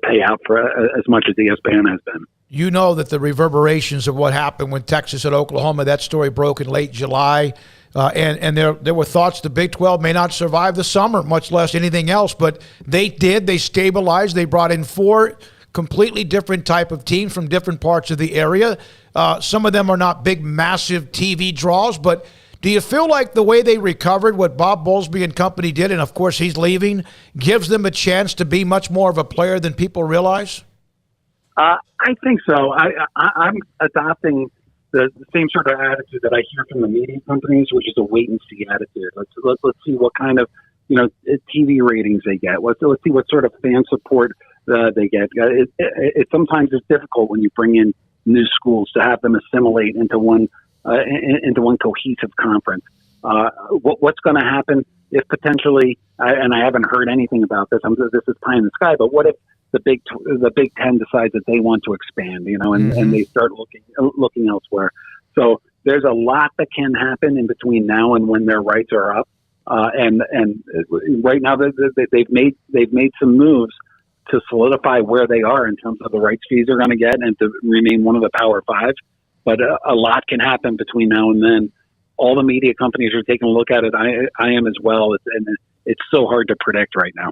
Speaker 13: pay out for as much as ESPN has been.
Speaker 5: You know that the reverberations of what happened when Texas and Oklahoma, that story broke in late July, and there were thoughts the Big 12 may not survive the summer, much less anything else, but they did. They stabilized. They brought in 4 completely different type of teams from different parts of the area. Some of them are not big, massive TV draws, but do you feel like the way they recovered, what Bob Bowlesby and company did, and of course he's leaving, gives them a chance to be much more of a player than people realize?
Speaker 13: I think so. I'm adopting the same sort of attitude that I hear from the media companies, which is a wait and see attitude. Let's see what kind of TV ratings they get. Let's see what sort of fan support they get. It sometimes is difficult when you bring in new schools to have them assimilate into one cohesive conference. What's going to happen if potentially, and I haven't heard anything about this. This is pie in the sky. But what if the Big Ten decides that they want to expand, and they start looking elsewhere? So there's a lot that can happen in between now and when their rights are up. And right now they've made some moves to solidify where they are in terms of the rights fees they're going to get and to remain one of the Power Five. But a lot can happen between now and then. All the media companies are taking a look at it. I am as well. It's so hard to predict right now.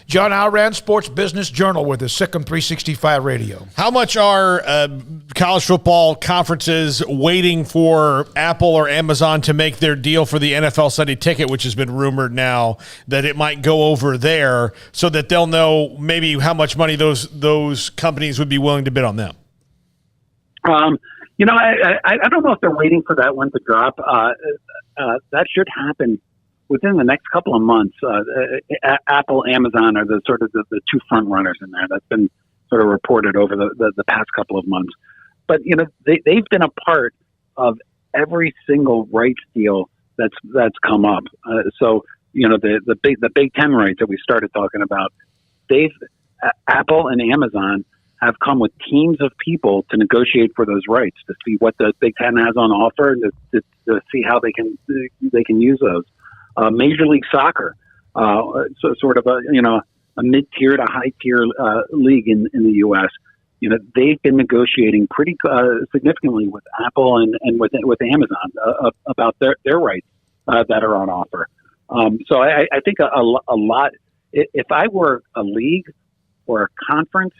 Speaker 5: John Alran, Sports Business Journal with the Sikkim 365 Radio.
Speaker 6: How much are college football conferences waiting for Apple or Amazon to make their deal for the NFL Sunday Ticket, which has been rumored now that it might go over there, so that they'll know maybe how much money those companies would be willing to bid on them?
Speaker 13: I don't know if they're waiting for that one to drop. That should happen within the next couple of months. Apple, Amazon are the two front runners in there. That's been sort of reported over the past couple of months. But they've been a part of every single rights deal that's come up. So the Big Ten rights that we started talking about, Apple and Amazon have come with teams of people to negotiate for those rights, to see what the Big Ten has on offer, and to see how they can use those. Major League Soccer, so sort of a mid-tier to high-tier league in the U.S. They've been negotiating pretty significantly with Apple and with Amazon about their rights that are on offer. So I think a lot. If I were a league or a conference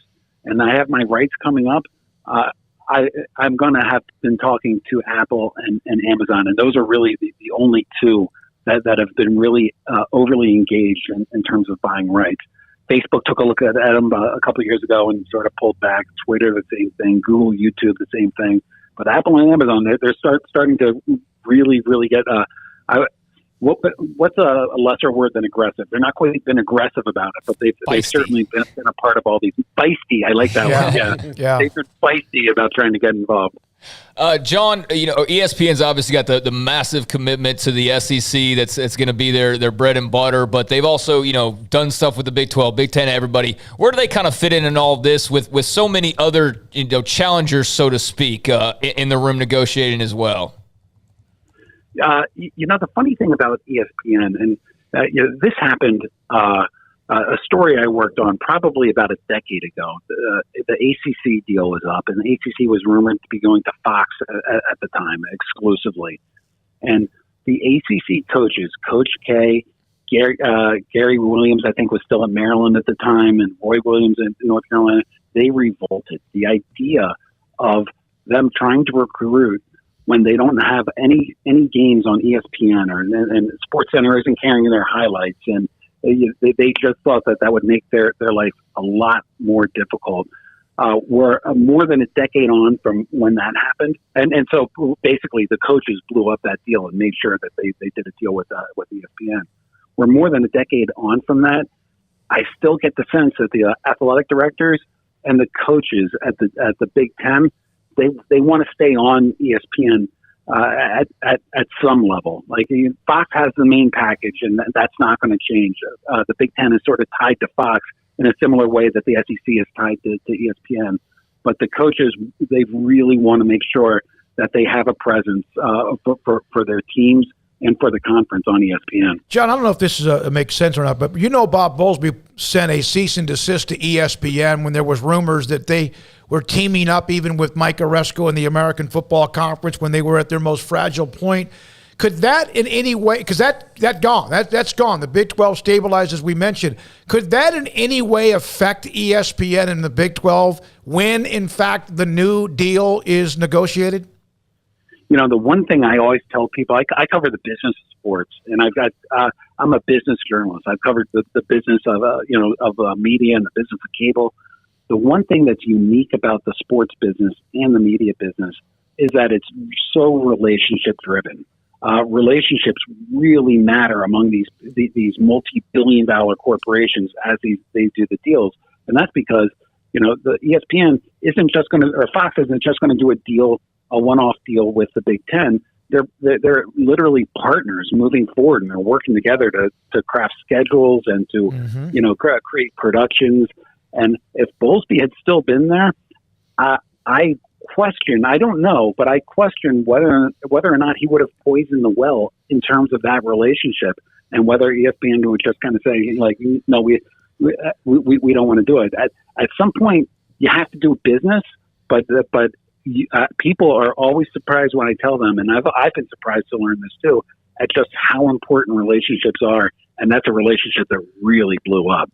Speaker 13: and I have my rights coming up, I'm going to have been talking to Apple and Amazon, and those are really the only two that have been really overly engaged in terms of buying rights. Facebook took a look at them a couple of years ago and sort of pulled back. Twitter, the same thing. Google, YouTube, the same thing. But Apple and Amazon, they're starting to really, really get what's a lesser word than aggressive? They're not quite been aggressive about it, but they've certainly been a part of all these. Feisty, I like that one. Yeah. They've been feisty about trying to get involved.
Speaker 7: John, ESPN's obviously got the massive commitment to the SEC. That's going to be their bread and butter, but they've also, done stuff with the Big 12, Big 10, everybody. Where do they kind of fit in all of this with so many other, challengers, so to speak, in the room negotiating as well?
Speaker 13: The funny thing about ESPN, and this happened, a story I worked on probably about a decade ago. The ACC deal was up, and the ACC was rumored to be going to Fox at the time exclusively. And the ACC coaches, Coach K, Gary Williams, I think was still at Maryland at the time, and Roy Williams in North Carolina, they revolted. The idea of them trying to recruit when they don't have any games on ESPN and SportsCenter isn't carrying their highlights, and they just thought that would make their life a lot more difficult. We're more than a decade on from when that happened, and so basically the coaches blew up that deal and made sure that they did a deal with ESPN. We're more than a decade on from that. I still get the sense that the athletic directors and the coaches at the Big Ten, they want to stay on ESPN at some level. Like Fox has the main package, and that's not going to change. The Big Ten is sort of tied to Fox in a similar way that the SEC is tied to ESPN. But the coaches, they really want to make sure that they have a presence for their teams and for the conference on ESPN.
Speaker 5: John, I don't know if this makes sense or not, but Bob Bowlesby sent a cease and desist to ESPN when there was rumors that they were teaming up even with Mike Aresco and the American Football Conference when they were at their most fragile point. Could that in any way, because that's gone. That's gone. The Big 12 stabilized, as we mentioned. Could that in any way affect ESPN and the Big 12 when, in fact, the new deal is negotiated?
Speaker 13: The one thing I always tell people, I cover the business of sports, and I'm a business journalist. I've covered the business of media and the business of cable. The one thing that's unique about the sports business and the media business is that it's so relationship driven. Relationships really matter among these multi-billion-dollar corporations as they do the deals, and that's because the ESPN isn't just going to, or Fox isn't just going to do a one-off deal with the Big Ten. They're literally partners moving forward, and they're working together to craft schedules and to create productions. And if Bowlesby had still been there, I don't know, but I question whether or not he would have poisoned the well in terms of that relationship, and whether ESPN would just kind of say, like, no, we don't want to do it. At some point, you have to do business, but people are always surprised when I tell them, and I've been surprised to learn this too, at just how important relationships are, and that's a relationship that really blew up.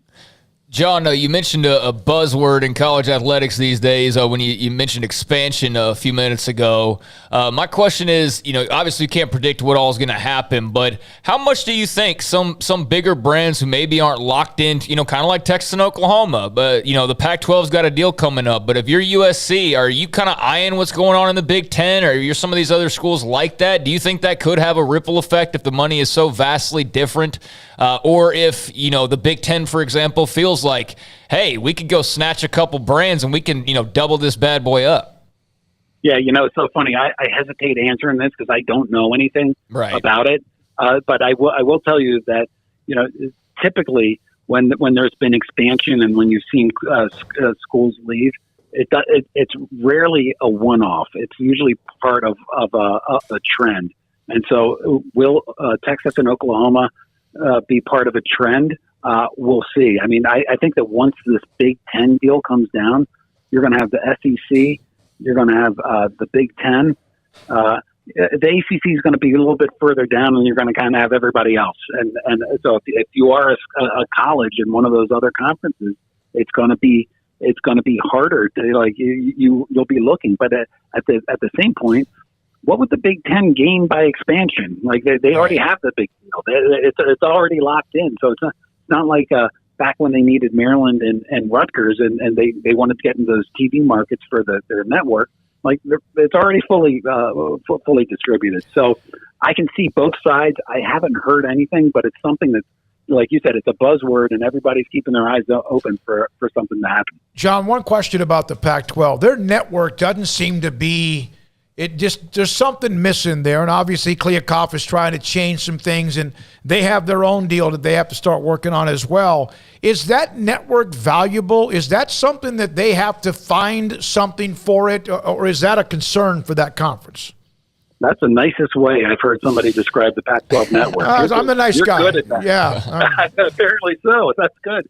Speaker 7: John, you mentioned a buzzword in college athletics these days when you mentioned expansion a few minutes ago. My question is, obviously you can't predict what all is going to happen, but how much do you think some bigger brands who maybe aren't locked in, kind of like Texas and Oklahoma, but, the Pac-12's got a deal coming up, but if you're USC, are you kind of eyeing what's going on in the Big Ten, or you're some of these other schools like that? Do you think that could have a ripple effect if the money is so vastly different? Or if, the Big Ten, for example, feels like, hey, we could go snatch a couple brands and we can, double this bad boy up.
Speaker 13: Yeah, it's so funny. I hesitate answering this because I don't know anything about it. But I will tell you that, typically when there's been expansion and when you've seen schools leave, it's rarely a one-off. It's usually part of a trend. And so will Texas and Oklahoma be part of a trend? We'll see. I mean, I think that once this Big Ten deal comes down, you're going to have the SEC, you're going to have the Big Ten. The ACC is going to be a little bit further down, and you're going to kind of have everybody else. And so if you are a college in one of those other conferences, it's going to be harder to you'll be looking. But at the same point, what would the Big Ten gain by expansion? Like they already have the big deal. It's already locked in. So it's not like back when they needed Maryland and Rutgers and they wanted to get into those TV markets for their network. Like it's already fully distributed. So I can see both sides. I haven't heard anything, but it's something that, like you said, it's a buzzword, and everybody's keeping their eyes open for something to happen.
Speaker 5: John, one question about the Pac-12. Their network doesn't seem to be. There's something missing there, and obviously Kliakoff is trying to change some things, and they have their own deal that they have to start working on as well. Is that network valuable? Is that something that they have to find something for it, or is that a concern for that conference?
Speaker 13: That's the nicest way I've heard somebody describe the Pac-12 network.
Speaker 5: I'm the nice guy.
Speaker 13: You're good at that.
Speaker 5: Yeah.
Speaker 13: Apparently so. That's good.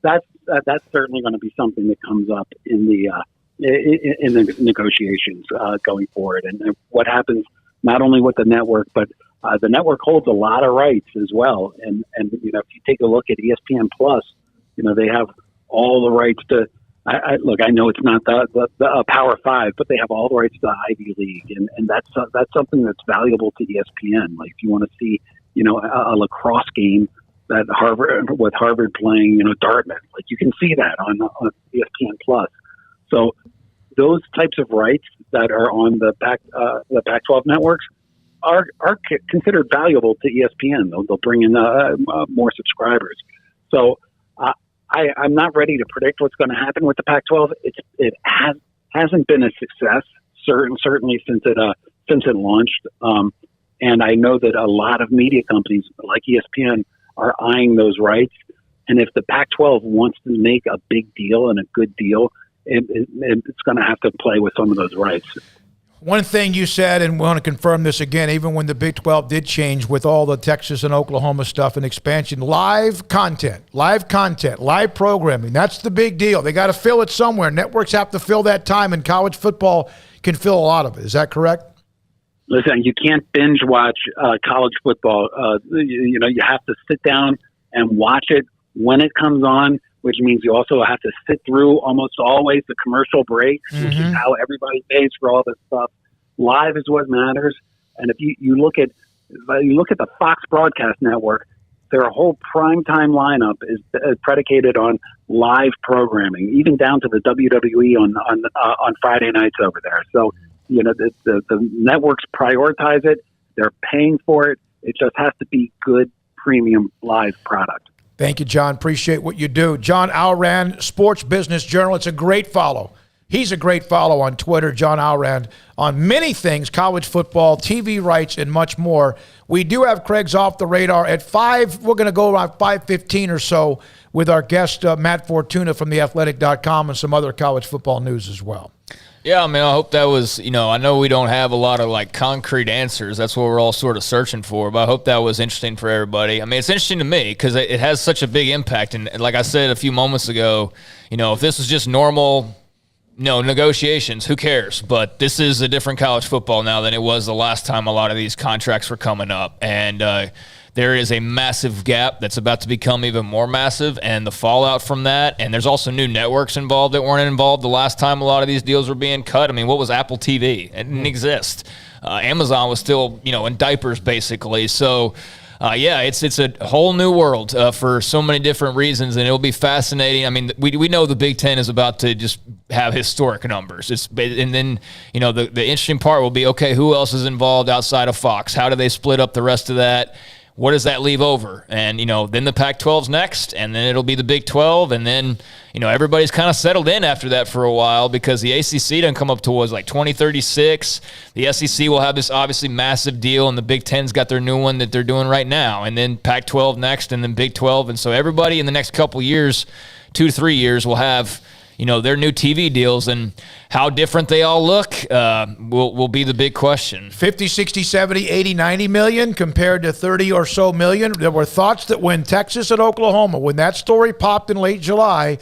Speaker 13: That's certainly going to be something that comes up in the negotiations going forward, and what happens not only with the network, but the network holds a lot of rights as well. And if you take a look at ESPN Plus, they have all the rights to. I know it's not the Power Five, but they have all the rights to the Ivy League, and that's something that's valuable to ESPN. Like if you want to see, a lacrosse game that Harvard playing, Dartmouth, like you can see that on ESPN Plus. So those types of rights that are on the Pac-12 networks are considered valuable to ESPN. They'll bring in more subscribers. So I'm not ready to predict what's going to happen with the Pac-12. It hasn't been a success, certainly since it launched. And I know that a lot of media companies like ESPN are eyeing those rights. And if the Pac-12 wants to make a big deal and a good deal, it's going to have to play with some of those rights.
Speaker 5: One thing you said, and we want to confirm this again, even when the Big 12 did change with all the Texas and Oklahoma stuff and expansion, live content, live programming, that's the big deal. They got to fill it somewhere. Networks have to fill that time, and college football can fill a lot of it. Is that correct?
Speaker 13: Listen, you can't binge watch college football. You have to sit down and watch it when it comes on, which means you also have to sit through almost always the commercial breaks, which is how everybody pays for all this stuff. Live is what matters. And if you look at the Fox Broadcast Network, their whole primetime lineup is predicated on live programming, even down to the WWE on Friday nights over there. So, the networks prioritize it. They're paying for it. It just has to be good, premium live product.
Speaker 5: Thank you, John. Appreciate what you do. John Alrand, Sports Business Journal. It's a great follow. He's a great follow on Twitter, John Alrand, on many things, college football, TV rights, and much more. We do have Craig's Off the Radar at 5. We're going to go around 5:15 or so with our guest, Matt Fortuna from theathletic.com, and some other college football news as well.
Speaker 7: Yeah, I mean, I hope that was, I know we don't have a lot of, concrete answers. That's what we're all sort of searching for, but I hope that was interesting for everybody. I mean, it's interesting to me because it has such a big impact. And like I said a few moments ago, if this was just normal negotiations, who cares? But this is a different college football now than it was the last time a lot of these contracts were coming up. And there is a massive gap that's about to become even more massive, and the fallout from that. And there's also new networks involved that weren't involved the last time a lot of these deals were being cut. I mean, what was Apple TV? It didn't exist. Amazon was still, in diapers basically. So, it's a whole new world for so many different reasons, and it'll be fascinating. I mean, we know the Big Ten is about to just have historic numbers. And then, the interesting part will be, okay, who else is involved outside of Fox? How do they split up the rest of that? What does that leave over? And, then the Pac-12's next, and then it'll be the Big 12, and then, everybody's kind of settled in after that for a while because the ACC doesn't come up towards 2036. The SEC will have this obviously massive deal, and the Big Ten's got their new one that they're doing right now, and then Pac-12 next, and then Big 12. And so everybody in the next couple years, 2 to 3 years, will have their new TV deals, and how different they all look will be the big question.
Speaker 5: 50, 60, 70, 80, 90 million compared to 30 or so million. There were thoughts that when Texas and Oklahoma, when that story popped in late July,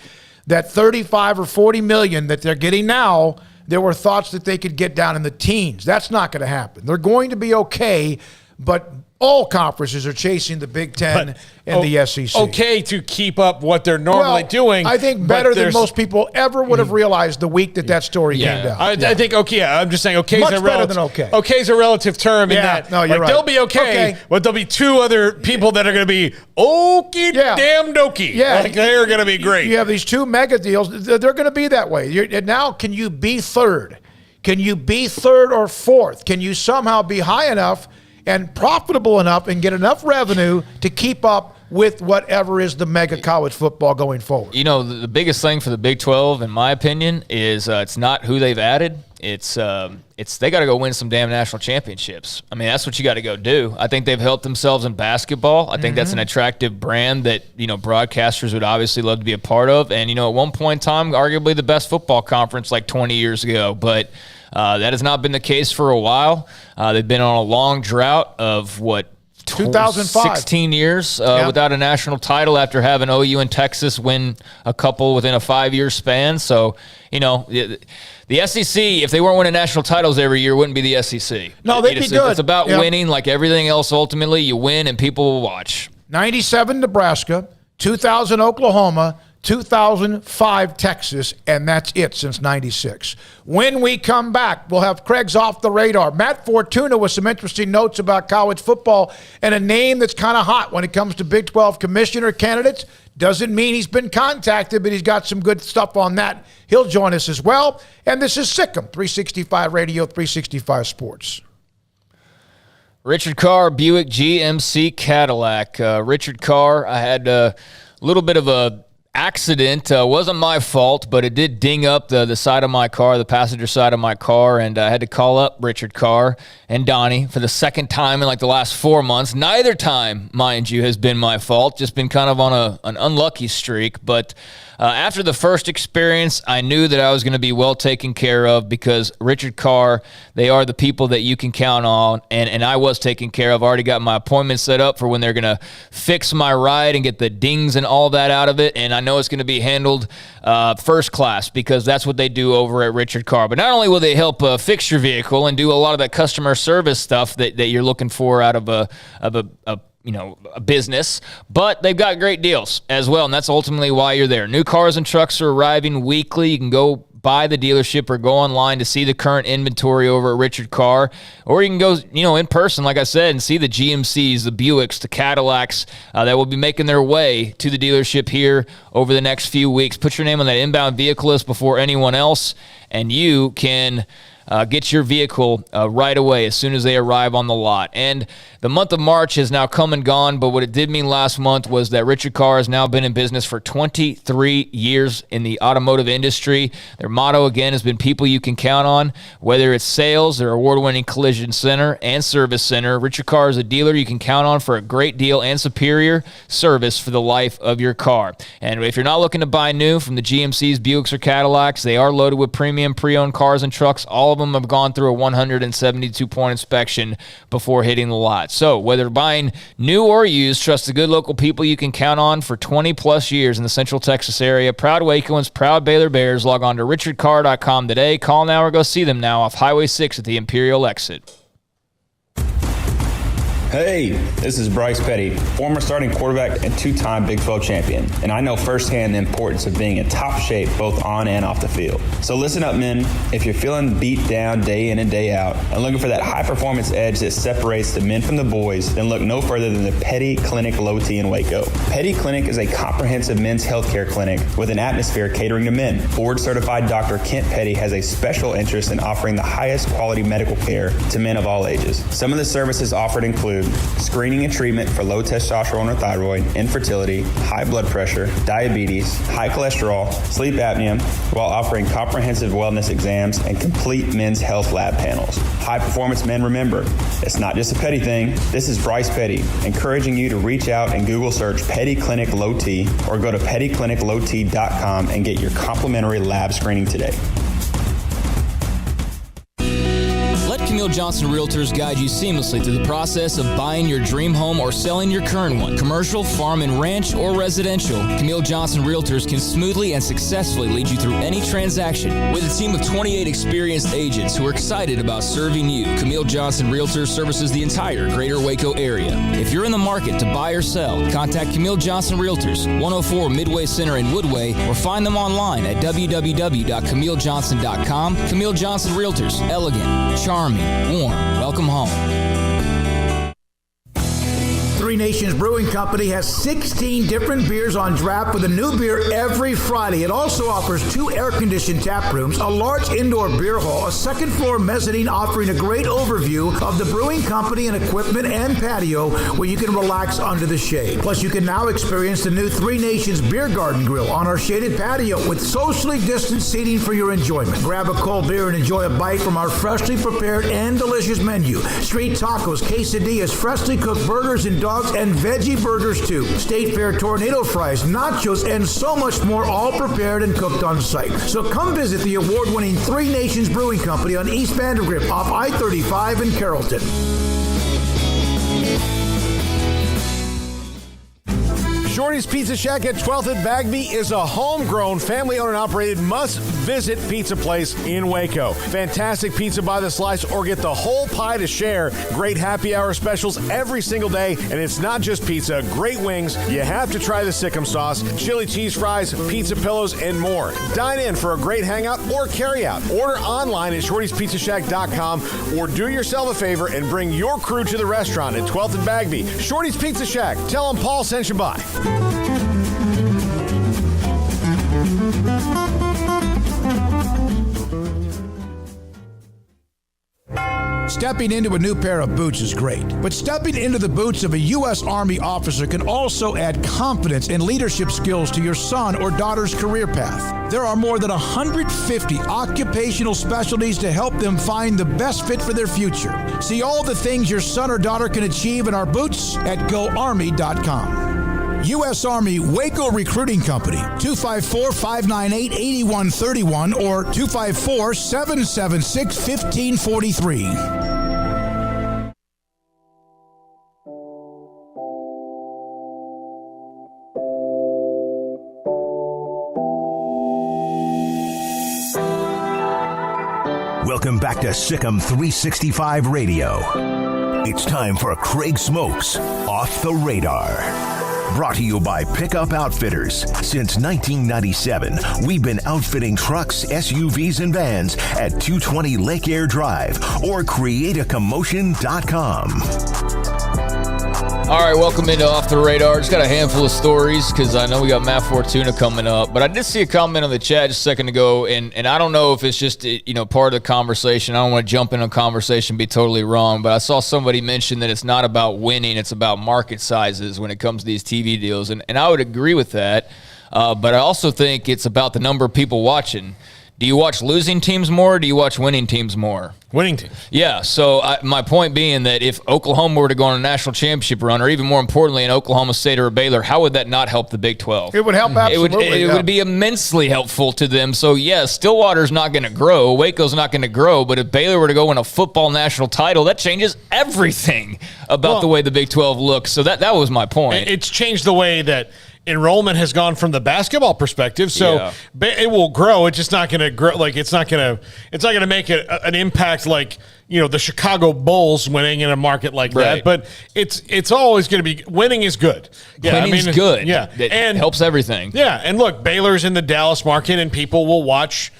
Speaker 5: that 35 or 40 million that they're getting now, there were thoughts that they could get down in the teens. That's not going to happen. They're going to be okay, but all conferences are chasing the Big Ten and the SEC.
Speaker 6: Okay to keep up what they're normally doing.
Speaker 5: I think better than most people ever would have realized the week that story came down.
Speaker 6: I think okay. I'm just saying okay
Speaker 5: Much
Speaker 6: is a
Speaker 5: better
Speaker 6: relative,
Speaker 5: than okay.
Speaker 6: Okay is a relative term in that
Speaker 5: no, you're right.
Speaker 6: they'll be okay, but there'll be 2 other people that are going to be damn dokey.
Speaker 5: Yeah.
Speaker 6: They're going to be great.
Speaker 5: You have these 2 mega deals. They're going to be that way. And now, can you be third? Can you be third or fourth? Can you somehow be high enough and profitable enough and get enough revenue to keep up with whatever is the mega college football going forward?
Speaker 7: The biggest thing for the Big 12, in my opinion, is it's not who they've added. It's they got to go win some damn national championships. I mean, that's what you got to go do. I think they've helped themselves in basketball. I think that's an attractive brand that, broadcasters would obviously love to be a part of. And, at one point in time, arguably the best football conference 20 years ago. But that has not been the case for a while. They've been on a long drought of
Speaker 5: 2005.
Speaker 7: 16 years without a national title after having OU and Texas win a couple within a 5-year span. So, the SEC, if they weren't winning national titles every year, wouldn't be the SEC.
Speaker 5: No, they'd be good.
Speaker 7: It's about winning like everything else. Ultimately, you win and people will watch.
Speaker 5: 97 Nebraska, 2000 Oklahoma, 2005 Texas, and that's it since 96. When we come back, we'll have Craig's Off the Radar. Matt Fortuna with some interesting notes about college football and a name that's kind of hot when it comes to Big 12 commissioner candidates. Doesn't mean he's been contacted, but he's got some good stuff on that. He'll join us as well. And this is Sikkim, 365 Radio, 365 Sports.
Speaker 7: Richard Carr, Buick GMC Cadillac. Richard Carr, I had a little bit of a accident. Wasn't my fault, but it did ding up the side of my car, the passenger side of my car, and I had to call up Richard Carr and Donnie for the second time in the last 4 months. Neither time, mind you, has been my fault. Just been kind of on an unlucky streak, but After the first experience, I knew that I was going to be well taken care of because Richard Carr, they are the people that you can count on, and I was taken care of. I already got my appointment set up for when they're going to fix my ride and get the dings and all that out of it, and I know it's going to be handled first class because that's what they do over at Richard Carr. But not only will they help fix your vehicle and do a lot of that customer service stuff that you're looking for out of a business, but they've got great deals as well, and that's ultimately why you're there. New cars and trucks are arriving weekly. You can go by the dealership or go online to see the current inventory over at Richard Carr, or you can go, in person, like I said, and see the GMCs, the Buicks, the Cadillacs that will be making their way to the dealership here over the next few weeks. Put your name on that inbound vehicle list before anyone else, and you can get your vehicle right away as soon as they arrive on the lot. And the month of March has now come and gone, but what it did mean last month was that Richard Carr has now been in business for 23 years in the automotive industry. Their motto, again, has been people you can count on, whether it's sales, their award-winning collision center and service center. Richard Carr is a dealer you can count on for a great deal and superior service for the life of your car. And if you're not looking to buy new from the GMCs, Buicks, or Cadillacs, they are loaded with premium pre-owned cars and trucks. All of them have gone through a 172-point inspection before hitting the lot. So whether buying new or used, trust the good local people you can count on for 20-plus years in the Central Texas area. Proud Wacoans, proud Baylor Bears. Log on to richardcarr.com today. Call now or go see them now off Highway 6 at the Imperial exit.
Speaker 3: Hey, this is Bryce Petty, former starting quarterback and two-time Big 12 champion, and I know firsthand the importance of being in top shape both on and off the field. So listen up, men. If you're feeling beat down day in and day out and looking for that high-performance edge that separates the men from the boys, then look no further than the Petty Clinic Low T in Waco. Petty Clinic is a comprehensive men's healthcare clinic with an atmosphere catering to men. Board-certified Dr. Kent Petty has a special interest in offering the highest quality medical care to men of all ages. Some of the services offered include screening and treatment for low testosterone or thyroid, infertility, high blood pressure, diabetes, high cholesterol, sleep apnea, while offering comprehensive wellness exams and complete men's health lab panels. High performance men, remember, it's not just a Petty thing. This is Bryce Petty, encouraging you to reach out and Google search Petty Clinic Low T or go to pettycliniclowt.com and get your complimentary lab screening today.
Speaker 11: Camille Johnson Realtors guide you seamlessly through the process of buying your dream home or selling your current one. Commercial, farm and ranch, or residential, Camille Johnson Realtors can smoothly and successfully lead you through any transaction. With a team of 28 experienced agents who are excited about serving you, Camille Johnson Realtors services the entire greater Waco area. If you're in the market to buy or sell, contact Camille Johnson Realtors, 104 Midway Center in Woodway, or find them online at www.camillejohnson.com. Camille Johnson Realtors, elegant, charming, warm. Welcome home.
Speaker 15: Three Nations Brewing Company has 16 different beers on draft with a new beer every Friday. It also offers 2 air-conditioned tap rooms, a large indoor beer hall, a second-floor mezzanine offering a great overview of the brewing company and equipment and patio where you can relax under the shade. Plus, you can now experience the new Three Nations Beer Garden Grill on our shaded patio with socially distanced seating for your enjoyment. Grab a cold beer and enjoy a bite from our freshly prepared and delicious menu. Street tacos, quesadillas, freshly cooked burgers and dogs and veggie burgers too. State Fair tornado fries, nachos, and so much more, all prepared and cooked on site. So come visit the award-winning Three Nations Brewing Company on East Vandergrift off I-35 in Carrollton.
Speaker 16: Shorty's Pizza Shack at 12th and Bagby is a homegrown, family-owned and operated must-visit pizza place in Waco. Fantastic pizza by the slice or get the whole pie to share. Great happy hour specials every single day, and it's not just pizza. Great wings. You have to try the Sikkim sauce, chili cheese fries, pizza pillows, and more. Dine in for a great hangout or carry-out. Order online at shortyspizzashack.com or do yourself a favor and bring your crew to the restaurant at 12th and Bagby. Shorty's Pizza Shack. Tell them Paul sent you by.
Speaker 15: Stepping into a new pair of boots is great, but stepping into the boots of a U.S. Army officer can also add confidence and leadership skills to your son or daughter's career path. There are more than 150 occupational specialties to help them find the best fit for their future. See all the things your son or daughter can achieve in our boots at GoArmy.com. U.S. Army Waco Recruiting Company, 254-598-8131 or 254-776-1543.
Speaker 4: Welcome back to Sikkim 365 Radio. It's time for Craig Smoak's Off the Radar. Brought to you by Pickup Outfitters. Since 1997, we've been outfitting trucks, SUVs, and vans at 220 Lake Air Drive or createacommotion.com.
Speaker 7: All right, welcome into Off the Radar. Just got a handful of stories because I know we got Matt Fortuna coming up. But I did see a comment on the chat just a second ago, and I don't know if it's just part of the conversation. I don't want to jump in a conversation and be totally wrong, but I saw somebody mention that it's not about winning, it's about market sizes when it comes to these TV deals. And I would agree with that, but I also think it's about the number of people watching. Do you watch losing teams more or do you watch winning teams more?
Speaker 6: Winning teams.
Speaker 7: Yeah, so my point being that if Oklahoma were to go on a national championship run, or even more importantly, an Oklahoma State or a Baylor, how would that not help the Big 12?
Speaker 5: It would help absolutely.
Speaker 7: It would be immensely helpful to them. So, yeah, Stillwater's not going to grow. Waco's not going to grow. But if Baylor were to go win a football national title, that changes everything about the way the Big 12 looks. So that was my point.
Speaker 6: It's changed the way that enrollment has gone from the basketball perspective, so it will grow. It's just not going to grow. Like it's not going to make an impact like the Chicago Bulls winning in a market like that. But it's always going to be winning is good.
Speaker 7: Yeah, Winning's good.
Speaker 6: Yeah,
Speaker 7: and helps everything.
Speaker 6: Yeah, and look, Baylor's in the Dallas market, and people will watch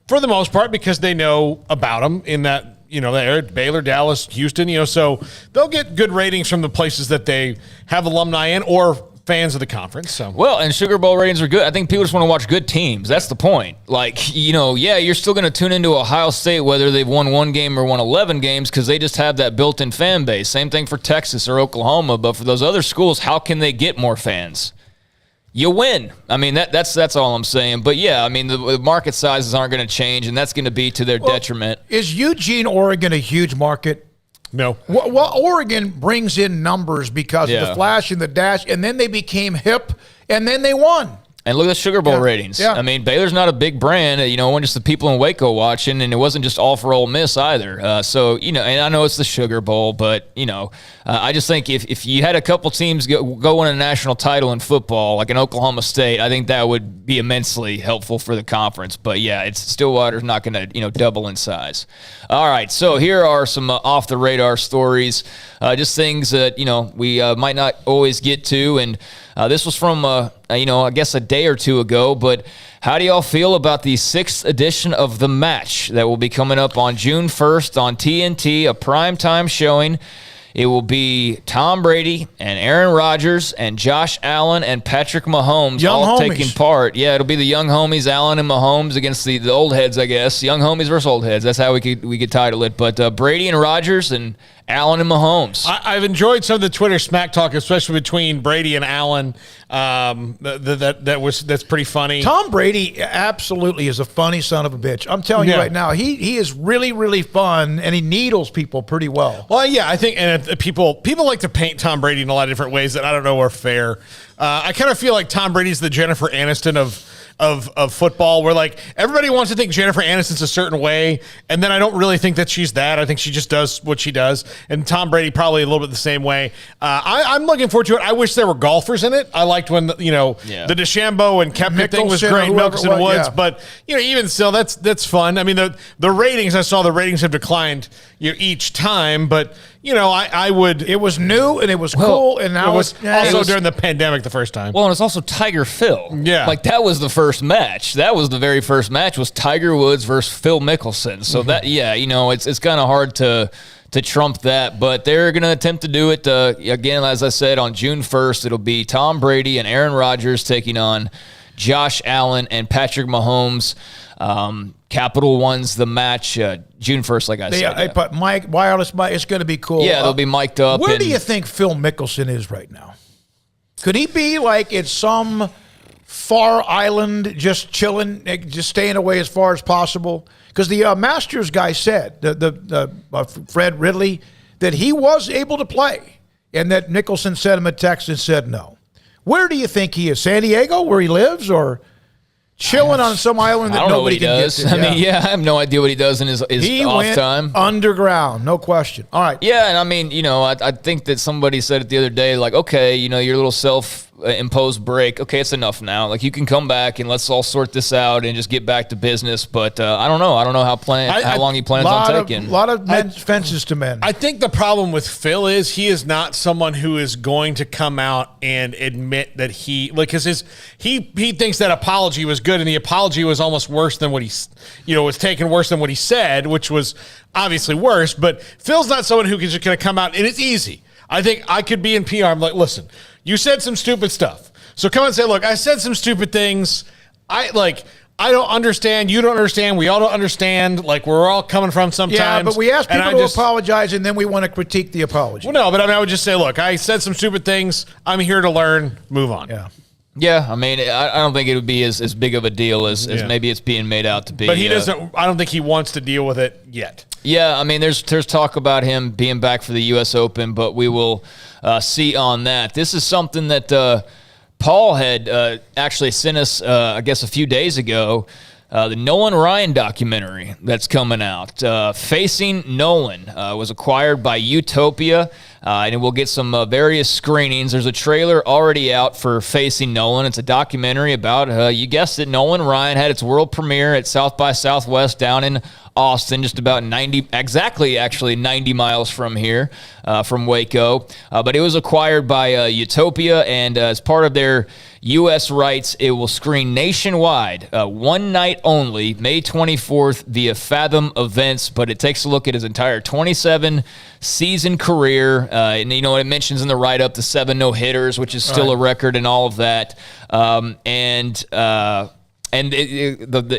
Speaker 6: for the most part because they know about them in that. They're Baylor, Dallas, Houston. So they'll get good ratings from the places that they have alumni in or fans of the conference. So
Speaker 7: well, and Sugar Bowl ratings are good. I think people just want to watch good teams. That's the point. Like, you're still going to tune into Ohio State whether they've won one game or won 11 games because they just have that built-in fan base. Same thing for Texas or Oklahoma. But for those other schools, how can they get more fans? You win. I mean, that's all I'm saying. But, yeah, I mean, the market sizes aren't going to change, and that's going to be to their detriment.
Speaker 5: Is Eugene, Oregon a huge market?
Speaker 6: No.
Speaker 5: Well, Oregon brings in numbers because of the flash and the dash, and then they became hip, and then they won.
Speaker 7: And look at the Sugar Bowl ratings. Yeah. I mean, Baylor's not a big brand. It wasn't just the people in Waco watching, and it wasn't just all for Ole Miss either. So, and I know it's the Sugar Bowl, but, I just think if you had a couple teams go win a national title in football, like an Oklahoma State, I think that would be immensely helpful for the conference. But, yeah, Stillwater's not going to, double in size. All right, so here are some off-the-radar stories, just things that, we might not always get to, and this was from, I guess a day or two ago, but how do y'all feel about the 6th edition of The Match that will be coming up on June 1st on TNT, a primetime showing? It will be Tom Brady and Aaron Rodgers and Josh Allen and Patrick Mahomes taking part. Yeah, it'll be the young homies, Allen and Mahomes, against the old heads, I guess. Young homies versus old heads. That's how we could title it. But Brady and Rodgers and Allen and Mahomes.
Speaker 6: I've enjoyed some of the Twitter smack talk, especially between Brady and Allen. That's pretty funny.
Speaker 5: Tom Brady absolutely is a funny son of a bitch. I'm telling you right now, he is really, really fun, and he needles people pretty well.
Speaker 6: Well, yeah, I think, and people like to paint Tom Brady in a lot of different ways that I don't know are fair. I kind of feel like Tom Brady's the Jennifer Aniston of football, where like everybody wants to think Jennifer Aniston's a certain way, and then I don't really think that she's that. I think she just does what she does, and Tom Brady probably a little bit the same way. I'm looking forward to it. I wish there were golfers in it. I liked when the DeChambeau and Koepka thing was great, Mickelson Woods, but even still, that's fun. I mean, the ratings, I saw the ratings have declined each time, but I would.
Speaker 5: It was new and it was cool, and now
Speaker 6: it was also during the pandemic the first time.
Speaker 7: Well, and it's also Tiger Phil.
Speaker 6: Yeah,
Speaker 7: like that was the first match. That was the very first match was Tiger Woods versus Phil Mickelson. So that it's kind of hard to trump that, but they're going to attempt to do it again. As I said, on June 1st, it'll be Tom Brady and Aaron Rodgers taking on Josh Allen and Patrick Mahomes. Capital One's the match June 1st, like I said.
Speaker 5: But wireless mic, it's going to be cool.
Speaker 7: Yeah, they'll be mic'd up.
Speaker 5: Where do you think Phil Mickelson is right now? Could he be like at some far island, just chilling, just staying away as far as possible? Because the Masters guy said, Fred Ridley, that he was able to play, and that Mickelson sent him a text and said no. Where do you think he is? San Diego, where he lives, or chilling on some island that nobody can get to?
Speaker 7: I mean, I have no idea what he does in his off time.
Speaker 5: Underground, no question. All right.
Speaker 7: Yeah, and I mean, I think that somebody said it the other day, like, okay, your little self-imposed break, okay, it's enough now. Like, you can come back and let's all sort this out and just get back to business. But I don't know. I don't know how long he plans on taking.
Speaker 5: A lot of fences to mend.
Speaker 6: I think the problem with Phil is he is not someone who is going to come out and admit that because he thinks that apology was good, and the apology was almost worse than what was taken worse than what he said, which was obviously worse. But Phil's not someone who can just kind of come out, and it's easy. I think I could be in PR. I'm like, listen, you said some stupid stuff. So come and say, look, I said some stupid things. I don't understand. You don't understand. We all don't understand. Like, we're all coming from sometimes.
Speaker 5: Yeah, but we ask people to apologize, and then we want to critique the apology.
Speaker 6: Well, no, but I would just say, look, I said some stupid things. I'm here to learn. Move on.
Speaker 5: Yeah.
Speaker 7: Yeah, I mean, I don't think it would be as big of a deal as maybe it's being made out to be.
Speaker 6: But he doesn't. I don't think he wants to deal with it yet.
Speaker 7: Yeah, I mean, there's talk about him being back for the U.S. Open, but we will see on that. This is something that Paul had actually sent us, I guess, a few days ago. The Nolan Ryan documentary that's coming out. Facing Nolan was acquired by Utopia, and we'll get some various screenings. There's a trailer already out for Facing Nolan. It's a documentary about, you guessed it, Nolan Ryan had its world premiere at South by Southwest down in Austin, just about 90 miles from here, from Waco. But it was acquired by Utopia, and as part of their U.S. rights, it will screen nationwide, one night only, May 24th, via Fathom Events. But it takes a look at his entire 27-season career. And it mentions in the write-up the 7 no-hitters, which is still a record and all of that. And the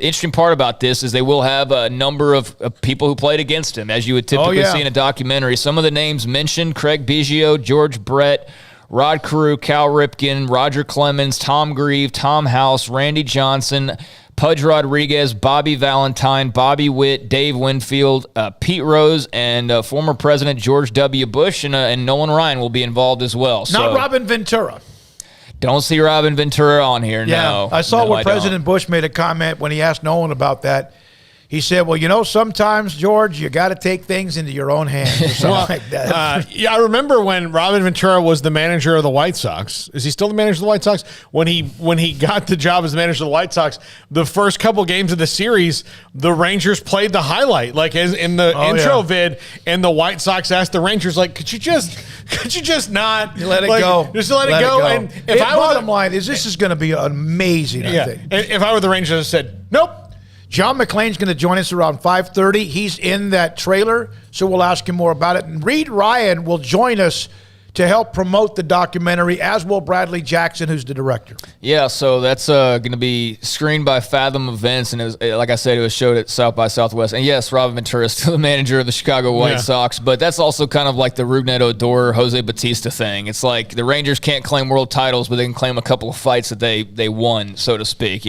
Speaker 7: interesting part about this is they will have a number of people who played against him, as you would typically see in a documentary. Some of the names mentioned: Craig Biggio, George Brett, Rod Carew, Cal Ripken, Roger Clemens, Tom Grieve, Tom House, Randy Johnson, Pudge Rodriguez, Bobby Valentine, Bobby Witt, Dave Winfield, Pete Rose, and former President George W. Bush, and Nolan Ryan will be involved as well.
Speaker 5: Not Robin Ventura.
Speaker 7: Don't see Robin Ventura on here, no.
Speaker 5: I saw where President Bush made a comment when he asked Nolan about that. He said, well, sometimes, George, you got to take things into your own hands or something like that.
Speaker 6: I remember when Robin Ventura was the manager of the White Sox. Is he still the manager of the White Sox? When he got the job as the manager of the White Sox, the first couple games of the series, the Rangers played the highlight, like as in the intro vid, and the White Sox asked the Rangers, like, could you just not
Speaker 5: let it go?
Speaker 6: Just let it go. And
Speaker 5: if bottom line is, this is going to be amazing, I think.
Speaker 6: And if I were the Rangers, I said, nope.
Speaker 5: John McClain's going to join us around 5:30. He's in that trailer, so we'll ask him more about it. And Reed Ryan will join us to help promote the documentary, as will Bradley Jackson, who's the director.
Speaker 7: Yeah, so that's going to be screened by Fathom Events, and it was, like I said, it was showed at South by Southwest. And yes, Robin Ventura is still the manager of the Chicago White Sox, but that's also kind of like the Rougned Odor, Jose Bautista thing. It's like the Rangers can't claim world titles, but they can claim a couple of fights that they won, so to speak.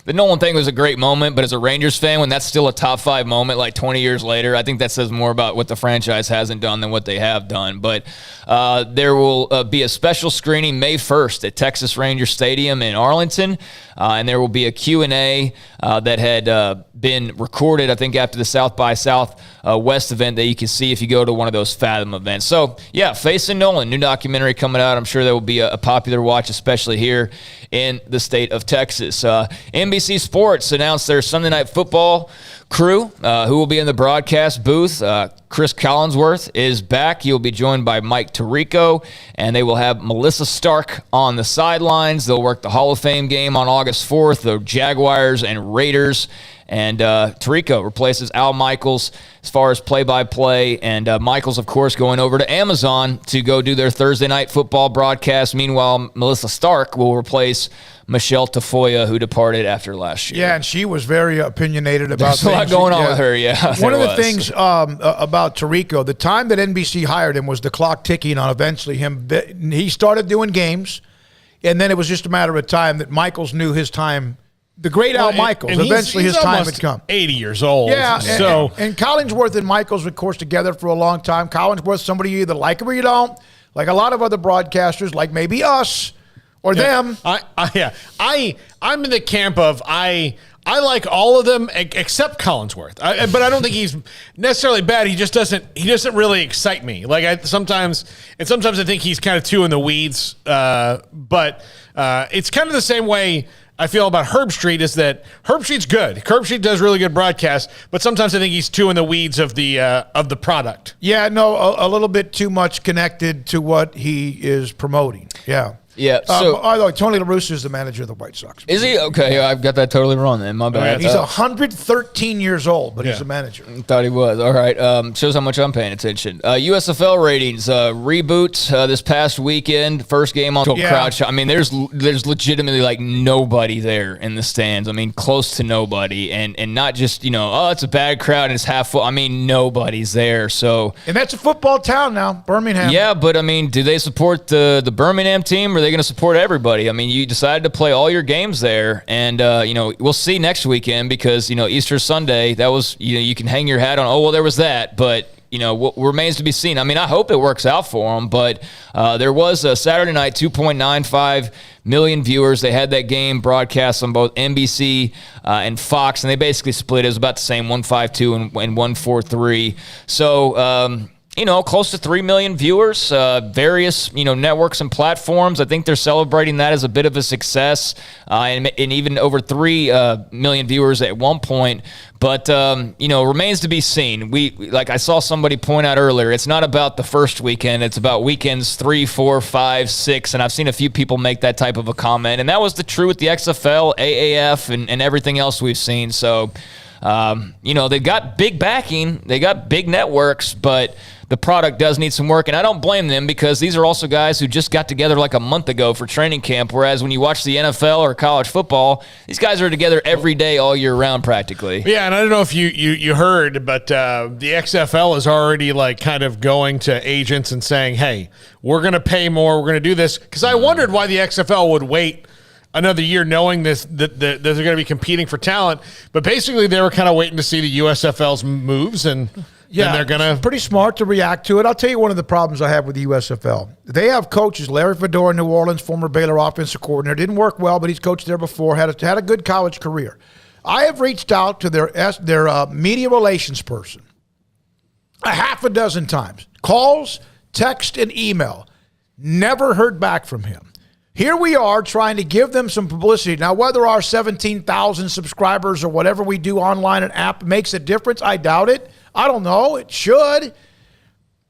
Speaker 7: The Nolan thing was a great moment, but as a Rangers fan, when that's still a top 5 moment like 20 years later, I think that says more about what the franchise hasn't done than what they have done. But there will be a special screening May 1st at Texas Ranger Stadium in Arlington, and there will be a Q&A that had been recorded, I think, after the South by Southwest event that you can see if you go to one of those Fathom events. So, yeah, Facing Nolan, new documentary coming out. I'm sure that will be a popular watch, especially here in the state of Texas. NBC Sports announced their Sunday Night Football crew who will be in the broadcast booth. Chris Collinsworth is back. He'll be joined by Mike Tirico, and they will have Melissa Stark on the sidelines. They'll work the Hall of Fame game on August 4th, the Jaguars and Raiders. And Tirico replaces Al Michaels as far as play-by-play. And Michaels, of course, going over to Amazon to go do their Thursday Night Football broadcast. Meanwhile, Melissa Stark will replace Michelle Tafoya, who departed after last year.
Speaker 5: Yeah, and she was very opinionated about things.
Speaker 7: There's a lot going on with her, yeah.
Speaker 5: One of the things about Tirico, the time that NBC hired him was the clock ticking on eventually him. He started doing games, and then it was just a matter of time that Michaels knew his time. The great Al Michaels, eventually his time had come.
Speaker 6: 80 years old.
Speaker 5: Yeah, and Collinsworth and Michaels, of course, together for a long time. Collinsworth, somebody you either like him or you don't. like a lot of other broadcasters, like maybe us or them.
Speaker 6: I'm in the camp of I like all of them except Collinsworth, but I don't think he's necessarily bad. He doesn't really excite me. Like sometimes I think he's kind of too in the weeds. But it's kind of the same way I feel about Herb Street, is that Herb Street's good. Herb Street does really good broadcasts, but sometimes I think he's too in the weeds of the product.
Speaker 5: Yeah, no, a little bit too much connected to what he is promoting. Yeah.
Speaker 7: Yeah. So,
Speaker 5: although Tony La Russa is the manager of the White Sox.
Speaker 7: Is he? Okay, I've got that totally wrong then. My bad.
Speaker 5: He's 113 years old, but he's a manager.
Speaker 7: Thought he was. All right. Shows how much I'm paying attention. USFL ratings, reboot this past weekend. First game on crowd shot. I mean, there's legitimately like nobody there in the stands. I mean, close to nobody. And not just, it's a bad crowd and it's half full. I mean, nobody's there. So.
Speaker 5: And that's a football town now, Birmingham.
Speaker 7: Yeah, but I mean, do they support the Birmingham team, or are they going to support everybody? I mean, you decided to play all your games there, and we'll see next weekend, because Easter Sunday, that was you can hang your hat on. Oh well, there was that, but what remains to be seen. I mean, I hope it works out for them, but there was a Saturday night 2.95 million viewers. They had that game broadcast on both NBC and Fox, and they basically split. It was about the same, 152 and 143. So. Close to 3 million viewers, various, networks and platforms. I think they're celebrating that as a bit of a success, and even over 3 million viewers at one point. But, remains to be seen. Like I saw somebody point out earlier, it's not about the first weekend. It's about weekends 3, 4, 5, 6. And I've seen a few people make that type of a comment. And that was the true with the XFL, AAF, and everything else we've seen. So, they got big backing. They got big networks, but the product does need some work, and I don't blame them, because these are also guys who just got together like a month ago for training camp, whereas when you watch the NFL or college football, these guys are together every day all year round practically.
Speaker 6: Yeah, and I don't know if you heard, but the XFL is already like kind of going to agents and saying, hey, we're going to pay more, we're going to do this, because I wondered why the XFL would wait another year knowing that they're going to be competing for talent, but basically they were kind of waiting to see the USFL's moves, and they're going to...
Speaker 5: pretty smart to react to it. I'll tell you one of the problems I have with the USFL. They have coaches, Larry Fedora in New Orleans, former Baylor offensive coordinator, didn't work well, but he's coached there before, had a good college career. I have reached out to their media relations person a half a dozen times. Calls, text, and email. Never heard back from him. Here we are trying to give them some publicity. Now, whether our 17,000 subscribers or whatever we do online and app makes a difference, I doubt it. I don't know. It should.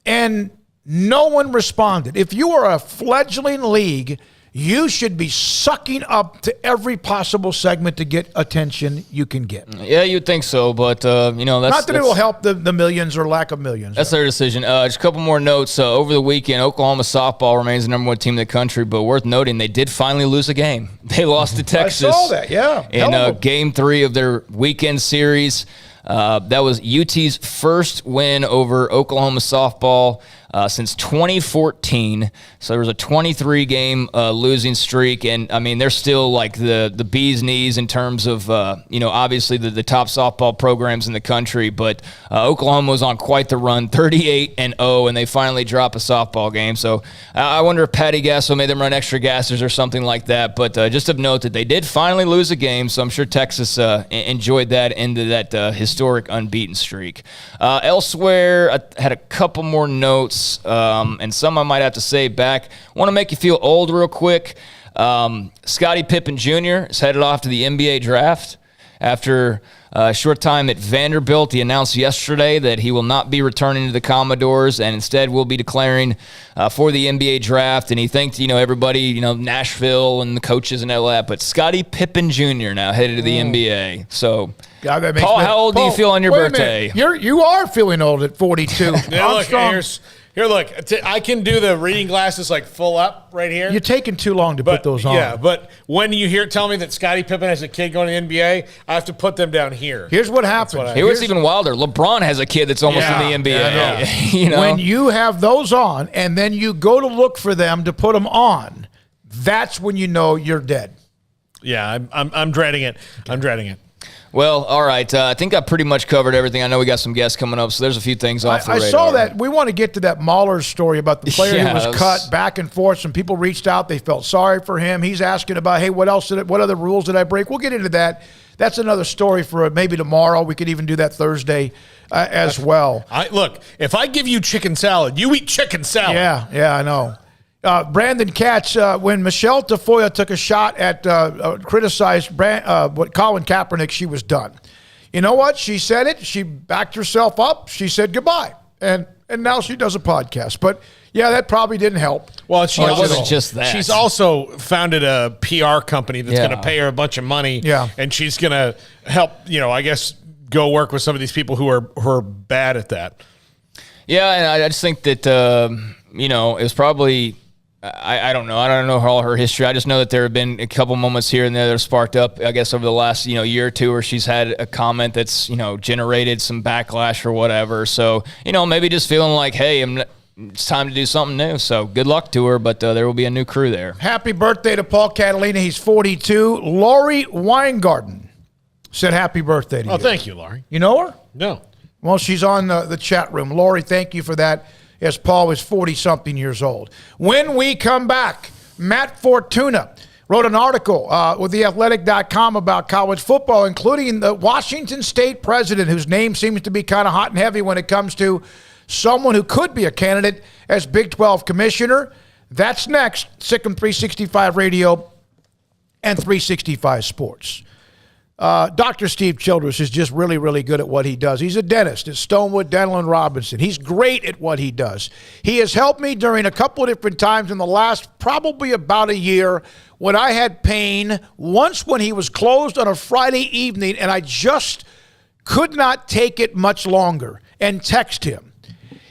Speaker 5: And no one responded. If you are a fledgling league, you should be sucking up to every possible segment to get attention you can get.
Speaker 7: Yeah, you'd think so, but, that's...
Speaker 5: Not that it will help the millions or lack of millions.
Speaker 7: That's their decision. Just a couple more notes. Over the weekend, Oklahoma softball remains the number one team in the country, but worth noting, they did finally lose a game. They lost to Texas.
Speaker 5: I saw that, yeah.
Speaker 7: In Game 3 of their weekend series. That was UT's first win over Oklahoma softball since 2014. So there was a 23-game losing streak, and I mean they're still like the bee's knees in terms of obviously the top softball programs in the country. But Oklahoma was on quite the run, 38-0, and they finally drop a softball game. So I wonder if Patty Gasso made them run extra gassers or something like that. But just of note that they did finally lose a game, so I'm sure Texas enjoyed that into that historic unbeaten streak. Elsewhere, I had a couple more notes. And some I might have to say back. Want to make you feel old real quick. Scottie Pippen Jr. is headed off to the NBA draft. After a short time at Vanderbilt, he announced yesterday that he will not be returning to the Commodores and instead will be declaring for the NBA draft. And he thanked, everybody, Nashville and the coaches and all that. But Scottie Pippen Jr. now headed to the NBA. So, Paul, how old do you feel on your birthday?
Speaker 5: You are feeling old at 42.
Speaker 6: Here, look, I can do the reading glasses like full up right here.
Speaker 5: You're taking too long to put those on.
Speaker 6: Yeah, but when you tell me that Scottie Pippen has a kid going to the NBA, I have to put them down here.
Speaker 5: Here's what happens.
Speaker 7: Here's even wilder. LeBron has a kid that's almost in the NBA.
Speaker 5: When you have those on and then you go to look for them to put them on, that's when you know you're dead.
Speaker 6: Yeah, I'm dreading it. I'm dreading it.
Speaker 7: Well, all right. I think I pretty much covered everything. I know we got some guests coming up, so there's a few things off the radar.
Speaker 5: I saw that. We want to get to that Mahler story about the player who was cut back and forth. Some people reached out. They felt sorry for him. He's asking about, hey, what other rules did I break? We'll get into that. That's another story for maybe tomorrow. We could even do that Thursday as well.
Speaker 6: Look, if I give you chicken salad, you eat chicken salad.
Speaker 5: Yeah, I know. Brandon Katz, when Michelle Tafoya took a shot at criticized Colin Kaepernick, she was done. You know what? She said it. She backed herself up. She said goodbye. And now she does a podcast. But, yeah, that probably didn't help.
Speaker 6: Well,
Speaker 7: it wasn't just that.
Speaker 6: She's also founded a PR company that's going to pay her a bunch of money.
Speaker 5: Yeah.
Speaker 6: And she's going to help, I guess, go work with some of these people who are bad at that.
Speaker 7: Yeah, and I just think that, it was probably – I don't know. I don't know all her history. I just know that there have been a couple moments here and there that have sparked up, I guess, over the last, year or two where she's had a comment that's, generated some backlash or whatever. So, maybe just feeling like, hey, it's time to do something new. So good luck to her, but there will be a new crew there.
Speaker 5: Happy birthday to Paul Catalina. He's 42. Lori Weingarten said happy birthday to you.
Speaker 6: Oh, thank you, Lori.
Speaker 5: You know her?
Speaker 6: No.
Speaker 5: Well, she's on the chat room. Lori, thank you for that. As Paul is 40-something years old. When we come back, Matt Fortuna wrote an article with theathletic.com about college football, including the Washington State president, whose name seems to be kind of hot and heavy when it comes to someone who could be a candidate as Big 12 commissioner. That's next. Sikkim 365 Radio and 365 Sports. Dr. Steve Childress is just really, really good at what he does. He's a dentist at Stonewood Dental and Robinson. He's great at what he does. He has helped me during a couple of different times in the last probably about a year when I had pain, once when he was closed on a Friday evening and I just could not take it much longer, and text him.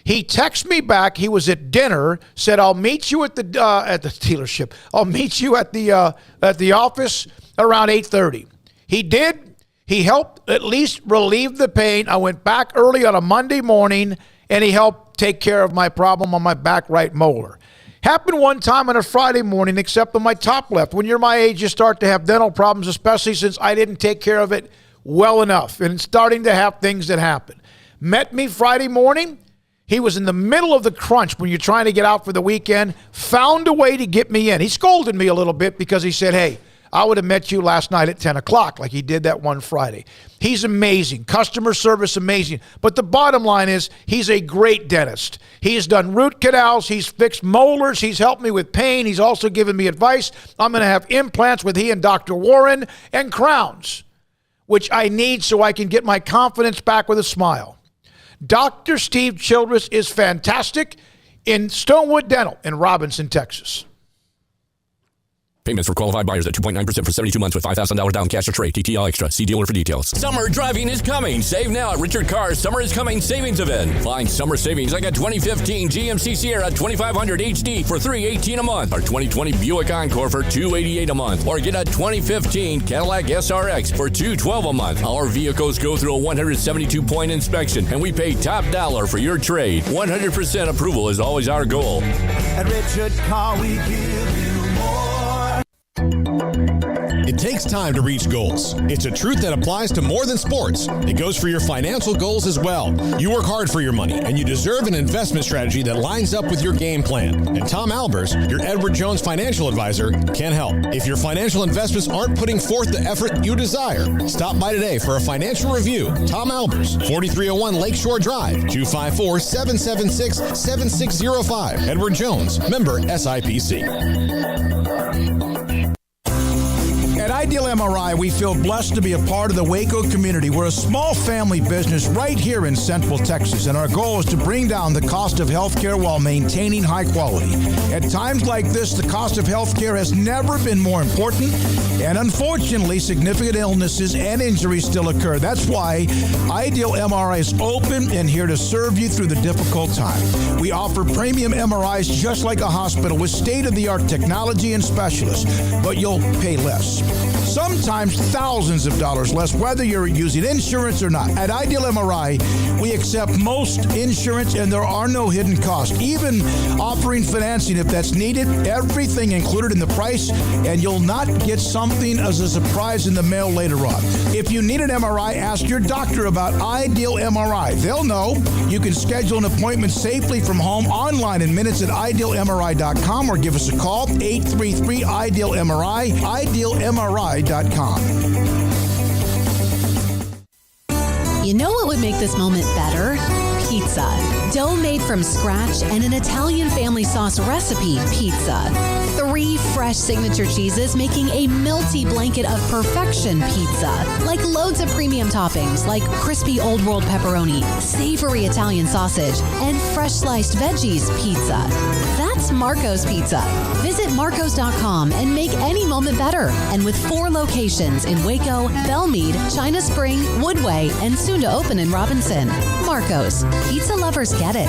Speaker 5: He texted me back. He was at dinner, said, I'll meet you at the dealership. I'll meet you at the office around 8:30. He did. He helped at least relieve the pain. I went back early on a Monday morning, and he helped take care of my problem on my back right molar. Happened one time on a Friday morning, except on my top left. When you're my age, you start to have dental problems, especially since I didn't take care of it well enough, and it's starting to have things that happen. Met me Friday morning. He was in the middle of the crunch when you're trying to get out for the weekend, found a way to get me in. He scolded me a little bit because he said, hey, I would have met you last night at 10 o'clock like he did that one Friday. He's amazing. Customer service, amazing. But the bottom line is he's a great dentist. He has done root canals. He's fixed molars. He's helped me with pain. He's also given me advice. I'm going to have implants with he and Dr. Warren and crowns, which I need so I can get my confidence back with a smile. Dr. Steve Childress is fantastic in Stonewood Dental in Robinson, Texas.
Speaker 14: Payments for qualified buyers at 2.9% for 72 months with $5,000 down cash or trade. TTL Extra. See dealer for details.
Speaker 17: Summer driving is coming. Save now at Richard Carr's Summer is Coming Savings Event. Find summer savings like a 2015 GMC Sierra 2500 HD for $318 a month, or 2020 Buick Encore for $288 a month, or get a 2015 Cadillac SRX for $212 a month. Our vehicles go through a 172-point inspection, and we pay top dollar for your trade. 100% approval is always our goal.
Speaker 18: At Richard Carr, we give you more.
Speaker 12: It takes time to reach goals. It's a truth that applies to more than sports. It goes for your financial goals as well. You work hard for your money, and you deserve an investment strategy that lines up with your game plan. And Tom Albers, your Edward Jones financial advisor, can help. If your financial investments aren't putting forth the effort you desire, stop by today for a financial review. Tom Albers, 4301 Lakeshore Drive, 254-776-7605. Edward Jones, member SIPC.
Speaker 15: At Ideal MRI, we feel blessed to be a part of the Waco community. We're a small family business right here in Central Texas, and our goal is to bring down the cost of healthcare while maintaining high quality. At times like this, the cost of healthcare has never been more important, and unfortunately, significant illnesses and injuries still occur. That's why Ideal MRI is open and here to serve you through the difficult time. We offer premium MRIs just like a hospital with state-of-the-art technology and specialists, but you'll pay less. sometimes thousands of dollars less, whether you're using insurance or not. At Ideal MRI, we accept most insurance and there are no hidden costs, even offering financing if that's needed. Everything included in the price, and you'll not get something as a surprise in the mail later on. If you need an MRI, ask your doctor about Ideal MRI. They'll know. You can schedule an appointment safely from home online in minutes at idealmri.com or give us a call, 833-IDEAL-MRI, idealmri.com.
Speaker 19: You know what would make this moment better? Pizza. Dough made from scratch and an Italian family sauce recipe pizza. 3 fresh signature cheeses making a melty blanket of perfection pizza. Like loads of premium toppings like crispy Old World pepperoni, savory Italian sausage, and fresh sliced veggies pizza. That's Marco's Pizza. Visit marcos.com and make any moment better. And with 4 locations in Waco, Belmead, China Spring, Woodway, and soon to open in Robinson. Marco's. Pizza lovers get it.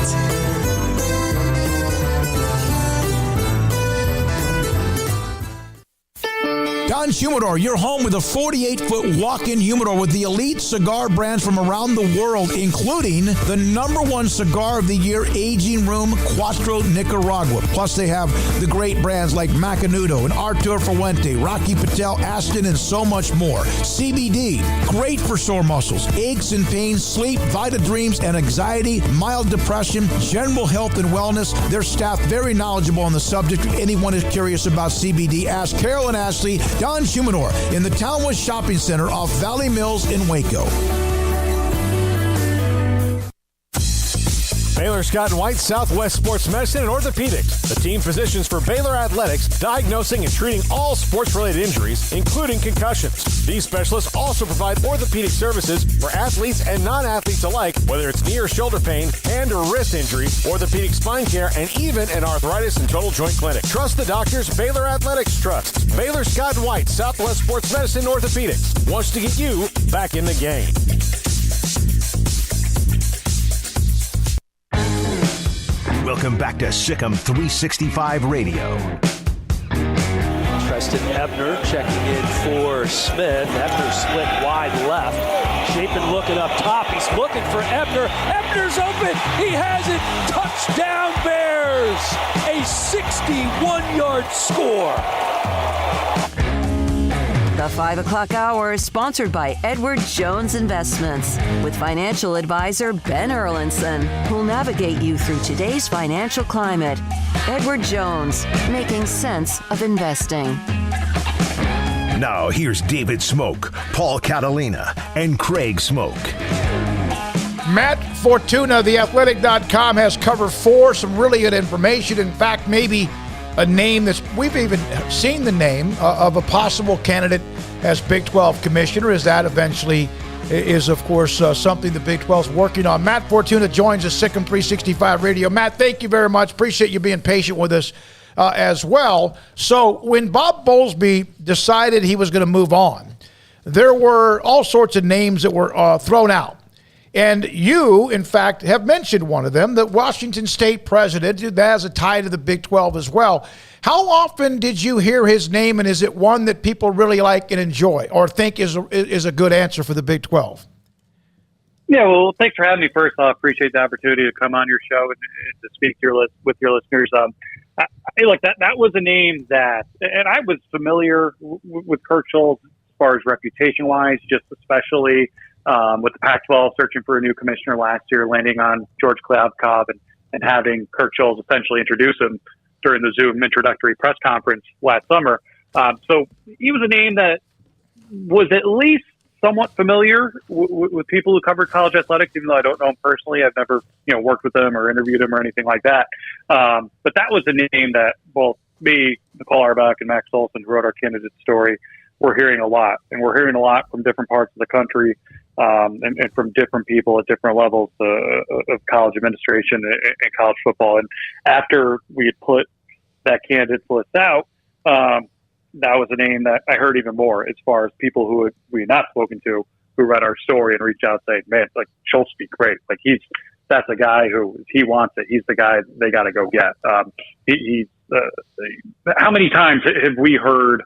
Speaker 15: Don's Humidor, your home with a 48-foot walk-in humidor with the elite cigar brands from around the world, including the #1 cigar of the year, Aging Room Cuatro Nicaragua. Plus, they have the great brands like Macanudo and Artur Fuente, Rocky Patel, Aston, and so much more. CBD, great for sore muscles, aches and pains, sleep, Vita Dreams, and anxiety, mild depression, general health and wellness. Their staff very knowledgeable on the subject. If anyone is curious about CBD, ask Carol and Ashley. Don's Humidor in the Townwest Shopping Center off Valley Mills in Waco.
Speaker 16: Baylor Scott and White, Southwest Sports Medicine and Orthopedics. The team physicians for Baylor Athletics, diagnosing and treating all sports-related injuries, including concussions. These specialists also provide orthopedic services for athletes and non-athletes alike, whether it's knee or shoulder pain, hand or wrist injury, orthopedic spine care, and even an arthritis and total joint clinic. Trust the doctors Baylor Athletics trusts. Baylor Scott and White, Southwest Sports Medicine and Orthopedics wants to get you back in the game.
Speaker 4: Welcome back to Sikkim 365 Radio.
Speaker 20: Preston Ebner checking in for Smith. Ebner split wide left. Chapin looking up top. He's looking for Ebner. Ebner's open. He has it. Touchdown Bears. A 61-yard score.
Speaker 2: The 5 o'clock hour is sponsored by Edward Jones Investments with financial advisor Ben Erlinson, who'll navigate you through today's financial climate. Edward Jones, making sense of investing.
Speaker 4: Now here's David Smoak, Paul Catalina, and Craig Smoak.
Speaker 5: Matt Fortuna, theathletic.com, has cover 4, some really good information. In fact, maybe a name we've even seen the name of a possible candidate as Big 12 commissioner, as that eventually is, of course, something the Big 12 is working on. Matt Fortuna joins us, Sikkim 365 Radio. Matt, thank you very much. Appreciate you being patient with us as well. So when Bob Bowlesby decided he was going to move on, there were all sorts of names that were thrown out. And you, in fact, have mentioned one of them, the Washington State president, that has a tie to the Big 12 as well. How often did you hear his name, and is it one that people really like and enjoy or think is a good answer for the Big 12?
Speaker 21: Yeah, well, thanks for having me first. I appreciate the opportunity to come on your show and to speak with your listeners. Look, that was a name that, and I was familiar with Kirk Schulz as far as reputation-wise, just especially with the Pac-12 searching for a new commissioner last year, landing on George Kliavkoff and having Kirk Schulz essentially introduce him during the Zoom introductory press conference last summer. So he was a name that was at least somewhat familiar with people who covered college athletics, even though I don't know him personally. I've never worked with him or interviewed him or anything like that. But that was a name that both me, Nicole Auerbach, and Max Olson, who wrote our candidate story, we're hearing a lot. And we're hearing a lot from different parts of the country. And from different people at different levels of college administration and college football. And after we had put that candidates list out, that was a name that I heard even more as far as people who we had not spoken to, who read our story and reached out saying, man, like, Schultz would be great. Like, that's a guy who, if he wants it, he's the guy they got to go get. How many times have we heard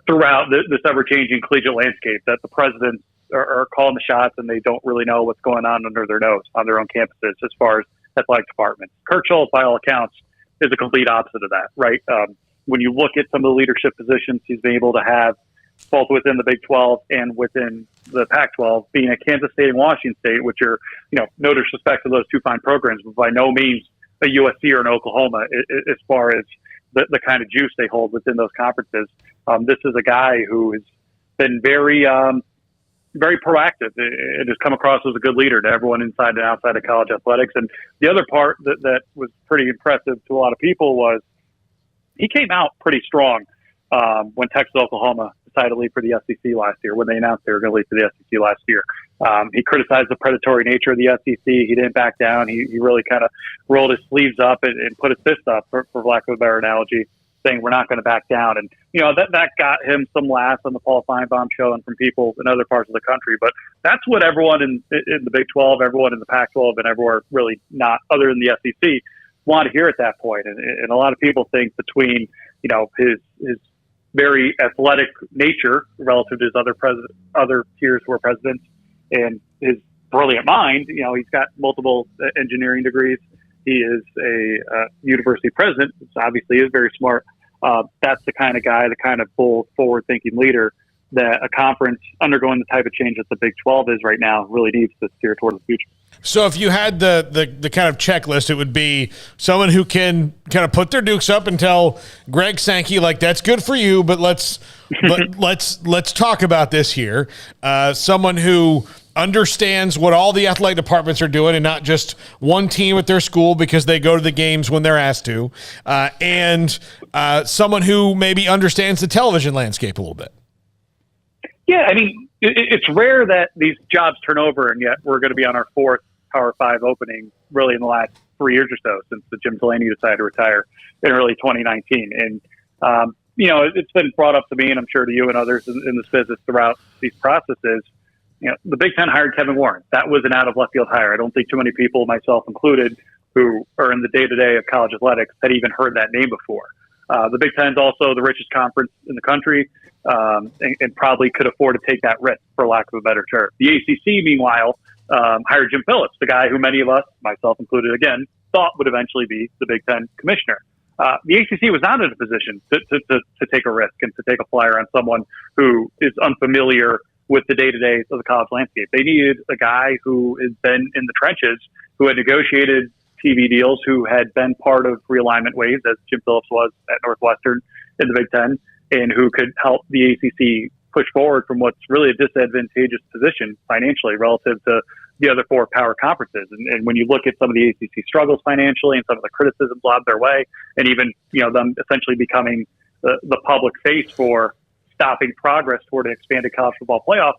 Speaker 21: throughout this ever-changing collegiate landscape, that the presidents are calling the shots and they don't really know what's going on under their nose on their own campuses as far as athletic departments. Kirk Schultz, by all accounts, is a complete opposite of that, right? When you look at some of the leadership positions he's been able to have, both within the Big 12 and within the Pac-12, being at Kansas State and Washington State, which are, no disrespect to those two fine programs, but by no means a USC or an Oklahoma as far as the kind of juice they hold within those conferences. This is a guy who has been very proactive. It has come across as a good leader to everyone inside and outside of college athletics. And the other part that was pretty impressive to a lot of people was he came out pretty strong when Texas Oklahoma decided to leave for the SEC last year, when they announced they were going to leave for the SEC last year. He criticized the predatory nature of the SEC. He didn't back down. He really kind of rolled his sleeves up and put his fist up, for lack of a better analogy, saying we're not going to back down. And, that got him some laughs on the Paul Feinbaum show and from people in other parts of the country. But that's what everyone in the Big 12, everyone in the Pac-12, and everywhere really not other than the SEC want to hear at that point. And a lot of people think between, his very athletic nature relative to his other peers who are presidents and his brilliant mind, he's got multiple engineering degrees. He is a university president, which obviously is very smart. That's the kind of guy, the kind of bold, forward-thinking leader that a conference undergoing the type of change that the Big 12 is right now really needs to steer toward the future.
Speaker 6: So if you had the kind of checklist, it would be someone who can kind of put their dukes up and tell Greg Sankey, like, that's good for you, but let's talk about this here. Someone who understands what all the athletic departments are doing and not just one team at their school because they go to the games when they're asked to, and someone who maybe understands the television landscape a little bit.
Speaker 21: Yeah, I mean, it's rare that these jobs turn over, and yet we're going to be on our fourth Power 5 opening really in the last 3 years or so since the Jim Delaney decided to retire in early 2019. And, it's been brought up to me, and I'm sure to you and others in this business throughout these processes. The Big Ten hired Kevin Warren. That was an out-of-left-field hire. I don't think too many people, myself included, who are in the day-to-day of college athletics had even heard that name before. The Big Ten is also the richest conference in the country, and probably could afford to take that risk, for lack of a better term. The ACC, meanwhile, hired Jim Phillips, the guy who many of us, myself included again, thought would eventually be the Big Ten commissioner. The ACC was not in a position to take a risk and to take a flyer on someone who is unfamiliar with the day-to-day of the college landscape. They needed a guy who has been in the trenches, who had negotiated TV deals, who had been part of realignment waves, as Jim Phillips was at Northwestern in the Big Ten, and who could help the ACC push forward from what's really a disadvantageous position financially relative to the other four power conferences. And when you look at some of the ACC struggles financially and some of the criticisms lobbed their way, and even them essentially becoming the public face for stopping progress toward an expanded college football playoff,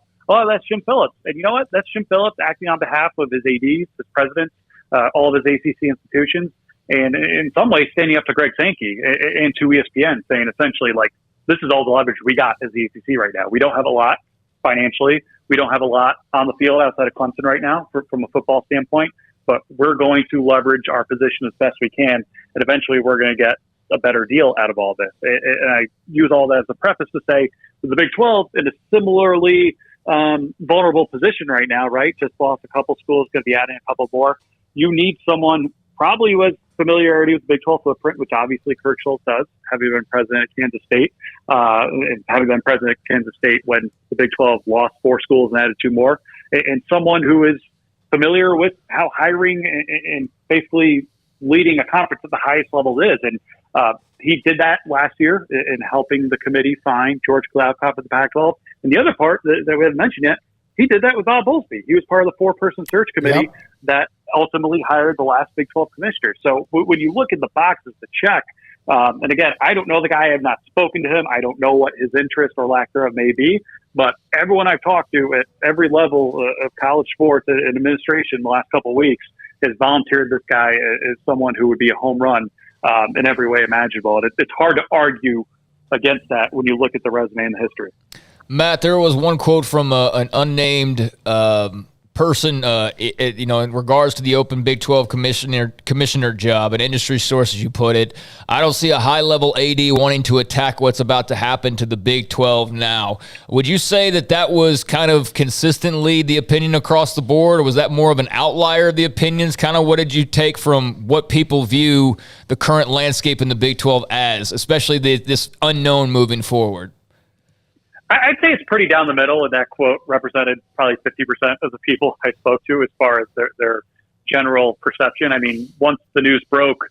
Speaker 21: that's Jim Phillips. And you know what? That's Jim Phillips acting on behalf of his ADs, his presidents, all of his ACC institutions, and in some ways standing up to Greg Sankey and to ESPN, saying essentially, like, this is all the leverage we got as the ACC right now. We don't have a lot financially. We don't have a lot on the field outside of Clemson right now from a football standpoint, but we're going to leverage our position as best we can, and eventually we're going to get a better deal out of all this. And I use all that as a preface to say the Big 12 in a similarly vulnerable position right now, right? Just lost a couple schools, going to be adding a couple more. You need someone probably with familiarity with the Big 12 footprint, which obviously Kirk Schultz does, having been president at Kansas State, and having been president at Kansas State when the Big 12 lost 4 schools and added 2 more, and someone who is familiar with how hiring and basically leading a conference at the highest level is. And he did that last year in helping the committee find George Gladkoff at the Pac-12. And the other part that we haven't mentioned yet, he did that with Bob Bowlesby. He was part of the 4-person search committee that ultimately hired the last Big 12 commissioner. So when you look at the boxes to check, and again, I don't know the guy. I have not spoken to him. I don't know what his interest or lack thereof may be. But everyone I've talked to at every level of college sports and administration the last couple of weeks has volunteered this guy as someone who would be a home run in every way imaginable. And it's hard to argue against that when you look at the resume and the history.
Speaker 7: Matt, there was one quote from an unnamed person, in regards to the open Big 12 commissioner job, an industry source, as you put it, I don't see a high-level AD wanting to attack what's about to happen to the Big 12 now. Would you say that was kind of consistently the opinion across the board, or was that more of an outlier of the opinions? Kind of what did you take from what people view the current landscape in the Big 12 as, especially this unknown moving forward?
Speaker 21: I'd say it's pretty down the middle, and that quote represented probably 50% of the people I spoke to as far as their general perception. I mean, once the news broke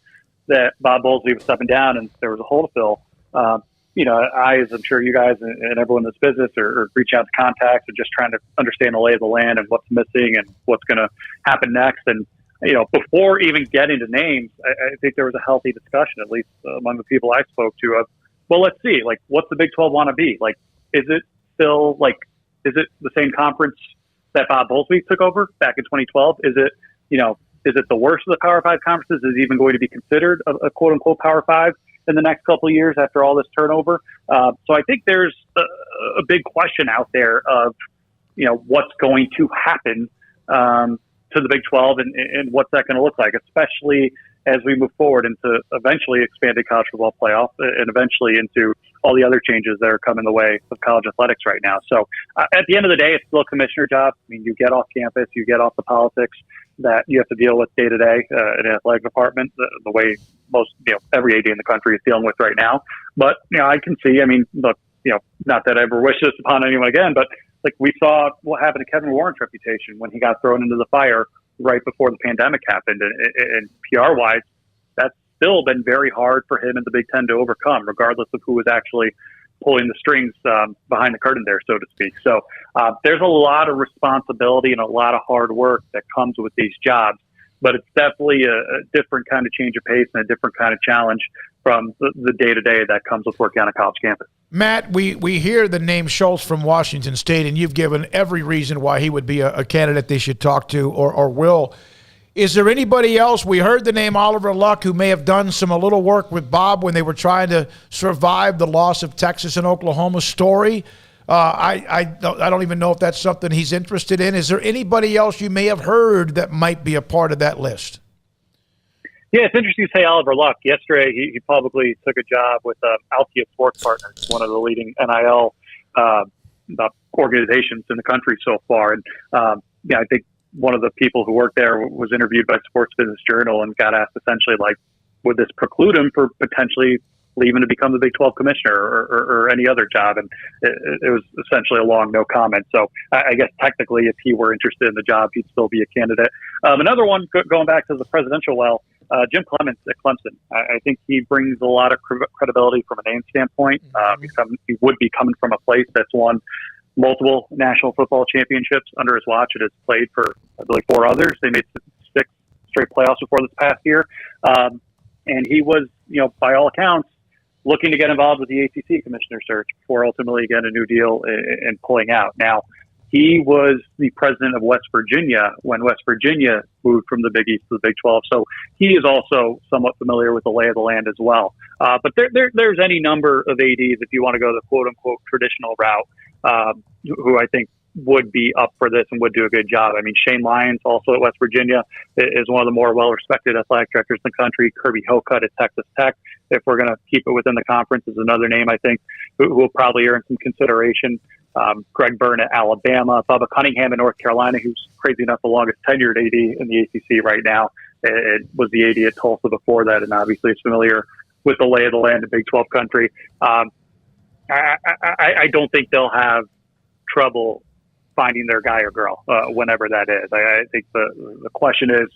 Speaker 21: that Bob Bowlesby was stepping down and there was a hole to fill, as I'm sure you guys and everyone in this business are reaching out to contacts and just trying to understand the lay of the land and what's missing and what's going to happen next. And, before even getting to names, I think there was a healthy discussion, at least among the people I spoke to, of, well, let's see, like, what's the Big 12 want to be? Like, is it still is it the same conference that Bob Bowlesby took over back in 2012? Is it, is it the worst of the Power 5 conferences? Is it even going to be considered a quote unquote Power 5 in the next couple of years after all this turnover? So I think there's a big question out there of, what's going to happen to the Big 12 and what's that going to look like, especially as we move forward into eventually expanded college football playoff and eventually into all the other changes that are coming the way of college athletics right now. So at the end of the day, it's still a commissioner job. I mean, you get off campus, you get off the politics that you have to deal with day to day in an athletic department, the way most, every AD in the country is dealing with right now. But, I can see, look, not that I ever wish this upon anyone again, but like we saw what happened to Kevin Warren's reputation when he got thrown into the fire right before the pandemic happened. And PR-wise, that's still been very hard for him in the Big Ten to overcome, regardless of who was actually pulling the strings behind the curtain there, so to speak. So there's a lot of responsibility and a lot of hard work that comes with these jobs, but it's definitely a different kind of change of pace and a different kind of challenge from the day-to-day that comes with working on a college campus.
Speaker 5: Matt, we hear the name Schultz from Washington State, and you've given every reason why he would be a candidate they should talk to or will. Is there anybody else? We heard the name Oliver Luck, who may have done a little work with Bob when they were trying to survive the loss of Texas and Oklahoma story. I don't even know if that's something he's interested in. Is there anybody else you may have heard that might be a part of that list?
Speaker 21: Yeah, it's interesting you say Oliver Luck. Yesterday, he publicly took a job with Althea Sports Partners, one of the leading NIL organizations in the country so far. And I think one of the people who worked there was interviewed by Sports Business Journal and got asked essentially, like, would this preclude him for potentially leaving to become the Big 12 commissioner or any other job? And it was essentially a long no comment. So I guess technically, if he were interested in the job, he'd still be a candidate. Another one, going back to the presidential well, Jim Clements at Clemson. I think he brings a lot of credibility from a name standpoint. He would be coming from a place that's won multiple national football championships under his watch. It has played for, I believe, 4 others. They made 6 straight playoffs before this past year. And he was, by all accounts, looking to get involved with the ACC commissioner search before ultimately getting a new deal and pulling out. Now, he was the president of West Virginia when West Virginia moved from the Big East to the Big 12. So he is also somewhat familiar with the lay of the land as well. But there's any number of ADs, if you want to go the quote-unquote traditional route, who I think would be up for this and would do a good job. I mean, Shane Lyons, also at West Virginia, is one of the more well-respected athletic directors in the country. Kirby Hocutt at Texas Tech, if we're going to keep it within the conference, is another name, I think, who will probably earn some consideration. Greg Byrne at Alabama, Bubba Cunningham in North Carolina, who's crazy enough the longest tenured AD in the ACC right now. It was the AD at Tulsa before that, and obviously is familiar with the lay of the land in Big 12 country. I don't think they'll have trouble finding their guy or girl, whenever that is. I think the question is,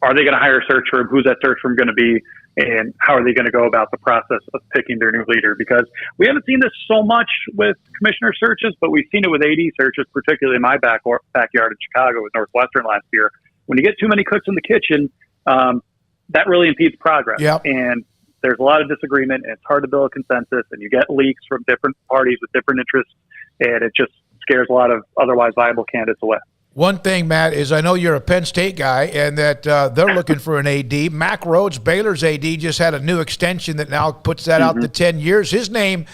Speaker 21: are they going to hire a search firm? Who's that search firm going to be? And how are they going to go about the process of picking their new leader? Because we haven't seen this so much with commissioner searches, but we've seen it with AD searches, particularly in my backyard in Chicago with Northwestern last year. When you get too many cooks in the kitchen, that really impedes progress.
Speaker 5: Yep.
Speaker 21: And there's a lot of disagreement, and it's hard to build a consensus, and you get leaks from different parties with different interests, and it just scares a lot of otherwise viable candidates away.
Speaker 5: One thing, Matt, is I know you're a Penn State guy and that they're looking for an AD. Mack Rhodes, Baylor's AD, just had a new extension that now puts that out to 10 years. His name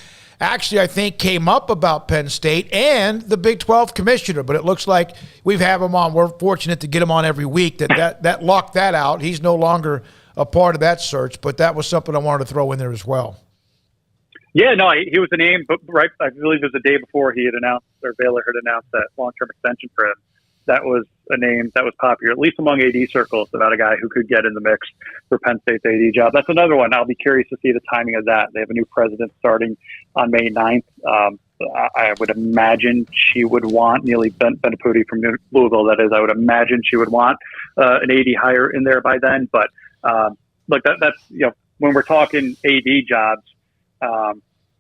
Speaker 5: actually, I think, came up about Penn State and the Big 12 commissioner. But it looks like we've had him on. We're fortunate to get him on every week. That locked that out. He's no longer a part of that search, but that was something I wanted to throw in there as well.
Speaker 21: Yeah, no, he was a name, but right, I believe it was the day before he had announced, or Baylor had announced that long-term extension for him. That was a name that was popular, at least among AD circles, about a guy who could get in the mix for Penn State's AD job. That's another one. I'll be curious to see the timing of that. They have a new president starting on May 9th. I would imagine she would want Neely Benaputi from Louisville. That is, I would imagine she would want an AD hire in there by then. But look, that's when we're talking AD jobs,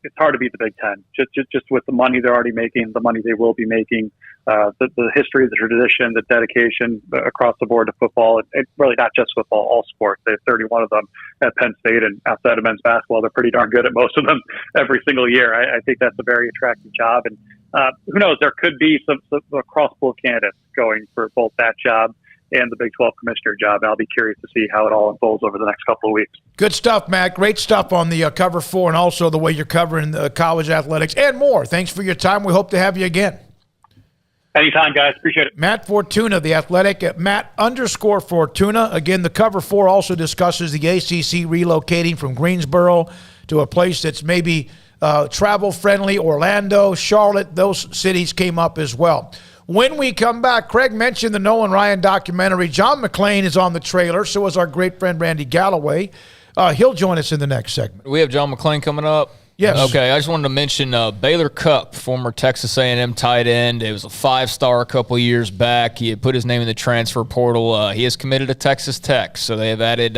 Speaker 21: it's hard to beat the Big Ten. Just with the money they're already making, the money they will be making, the history, the tradition, the dedication across the board to football. It's really not just football, all sports. They have 31 of them at Penn State, and outside of men's basketball, they're pretty darn good at most of them every single year. I think that's a very attractive job. And who knows, there could be some cross-pool candidates going for both that job and the Big 12 commissioner job. I'll be curious to see how it all unfolds over the next couple of weeks.
Speaker 5: Good stuff, Matt. Great stuff on the Cover 4 and also the way you're covering the college athletics and more. Thanks for your time. We hope to have you again.
Speaker 21: Anytime, guys. Appreciate it.
Speaker 5: Matt Fortuna, The Athletic, at Matt_Fortuna. Again, the Cover 4 also discusses the ACC relocating from Greensboro to a place that's maybe travel-friendly. Orlando, Charlotte, those cities came up as well. When we come back, Craig mentioned the Nolan Ryan documentary. John McClain is on the trailer. So is our great friend Randy Galloway. He'll join us in the next segment.
Speaker 7: We have John McClain coming up.
Speaker 5: Yes.
Speaker 7: Okay, I just wanted to mention Baylor Cupp, former Texas A&M tight end. It was a 5-star a couple years back. He had put his name in the transfer portal. He is committed to Texas Tech, so they have added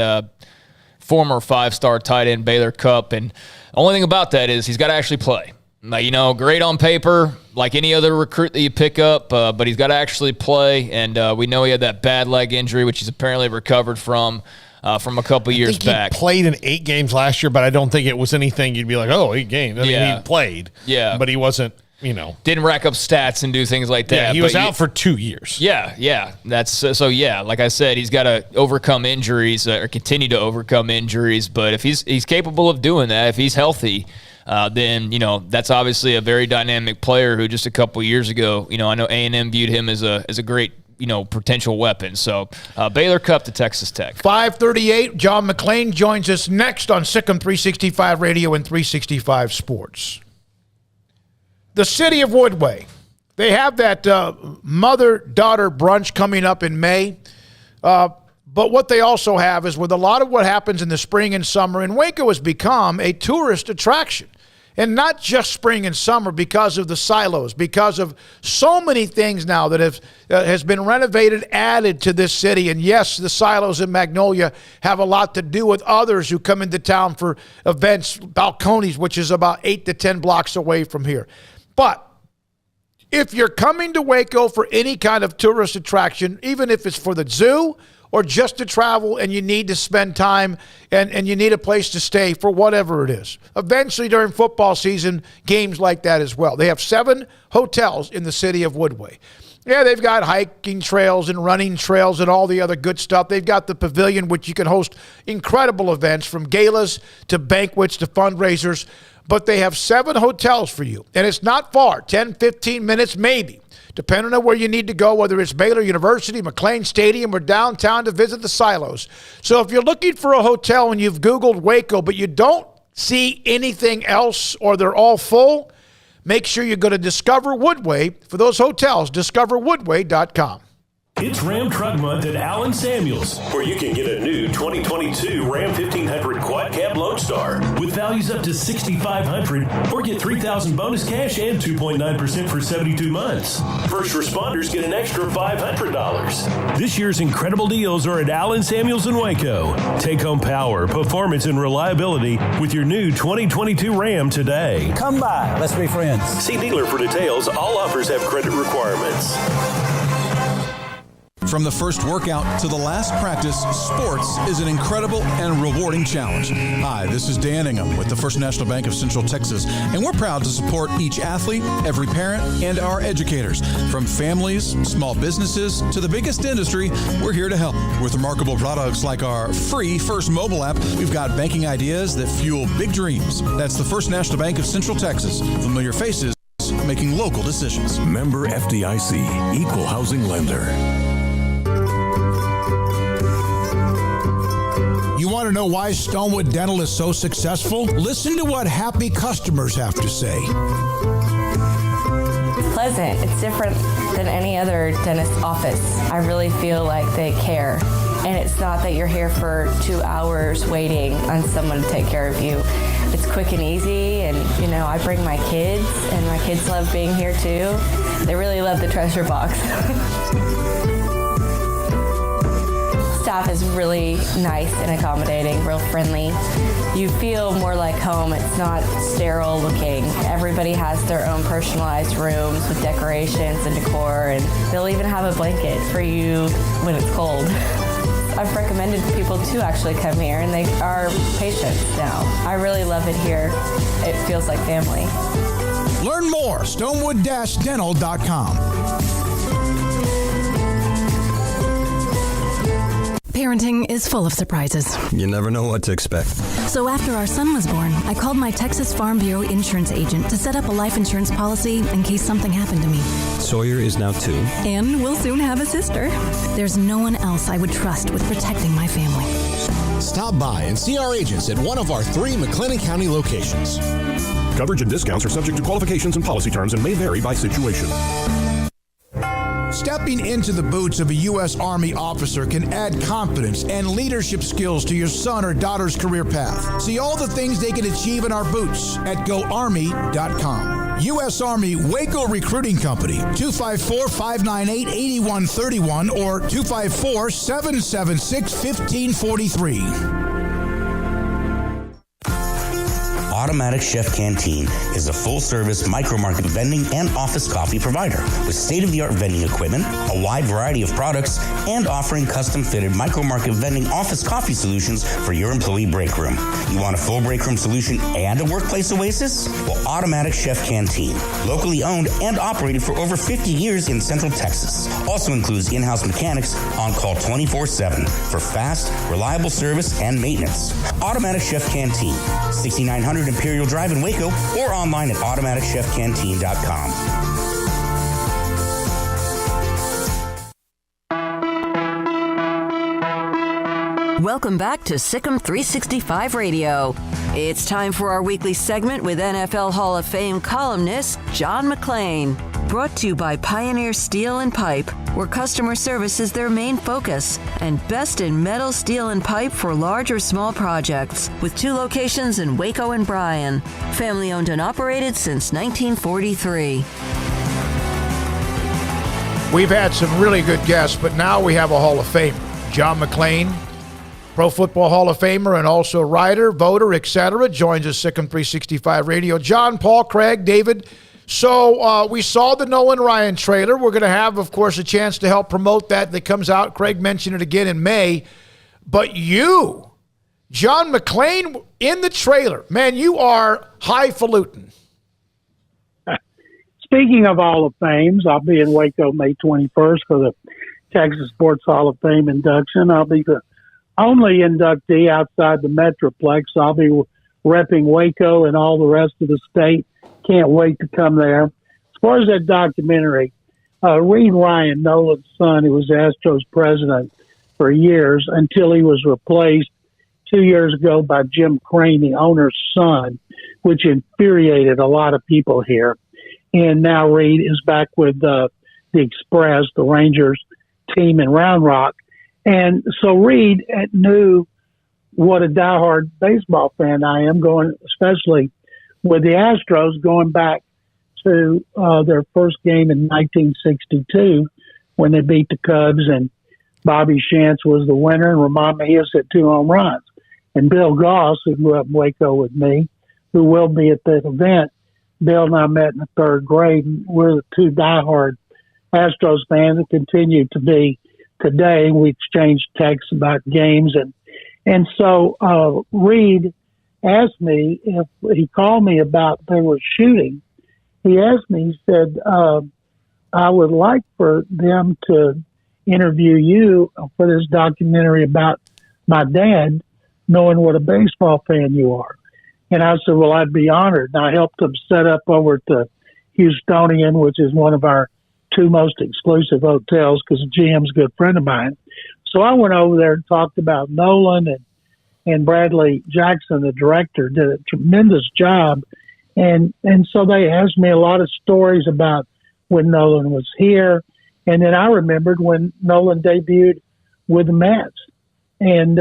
Speaker 7: former 5-star tight end Baylor Cupp. And the only thing about that is he's got to actually play. Great on paper, like any other recruit that you pick up, but he's got to actually play. And we know he had that bad leg injury, which he's apparently recovered from a couple years back.
Speaker 6: He played in 8 games last year, but I don't think it was anything you'd be like, oh, 8 games. I mean, he played.
Speaker 7: Yeah.
Speaker 6: But he wasn't,
Speaker 7: Didn't rack up stats and do things like that.
Speaker 6: Yeah, he was out for 2 years.
Speaker 7: Yeah. That's like I said, he's got to overcome injuries or continue to overcome injuries. But if he's capable of doing that, if he's healthy, then, that's obviously a very dynamic player who just a couple years ago, I know A&M viewed him as a great, potential weapon. So Baylor Cupp to Texas Tech.
Speaker 5: 5:38, John McClain joins us next on Sikkim 365 Radio and 365 Sports. The city of Woodway, they have that mother-daughter brunch coming up in May. But what they also have is with a lot of what happens in the spring and summer, and Waco has become a tourist attraction. And not just spring and summer because of the silos, because of so many things now that has been renovated, added to this city. And yes, the silos in Magnolia have a lot to do with others who come into town for events, Balcones, which is about 8 to 10 blocks away from here. But if you're coming to Waco for any kind of tourist attraction, even if it's for the zoo or just to travel and you need to spend time and you need a place to stay for whatever it is. Eventually during football season, games like that as well. They have 7 hotels in the city of Woodway. Yeah, they've got hiking trails and running trails and all the other good stuff. They've got the pavilion, which you can host incredible events from galas to banquets to fundraisers. But they have 7 hotels for you. And it's not far, 10, 15 minutes maybe, depending on where you need to go, whether it's Baylor University, McLean Stadium, or downtown to visit the silos. So if you're looking for a hotel and you've Googled Waco, but you don't see anything else or they're all full, make sure you go to Discover Woodway for those hotels, discoverwoodway.com.
Speaker 1: It's Ram Truck Month at Allen Samuels, where you can get a new 2022 Ram 1500 Quad Cab Lone Star with values up to $6,500, or get $3,000 bonus cash and 2.9% for 72 months. First responders get an extra $500. This year's incredible deals are at Allen Samuels in Waco. Take home power, performance, and reliability with your new 2022 Ram today.
Speaker 9: Come by. Let's be friends.
Speaker 1: See dealer for details. All offers have credit requirements.
Speaker 9: From the first workout to the last practice, sports is an incredible and rewarding challenge. Hi, this is Dan Ingham with the First National Bank of Central Texas, and we're proud to support each athlete, every parent, and our educators. From families, small businesses, to the biggest industry, we're here to help. With remarkable products like our free First mobile app, we've got banking ideas that fuel big dreams. That's the First National Bank of Central Texas. Familiar faces making local decisions.
Speaker 14: Member FDIC, Equal Housing Lender.
Speaker 15: You want to know why Stonewood Dental is so successful? Listen to what happy customers have to say.
Speaker 22: Pleasant. It's different than any other dentist office. I really feel like they care. And it's not that you're here for 2 hours waiting on someone to take care of you. It's quick and easy, and I bring my kids, and my kids love being here too. They really love the treasure box. Staff is really nice and accommodating, real friendly. You feel more like home. It's not sterile looking. Everybody has their own personalized rooms with decorations and decor, and they'll even have a blanket for you when it's cold. I've recommended people to actually come here, and they are patients now. I really love it here. It feels like family.
Speaker 15: Learn more, stonewood-dental.com.
Speaker 23: Parenting is full of surprises.
Speaker 24: You never know what to expect.
Speaker 23: So after our son was born, I called my Texas Farm Bureau insurance agent to set up a life insurance policy in case something happened to me.
Speaker 24: Sawyer is now 2.
Speaker 23: And we'll soon have a sister. There's no one else I would trust with protecting my family.
Speaker 12: Stop by and see our agents at one of our 3 McLennan County locations.
Speaker 14: Coverage and discounts are subject to qualifications and policy terms and may vary by situation.
Speaker 15: Stepping into the boots of a U.S. Army officer can add confidence and leadership skills to your son or daughter's career path. See all the things they can achieve in our boots at GoArmy.com. U.S. Army Waco Recruiting Company, 254-598-8131 or 254-776-1543.
Speaker 25: Automatic Chef Canteen is a full-service micro-market vending and office coffee provider with state-of-the-art vending equipment, a wide variety of products, and offering custom-fitted micro-market vending office coffee solutions for your employee break room. You want a full break room solution and a workplace oasis? Well, Automatic Chef Canteen, locally owned and operated for over 50 years in Central Texas, also includes in-house mechanics on call 24/7 for fast, reliable service and maintenance. Automatic Chef Canteen, 6900 Imperial Drive in Waco, or online at automaticchefcanteen.com.
Speaker 2: Welcome back to Sikkim 365 Radio. It's time for our weekly segment with NFL Hall of Fame columnist John McClain. Brought to you by Pioneer Steel and Pipe, where customer service is their main focus, and best in metal, steel, and pipe for large or small projects, with 2 locations in Waco and Bryan. Family owned and operated since 1943.
Speaker 5: We've had some really good guests, but now we have a Hall of Famer. John McClain, Pro Football Hall of Famer and also writer, voter, etc., joins us Sikkim 365 Radio. John, Paul, Craig, David. So we saw the Nolan Ryan trailer. We're going to have, of course, a chance to help promote that comes out. Craig mentioned it again in May. But you, John McClain, in the trailer, man, you are highfalutin.
Speaker 26: Speaking of Hall of Fames, I'll be in Waco May 21st for the Texas Sports Hall of Fame induction. I'll be the only inductee outside the Metroplex. I'll be repping Waco and all the rest of the state. Can't wait to come there. As far as that documentary, Reed Ryan, Nolan's son, who was Astros president for years until he was replaced 2 years ago by Jim Crane, the owner's son, which infuriated a lot of people here. And now Reed is back with the Express, the Rangers team in Round Rock. And so Reed knew what a diehard baseball fan I am, going especially with the Astros, going back to their first game in 1962 when they beat the Cubs, and Bobby Shantz was the winner, and Ramon Mejias hit 2 home runs. And Bill Goss, who grew up in Waco with me, who will be at that event, Bill and I met in the 3rd grade, and we're the 2 diehard Astros fans that continue to be today. We exchanged texts about games, and so Reed asked me if he called me about they were shooting. He asked me, he said, I would like for them to interview you for this documentary about my dad, knowing what a baseball fan you are. And I said, well, I'd be honored. And I helped them set up over at the Houstonian, which is one of our two most exclusive hotels because GM's a good friend of mine. So I went over there and talked about Nolan, and Bradley Jackson, the director, did a tremendous job. And so they asked me a lot of stories about when Nolan was here. And then I remembered when Nolan debuted with the Mets. And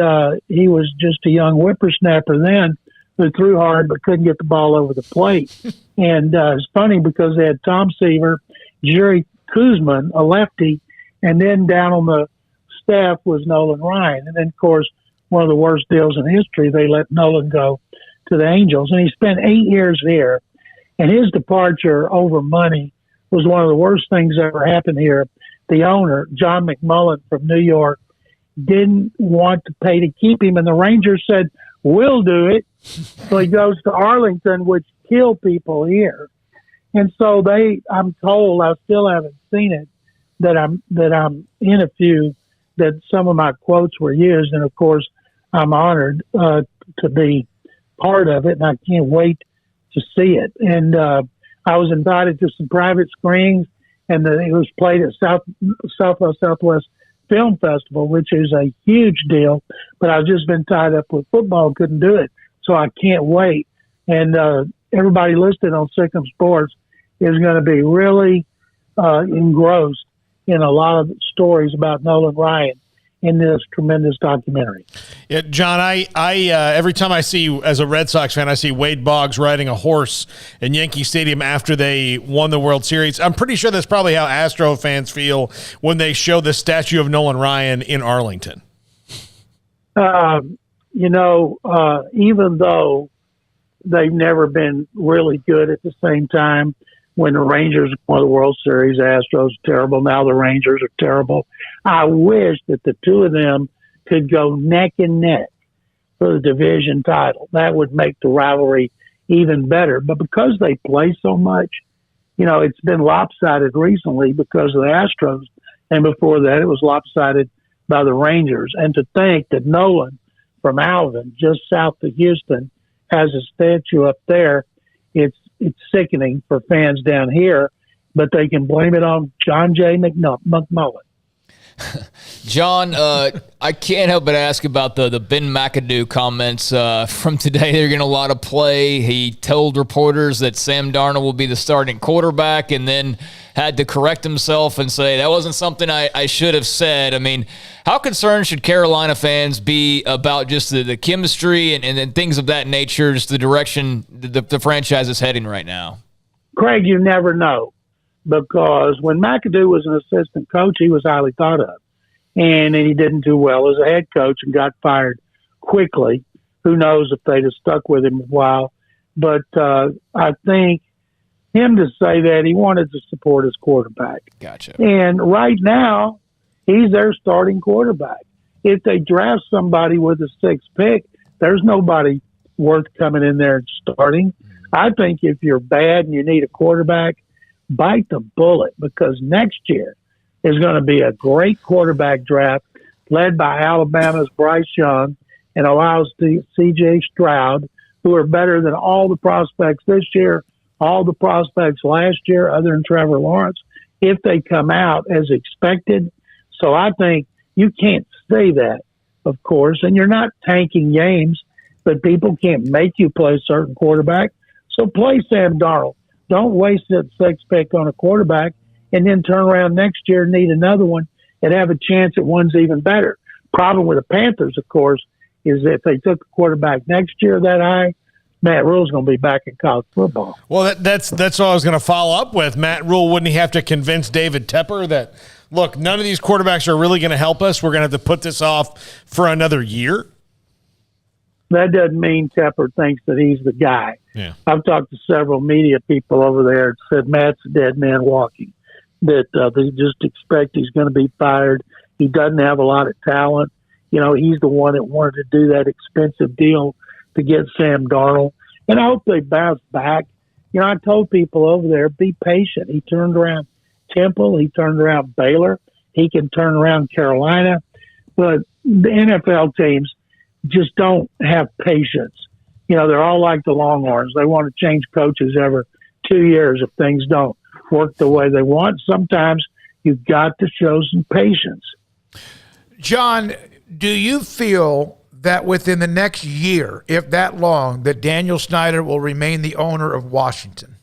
Speaker 26: he was just a young whippersnapper then who threw hard but couldn't get the ball over the plate. And it's funny because they had Tom Seaver, Jerry Kuzman, a lefty, and then down on the staff was Nolan Ryan. And then, of course, one of the worst deals in history, they let Nolan go to the Angels. And he spent 8 years here. And his departure over money was one of the worst things that ever happened here. The owner, John McMullen from New York, didn't want to pay to keep him. And the Rangers said, we'll do it. So he goes to Arlington, which killed people here. And so I'm told, I still haven't seen it, that I'm in a few, that some of my quotes were used. And of course, I'm honored to be part of it, and I can't wait to see it. And I was invited to some private screenings, and it was played at Southwest Film Festival, which is a huge deal. But I've just been tied up with football, couldn't do it, so I can't wait. And everybody listed on Sikkim Sports is going to be really engrossed in a lot of stories about Nolan Ryan in this tremendous documentary.
Speaker 6: Yeah, John, I every time I see, as a Red Sox fan, I see Wade Boggs riding a horse in Yankee Stadium after they won the World Series. I'm pretty sure that's probably how Astro fans feel when they show the statue of Nolan Ryan in Arlington.
Speaker 26: Even though they've never been really good at the same time, when the Rangers won the World Series, Astros are terrible. Now the Rangers are terrible. I wish that the two of them could go neck and neck for the division title. That would make the rivalry even better. But because they play so much, it's been lopsided recently because of the Astros. And before that, it was lopsided by the Rangers. And to think that Nolan from Alvin, just south of Houston, has a statue up there, it's sickening for fans down here, but they can blame it on John J. McMullen.
Speaker 7: John, I can't help but ask about the Ben McAdoo comments from today. They're getting a lot of play. He told reporters that Sam Darnold will be the starting quarterback and then had to correct himself and say, that wasn't something I should have said. I mean, how concerned should Carolina fans be about just the chemistry and things of that nature, just the direction the franchise is heading right now?
Speaker 26: Craig, you never know, because when McAdoo was an assistant coach, he was highly thought of. And he didn't do well as a head coach and got fired quickly. Who knows if they'd have stuck with him a while. But I think him to say that, he wanted to support his quarterback.
Speaker 7: Gotcha.
Speaker 26: And right now, he's their starting quarterback. If they draft somebody with a 6th pick, there's nobody worth coming in there and starting. I think if you're bad and you need a quarterback, bite the bullet, because next year is going to be a great quarterback draft led by Alabama's Bryce Young and Ohio's C.J. Stroud, who are better than all the prospects this year, all the prospects last year, other than Trevor Lawrence, if they come out as expected. So I think you can't say that, of course, and you're not tanking games, but people can't make you play a certain quarterback. So play Sam Darnold. Don't waste that 6th pick on a quarterback and then turn around next year and need another one and have a chance at one's even better. Problem with the Panthers, of course, is that if they took the quarterback next year that high, Matt Rule's going to be back in college football.
Speaker 6: Well, that's what I was going to follow up with. Matt Rule, wouldn't he have to convince David Tepper that, look, none of these quarterbacks are really going to help us. We're going to have to put this off for another year?
Speaker 26: That doesn't mean Tepper thinks that he's the guy.
Speaker 6: Yeah.
Speaker 26: I've talked to several media people over there and said Matt's a dead man walking, that they just expect he's going to be fired. He doesn't have a lot of talent. You know, he's the one that wanted to do that expensive deal to get Sam Darnold. And I hope they bounce back. You know, I told people over there, be patient. He turned around Temple. He turned around Baylor. He can turn around Carolina. But the NFL teams just don't have patience. You know, they're all like the Longhorns. They want to change coaches every 2 years if things don't work the way they want. Sometimes you've got to show some patience.
Speaker 5: John, do you feel that within the next year, if that long, that Daniel Snyder will remain the owner of Washington?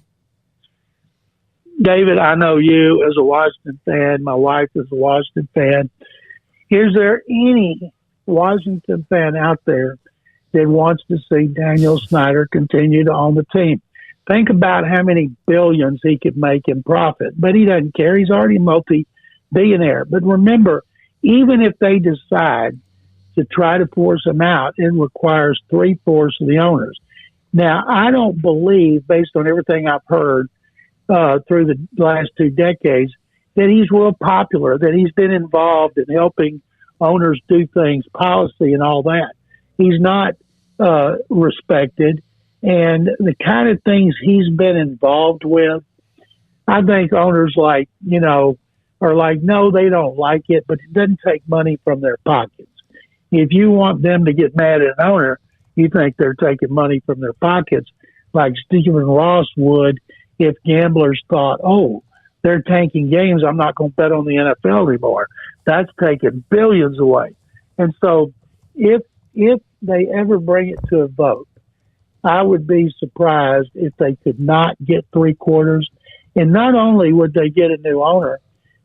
Speaker 26: David, I know you as a Washington fan. My wife is a Washington fan. Is there any Washington fan out there that wants to see Daniel Snyder continue to own the team? Think about how many billions he could make in profit, but he doesn't care. He's already multi-billionaire. But remember, even if they decide to try to force him out, it requires 3/4 of the owners. Now, I don't believe, based on everything I've heard through the last 2 decades, that he's real popular, that he's been involved in helping owners do things, policy and all that. He's not respected. And the kind of things he's been involved with, I think owners are like, no, they don't like it, but it doesn't take money from their pockets. If you want them to get mad at an owner, you think they're taking money from their pockets, like Stephen Ross would if gamblers thought, oh, they're tanking games, I'm not going to bet on the NFL anymore. That's taking billions away. And so if they ever bring it to a vote, I would be surprised if they could not get 3/4. And not only would they get a new owner,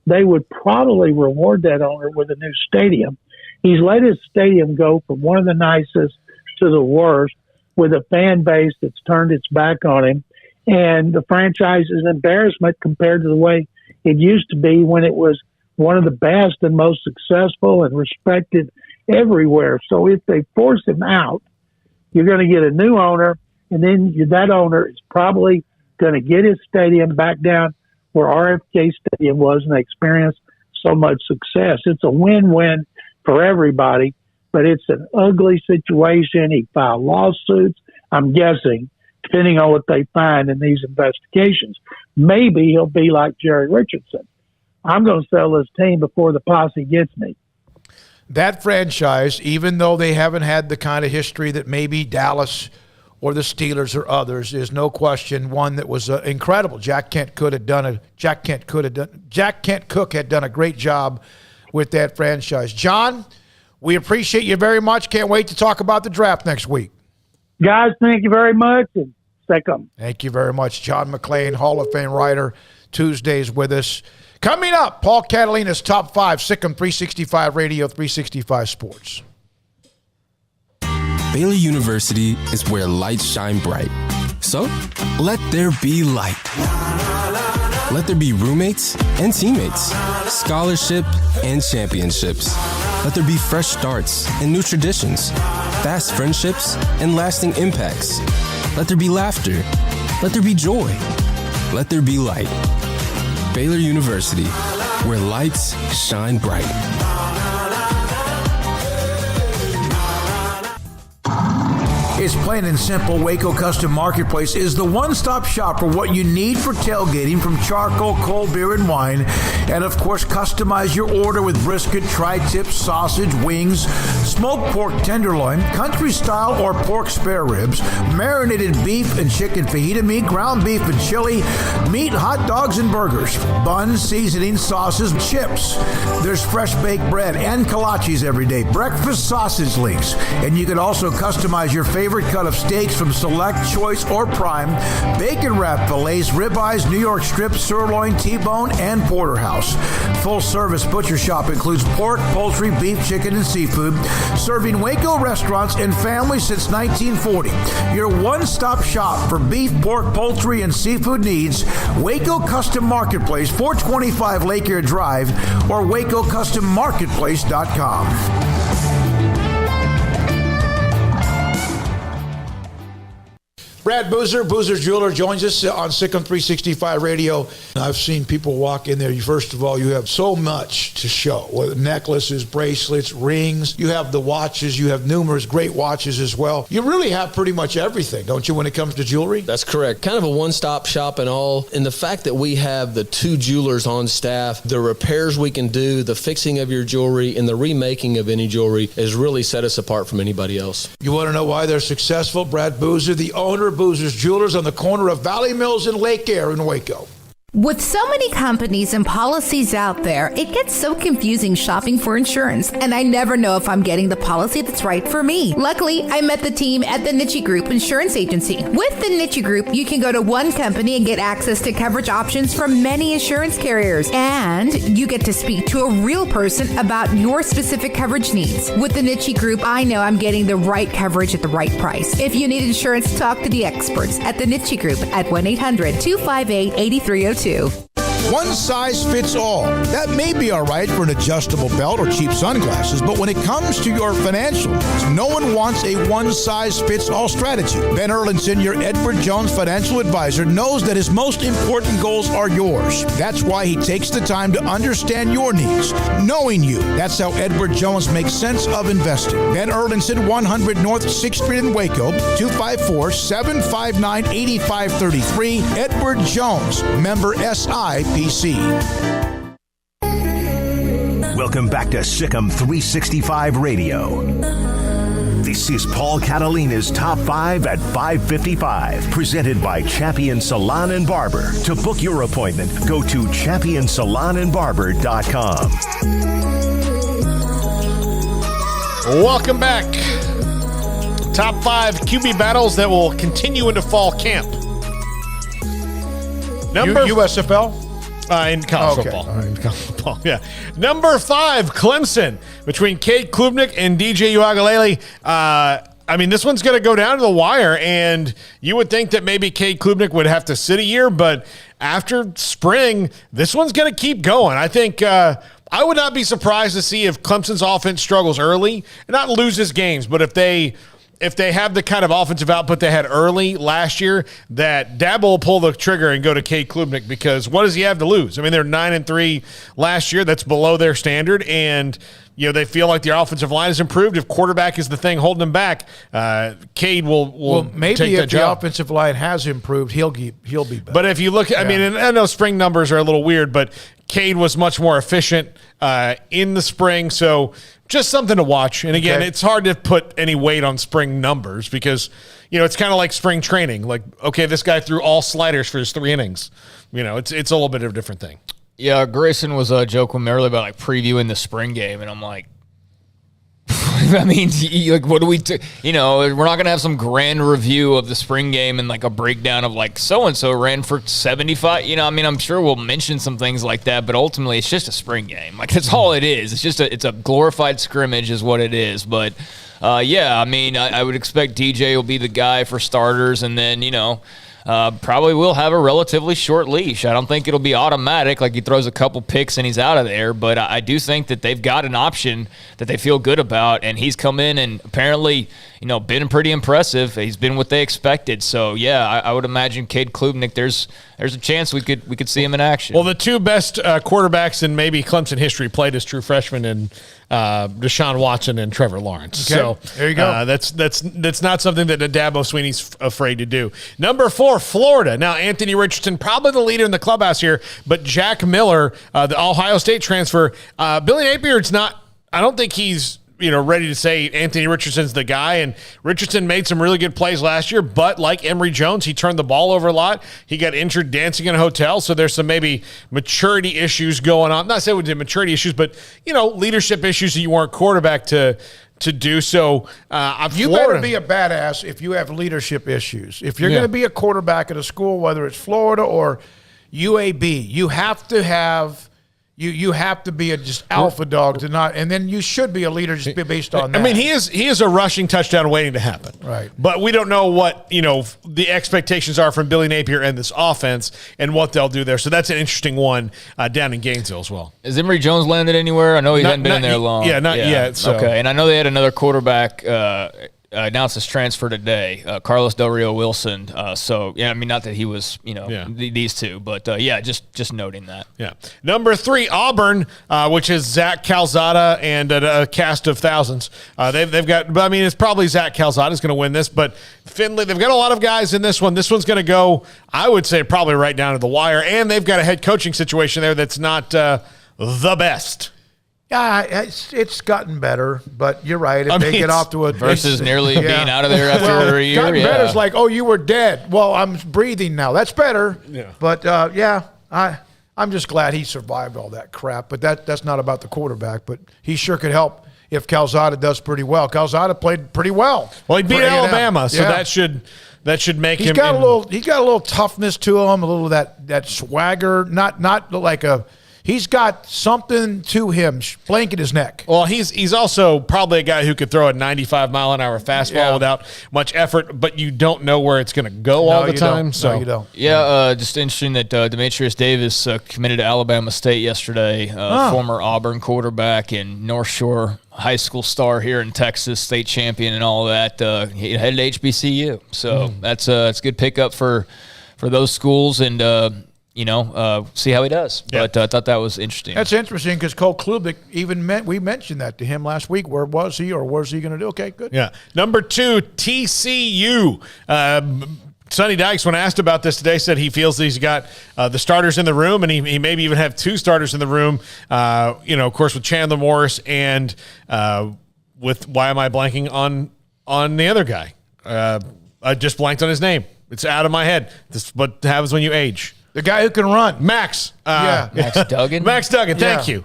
Speaker 26: they would probably reward that owner with a new stadium. He's let his stadium go from one of the nicest to the worst, with a fan base that's turned its back on him. And the franchise is an embarrassment compared to the way it used to be when it was one of the best and most successful and respected everywhere. So if they force him out, you're going to get a new owner, and then that owner is probably going to get his stadium back down where RFK Stadium was, and they experienced so much success. It's a win-win for everybody, but it's an ugly situation. He filed lawsuits, I'm guessing, depending on what they find in these investigations. Maybe he'll be like Jerry Richardson. I'm going to sell this team before the posse gets me.
Speaker 5: That franchise, even though they haven't had the kind of history that maybe Dallas or the Steelers or others, is no question one that was incredible. Jack Kent Cook had done a great job with that franchise. John, we appreciate you very much. Can't wait to talk about the draft next week.
Speaker 26: Guys, thank you very much, and stay calm.
Speaker 5: Thank you very much. John McClain, Hall of Fame writer, Tuesdays with us. Coming up, Paul Catalina's Top 5, Sikkim 365 Radio, 365 Sports.
Speaker 3: Baylor University is where lights shine bright. So, let there be light. Let there be roommates and teammates, scholarship and championships. Let there be fresh starts and new traditions, fast friendships and lasting impacts. Let there be laughter. Let there be joy. Let there be light. Baylor University, where lights shine bright.
Speaker 8: It's plain and simple. Waco Custom Marketplace is the one-stop shop for what you need for tailgating, from charcoal, cold beer, and wine. And, of course, customize your order with brisket, tri-tip, sausage, wings, smoked pork tenderloin, country-style or pork spare ribs, marinated beef and chicken fajita meat, ground beef and chili, meat, hot dogs, and burgers, buns, seasoning, sauces, chips. There's fresh baked bread and kolaches every day, breakfast sausage links. And you can also customize your favorite cut of steaks from select, choice, or prime, bacon wrap fillets, ribeyes, New York strips, sirloin, T-bone, and porterhouse. Full service butcher shop includes pork, poultry, beef, chicken, and seafood, serving Waco restaurants and families since 1940. Your one-stop shop for beef, pork, poultry, and seafood needs. Waco Custom Marketplace, 425 Lake Air Drive, or WacoCustomMarketplace.com.
Speaker 5: Brad Boozer, Boozer's Jeweler, joins us on Sikkim 365 Radio. I've seen people walk in there. First of all, you have so much to show, whether necklaces, bracelets, rings. You have the watches. You have numerous great watches as well. You really have pretty much everything, don't you, when it comes to jewelry?
Speaker 24: That's correct. Kind of a one-stop shop and all. And the fact that we have the 2 jewelers on staff, the repairs we can do, the fixing of your jewelry, and the remaking of any jewelry has really set us apart from anybody else.
Speaker 5: You want to know why they're successful? Brad Boozer, the owner of Boozer's Jewelers on the corner of Valley Mills and Lake Air in Waco.
Speaker 10: With so many companies and policies out there, it gets so confusing shopping for insurance, and I never know if I'm getting the policy that's right for me. Luckily, I met the team at the Niche Group Insurance Agency. With the Niche Group, you can go to one company and get access to coverage options from many insurance carriers, and you get to speak to a real person about your specific coverage needs. With the Niche Group, I know I'm getting the right coverage at the right price. If you need insurance, talk to the experts at the Niche Group at 1-800-258-8302.
Speaker 5: One size fits all. That may be all right for an adjustable belt or cheap sunglasses, but when it comes to your financial needs, no one wants a one-size-fits-all strategy. Ben Erlinson, your Edward Jones financial advisor, knows that his most important goals are yours. That's why he takes the time to understand your needs, knowing you. That's how Edward Jones makes sense of investing. Ben Erlinson, 100 North 6th Street in Waco, 254-759-8533. Edward Jones, member SIPC.
Speaker 4: Welcome back to Sikkim 365 Radio. This is Paul Catalina's Top 5 at 5:55, presented by Champion Salon and Barber. To book your appointment, go to championsalonandbarber.com.
Speaker 6: Welcome back. Top 5 QB battles that will continue into fall camp.
Speaker 5: USFL?
Speaker 6: In college football. In college football, yeah. Number 5, Clemson, between Cade Klubnik and DJ Uiagalelei. This one's going to go down to the wire, and you would think that maybe Cade Klubnik would have to sit a year, but after spring, this one's going to keep going. I think I would not be surprised to see if Clemson's offense struggles early, and not loses games, but if they have the kind of offensive output they had early last year, that Dabo will pull the trigger and go to Cade Klubnik, because what does he have to lose? I mean, they're 9-3 last year. That's below their standard, and they feel like their offensive line has improved. If quarterback is the thing holding them back, Cade will
Speaker 5: maybe
Speaker 6: take
Speaker 5: if
Speaker 6: that job.
Speaker 5: The offensive line has improved, he'll be better.
Speaker 6: But if you look, and I know spring numbers are a little weird, but Cade was much more efficient in the spring, so just something to watch. And again, It's hard to put any weight on spring numbers because, it's kind of like spring training. Like, okay, this guy threw all sliders for his 3 innings. It's a little bit of a different thing.
Speaker 7: Yeah, Grayson was joking with me earlier about previewing the spring game, and I'm like, what do we do? We're not going to have some grand review of the spring game and a breakdown of so-and-so ran for 75. I'm sure we'll mention some things like that, but ultimately it's just a spring game. That's all it is. It's a glorified scrimmage is what it is. But, I would expect DJ will be the guy for starters, and then, probably will have a relatively short leash. I don't think it'll be automatic, he throws a couple picks and he's out of there, but I do think that they've got an option that they feel good about, and he's come in and apparently, been pretty impressive. He's been what they expected. So, I would imagine Cade Klubnik, there's a chance we could see him in action.
Speaker 6: Well, the 2 best quarterbacks in maybe Clemson history played as true freshmen in Deshaun Watson and Trevor Lawrence.
Speaker 5: Okay.
Speaker 6: So
Speaker 5: there you go.
Speaker 6: That's not something that Dabo Swinney's afraid to do. Number 4, Florida. Now, Anthony Richardson, probably the leader in the clubhouse here, but Jack Miller, the Ohio State transfer, Billy Napier's not. I don't think he's ready to say Anthony Richardson's the guy. And Richardson made some really good plays last year, but like Emory Jones, he turned the ball over a lot. He got injured dancing in a hotel, so there's some maybe maturity issues going on. Not saying we did maturity issues, but, leadership issues that you weren't quarterback to do. So
Speaker 5: you better be a badass if you have leadership issues. If you're going to be a quarterback at a school, whether it's Florida or UAB, you have to have You have to be a just alpha dog to not, and then you should be a leader just based on that.
Speaker 6: I mean, he is a rushing touchdown waiting to happen.
Speaker 5: Right.
Speaker 6: But we don't know what, the expectations are from Billy Napier and this offense and what they'll do there. So that's an interesting one down in Gainesville as well.
Speaker 7: Has Emory Jones landed anywhere? I know he hadn't been in there long.
Speaker 6: Yeah, not yet. So.
Speaker 7: Okay, and I know they had another quarterback announced his transfer today, Carlos Del Rio Wilson. So, yeah, I mean, not that he was, these two, but, just noting that.
Speaker 6: Yeah. Number 3, Auburn, which is Zach Calzada and a cast of thousands. They've got, but I mean, it's probably Zach Calzada's going to win this, but Finley, they've got a lot of guys in this one. This one's going to go, I would say, probably right down to the wire, and they've got a head coaching situation there that's not the best.
Speaker 5: Yeah, it's gotten better, but you're right. If they get off to a
Speaker 7: versus nearly being out of there after a year,
Speaker 5: gotten better is like, oh, you were dead. Well, I'm breathing now. That's better.
Speaker 6: Yeah.
Speaker 5: But I'm just glad he survived all that crap. But that's not about the quarterback. But he sure could help if Calzada does pretty well. Calzada played pretty well.
Speaker 6: Well, he beat Alabama, so that should make him.
Speaker 5: He's got a little toughness to him, a little of that swagger. Not like a. He's got something to him, blanket his neck.
Speaker 6: Well, he's also probably a guy who could throw a 95-mile-an-hour fastball without much effort, but you don't know where it's going to go all the time.
Speaker 5: No, you don't.
Speaker 7: Yeah, just interesting that Demetrius Davis committed to Alabama State yesterday, former Auburn quarterback and North Shore high school star here in Texas, state champion and all that. He headed to HBCU. So that's a good pickup for those schools and see how he does.
Speaker 6: Yeah.
Speaker 7: But I thought that was interesting.
Speaker 5: That's interesting because Cole Klubnik we mentioned that to him last week. Where was he or where's he going to do? Okay, good.
Speaker 6: Yeah. Number 2, TCU. Sonny Dykes, when asked about this today, said he feels that he's got the starters in the room, and he maybe even have 2 starters in the room, of course, with Chandler Morris and with, why am I blanking on the other guy? I just blanked on his name. It's out of my head. This is what happens when you age.
Speaker 5: The guy who can run.
Speaker 6: Max.
Speaker 7: Max Duggan?
Speaker 6: Max Duggan. Thank you.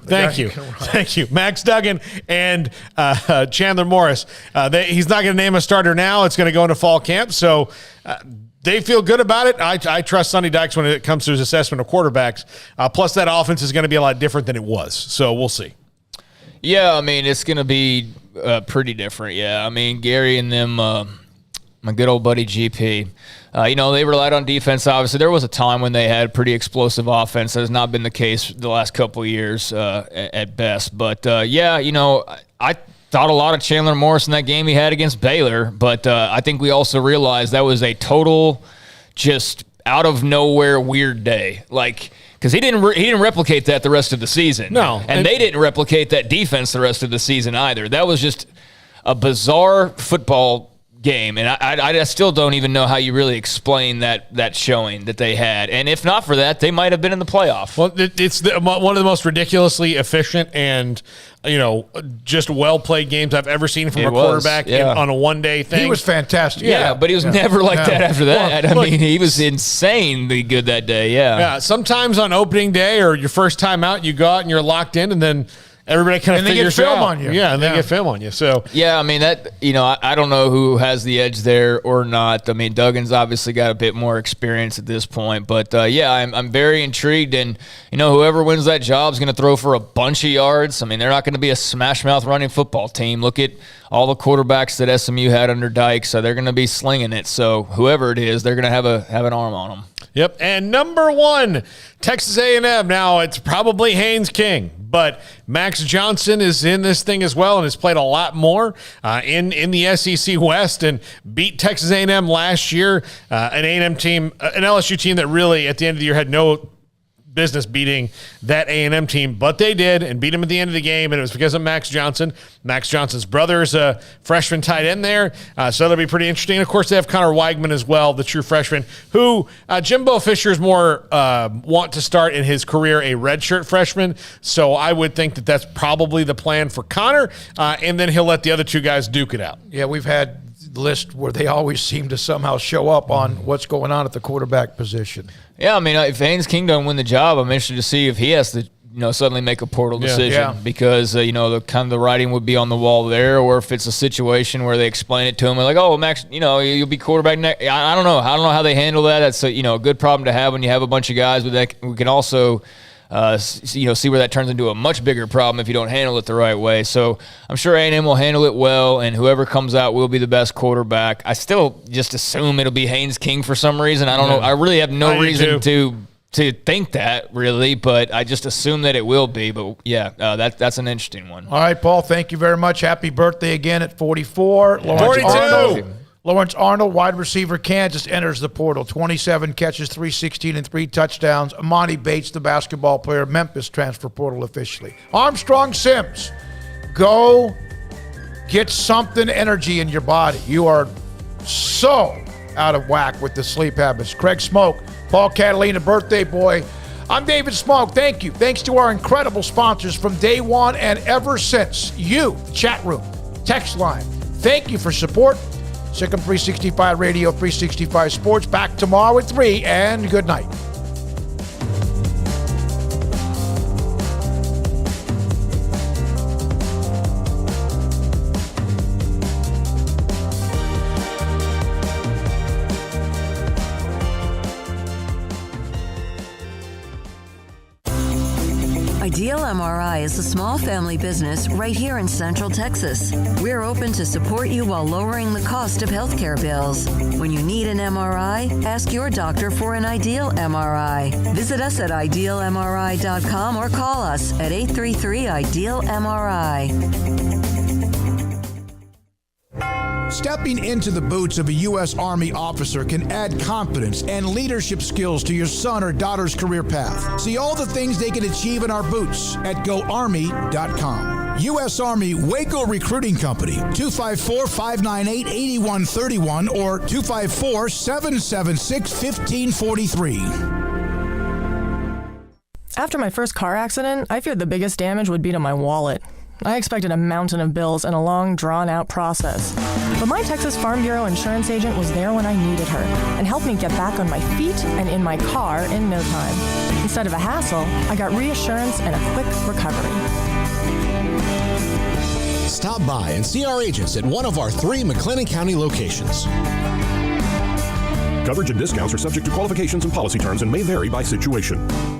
Speaker 6: Max Duggan and Chandler Morris. He's not going to name a starter now. It's going to go into fall camp. So they feel good about it. I trust Sonny Dykes when it comes to his assessment of quarterbacks. Plus, that offense is going to be a lot different than it was. So we'll see.
Speaker 7: Yeah, I mean, it's going to be pretty different. Yeah, I mean, Gary and them, my good old buddy GP, they relied on defense. Obviously, there was a time when they had pretty explosive offense. That has not been the case the last couple of years at best. But, I thought a lot of Chandler Morris in that game he had against Baylor. But I think we also realized that was a total just out-of-nowhere weird day. Because he didn't replicate that the rest of the season.
Speaker 6: No.
Speaker 7: And they didn't replicate that defense the rest of the season either. That was just a bizarre football game, and I still don't even know how you really explain that showing that they had. And if not for that, they might have been in the playoff.
Speaker 6: Well, it's one of the most ridiculously efficient and just well-played games I've ever seen from a quarterback on a one-day thing.
Speaker 5: He was fantastic.
Speaker 7: Yeah, but he was never like that after that. Well, I mean, he was insanely good that day,
Speaker 6: Yeah, sometimes on opening day or your first time out, you go out and you're locked in, and then everybody kind of figures
Speaker 5: film
Speaker 6: out.
Speaker 5: on you.
Speaker 6: Yeah, and they get film on you. So
Speaker 7: yeah, I mean that. I don't know who has the edge there or not. I mean, Duggan's obviously got a bit more experience at this point, but I'm very intrigued. And whoever wins that job is going to throw for a bunch of yards. I mean, they're not going to be a smash mouth running football team. Look at all the quarterbacks that SMU had under Dykes. So they're going to be slinging it. So whoever it is, they're going to have an arm on them.
Speaker 6: Yep. And number 1, Texas A&M. Now it's probably Haynes King, but Max Johnson is in this thing as well and has played a lot more in the SEC West and beat Texas A&M last year. An A&M team, an LSU team that really at the end of the year had no business beating that A&M team, but they did and beat them at the end of the game, and it was because of Max Johnson. Max Johnson's brother is a freshman tight end there, so that'll be pretty interesting. And of course, they have Connor Weigman as well, the true freshman, who Jimbo Fisher's more want to start in his career a redshirt freshman, so I would think that that's probably the plan for Connor, and then he'll let the other 2 guys duke it out.
Speaker 5: Yeah, we've had list where they always seem to somehow show up on what's going on at the quarterback position.
Speaker 7: Yeah, I mean, if Haynes King doesn't win the job, I'm interested to see if he has to, suddenly make a portal decision because, the kind of the writing would be on the wall there, or if it's a situation where they explain it to him, like, oh, Max, you'll be quarterback next. I don't know. I don't know how they handle that. That's a good problem to have when you have a bunch of guys, but that we can also see where that turns into a much bigger problem if you don't handle it the right way. So I'm sure A&M will handle it well, and whoever comes out will be the best quarterback. I still just assume it'll be Haynes King for some reason. I don't know. I really have no reason to to think that, really, but I just assume that it will be. But, yeah, that's an interesting one.
Speaker 5: All right, Paul, thank you very much. Happy birthday again at 44.
Speaker 6: 42.
Speaker 5: Lawrence Arnold, wide receiver, Kansas, enters the portal. 27 catches, 316, and 3 touchdowns. Amani Bates, the basketball player, Memphis transfer portal officially. Armstrong Sims, go get something energy in your body. You are so out of whack with the sleep habits. Craig Smoak, Paul Catalina, birthday boy. I'm David Smoak. Thank you. Thanks to our incredible sponsors from day one and ever since. You, the chat room, text line. Thank you for support. Sikkim 365 Radio, 365 Sports. Back tomorrow at 3, and good night.
Speaker 2: Ideal MRI is a small family business right here in Central Texas. We're open to support you while lowering the cost of healthcare bills. When you need an MRI, ask your doctor for an Ideal MRI. Visit us at idealmri.com or call us at 833-IDEAL-MRI.
Speaker 15: Stepping into the boots of a U.S. Army officer can add confidence and leadership skills to your son or daughter's career path. See all the things they can achieve in our boots at GoArmy.com. U.S. Army Waco Recruiting Company, 254-598-8131 or 254-776-1543.
Speaker 11: After my first car accident, I feared the biggest damage would be to my wallet. I expected a mountain of bills and a long, drawn-out process. But my Texas Farm Bureau insurance agent was there when I needed her and helped me get back on my feet and in my car in no time. Instead of a hassle, I got reassurance and a quick recovery.
Speaker 12: Stop by and see our agents at one of our 3 McLennan County locations.
Speaker 14: Coverage and discounts are subject to qualifications and policy terms and may vary by situation.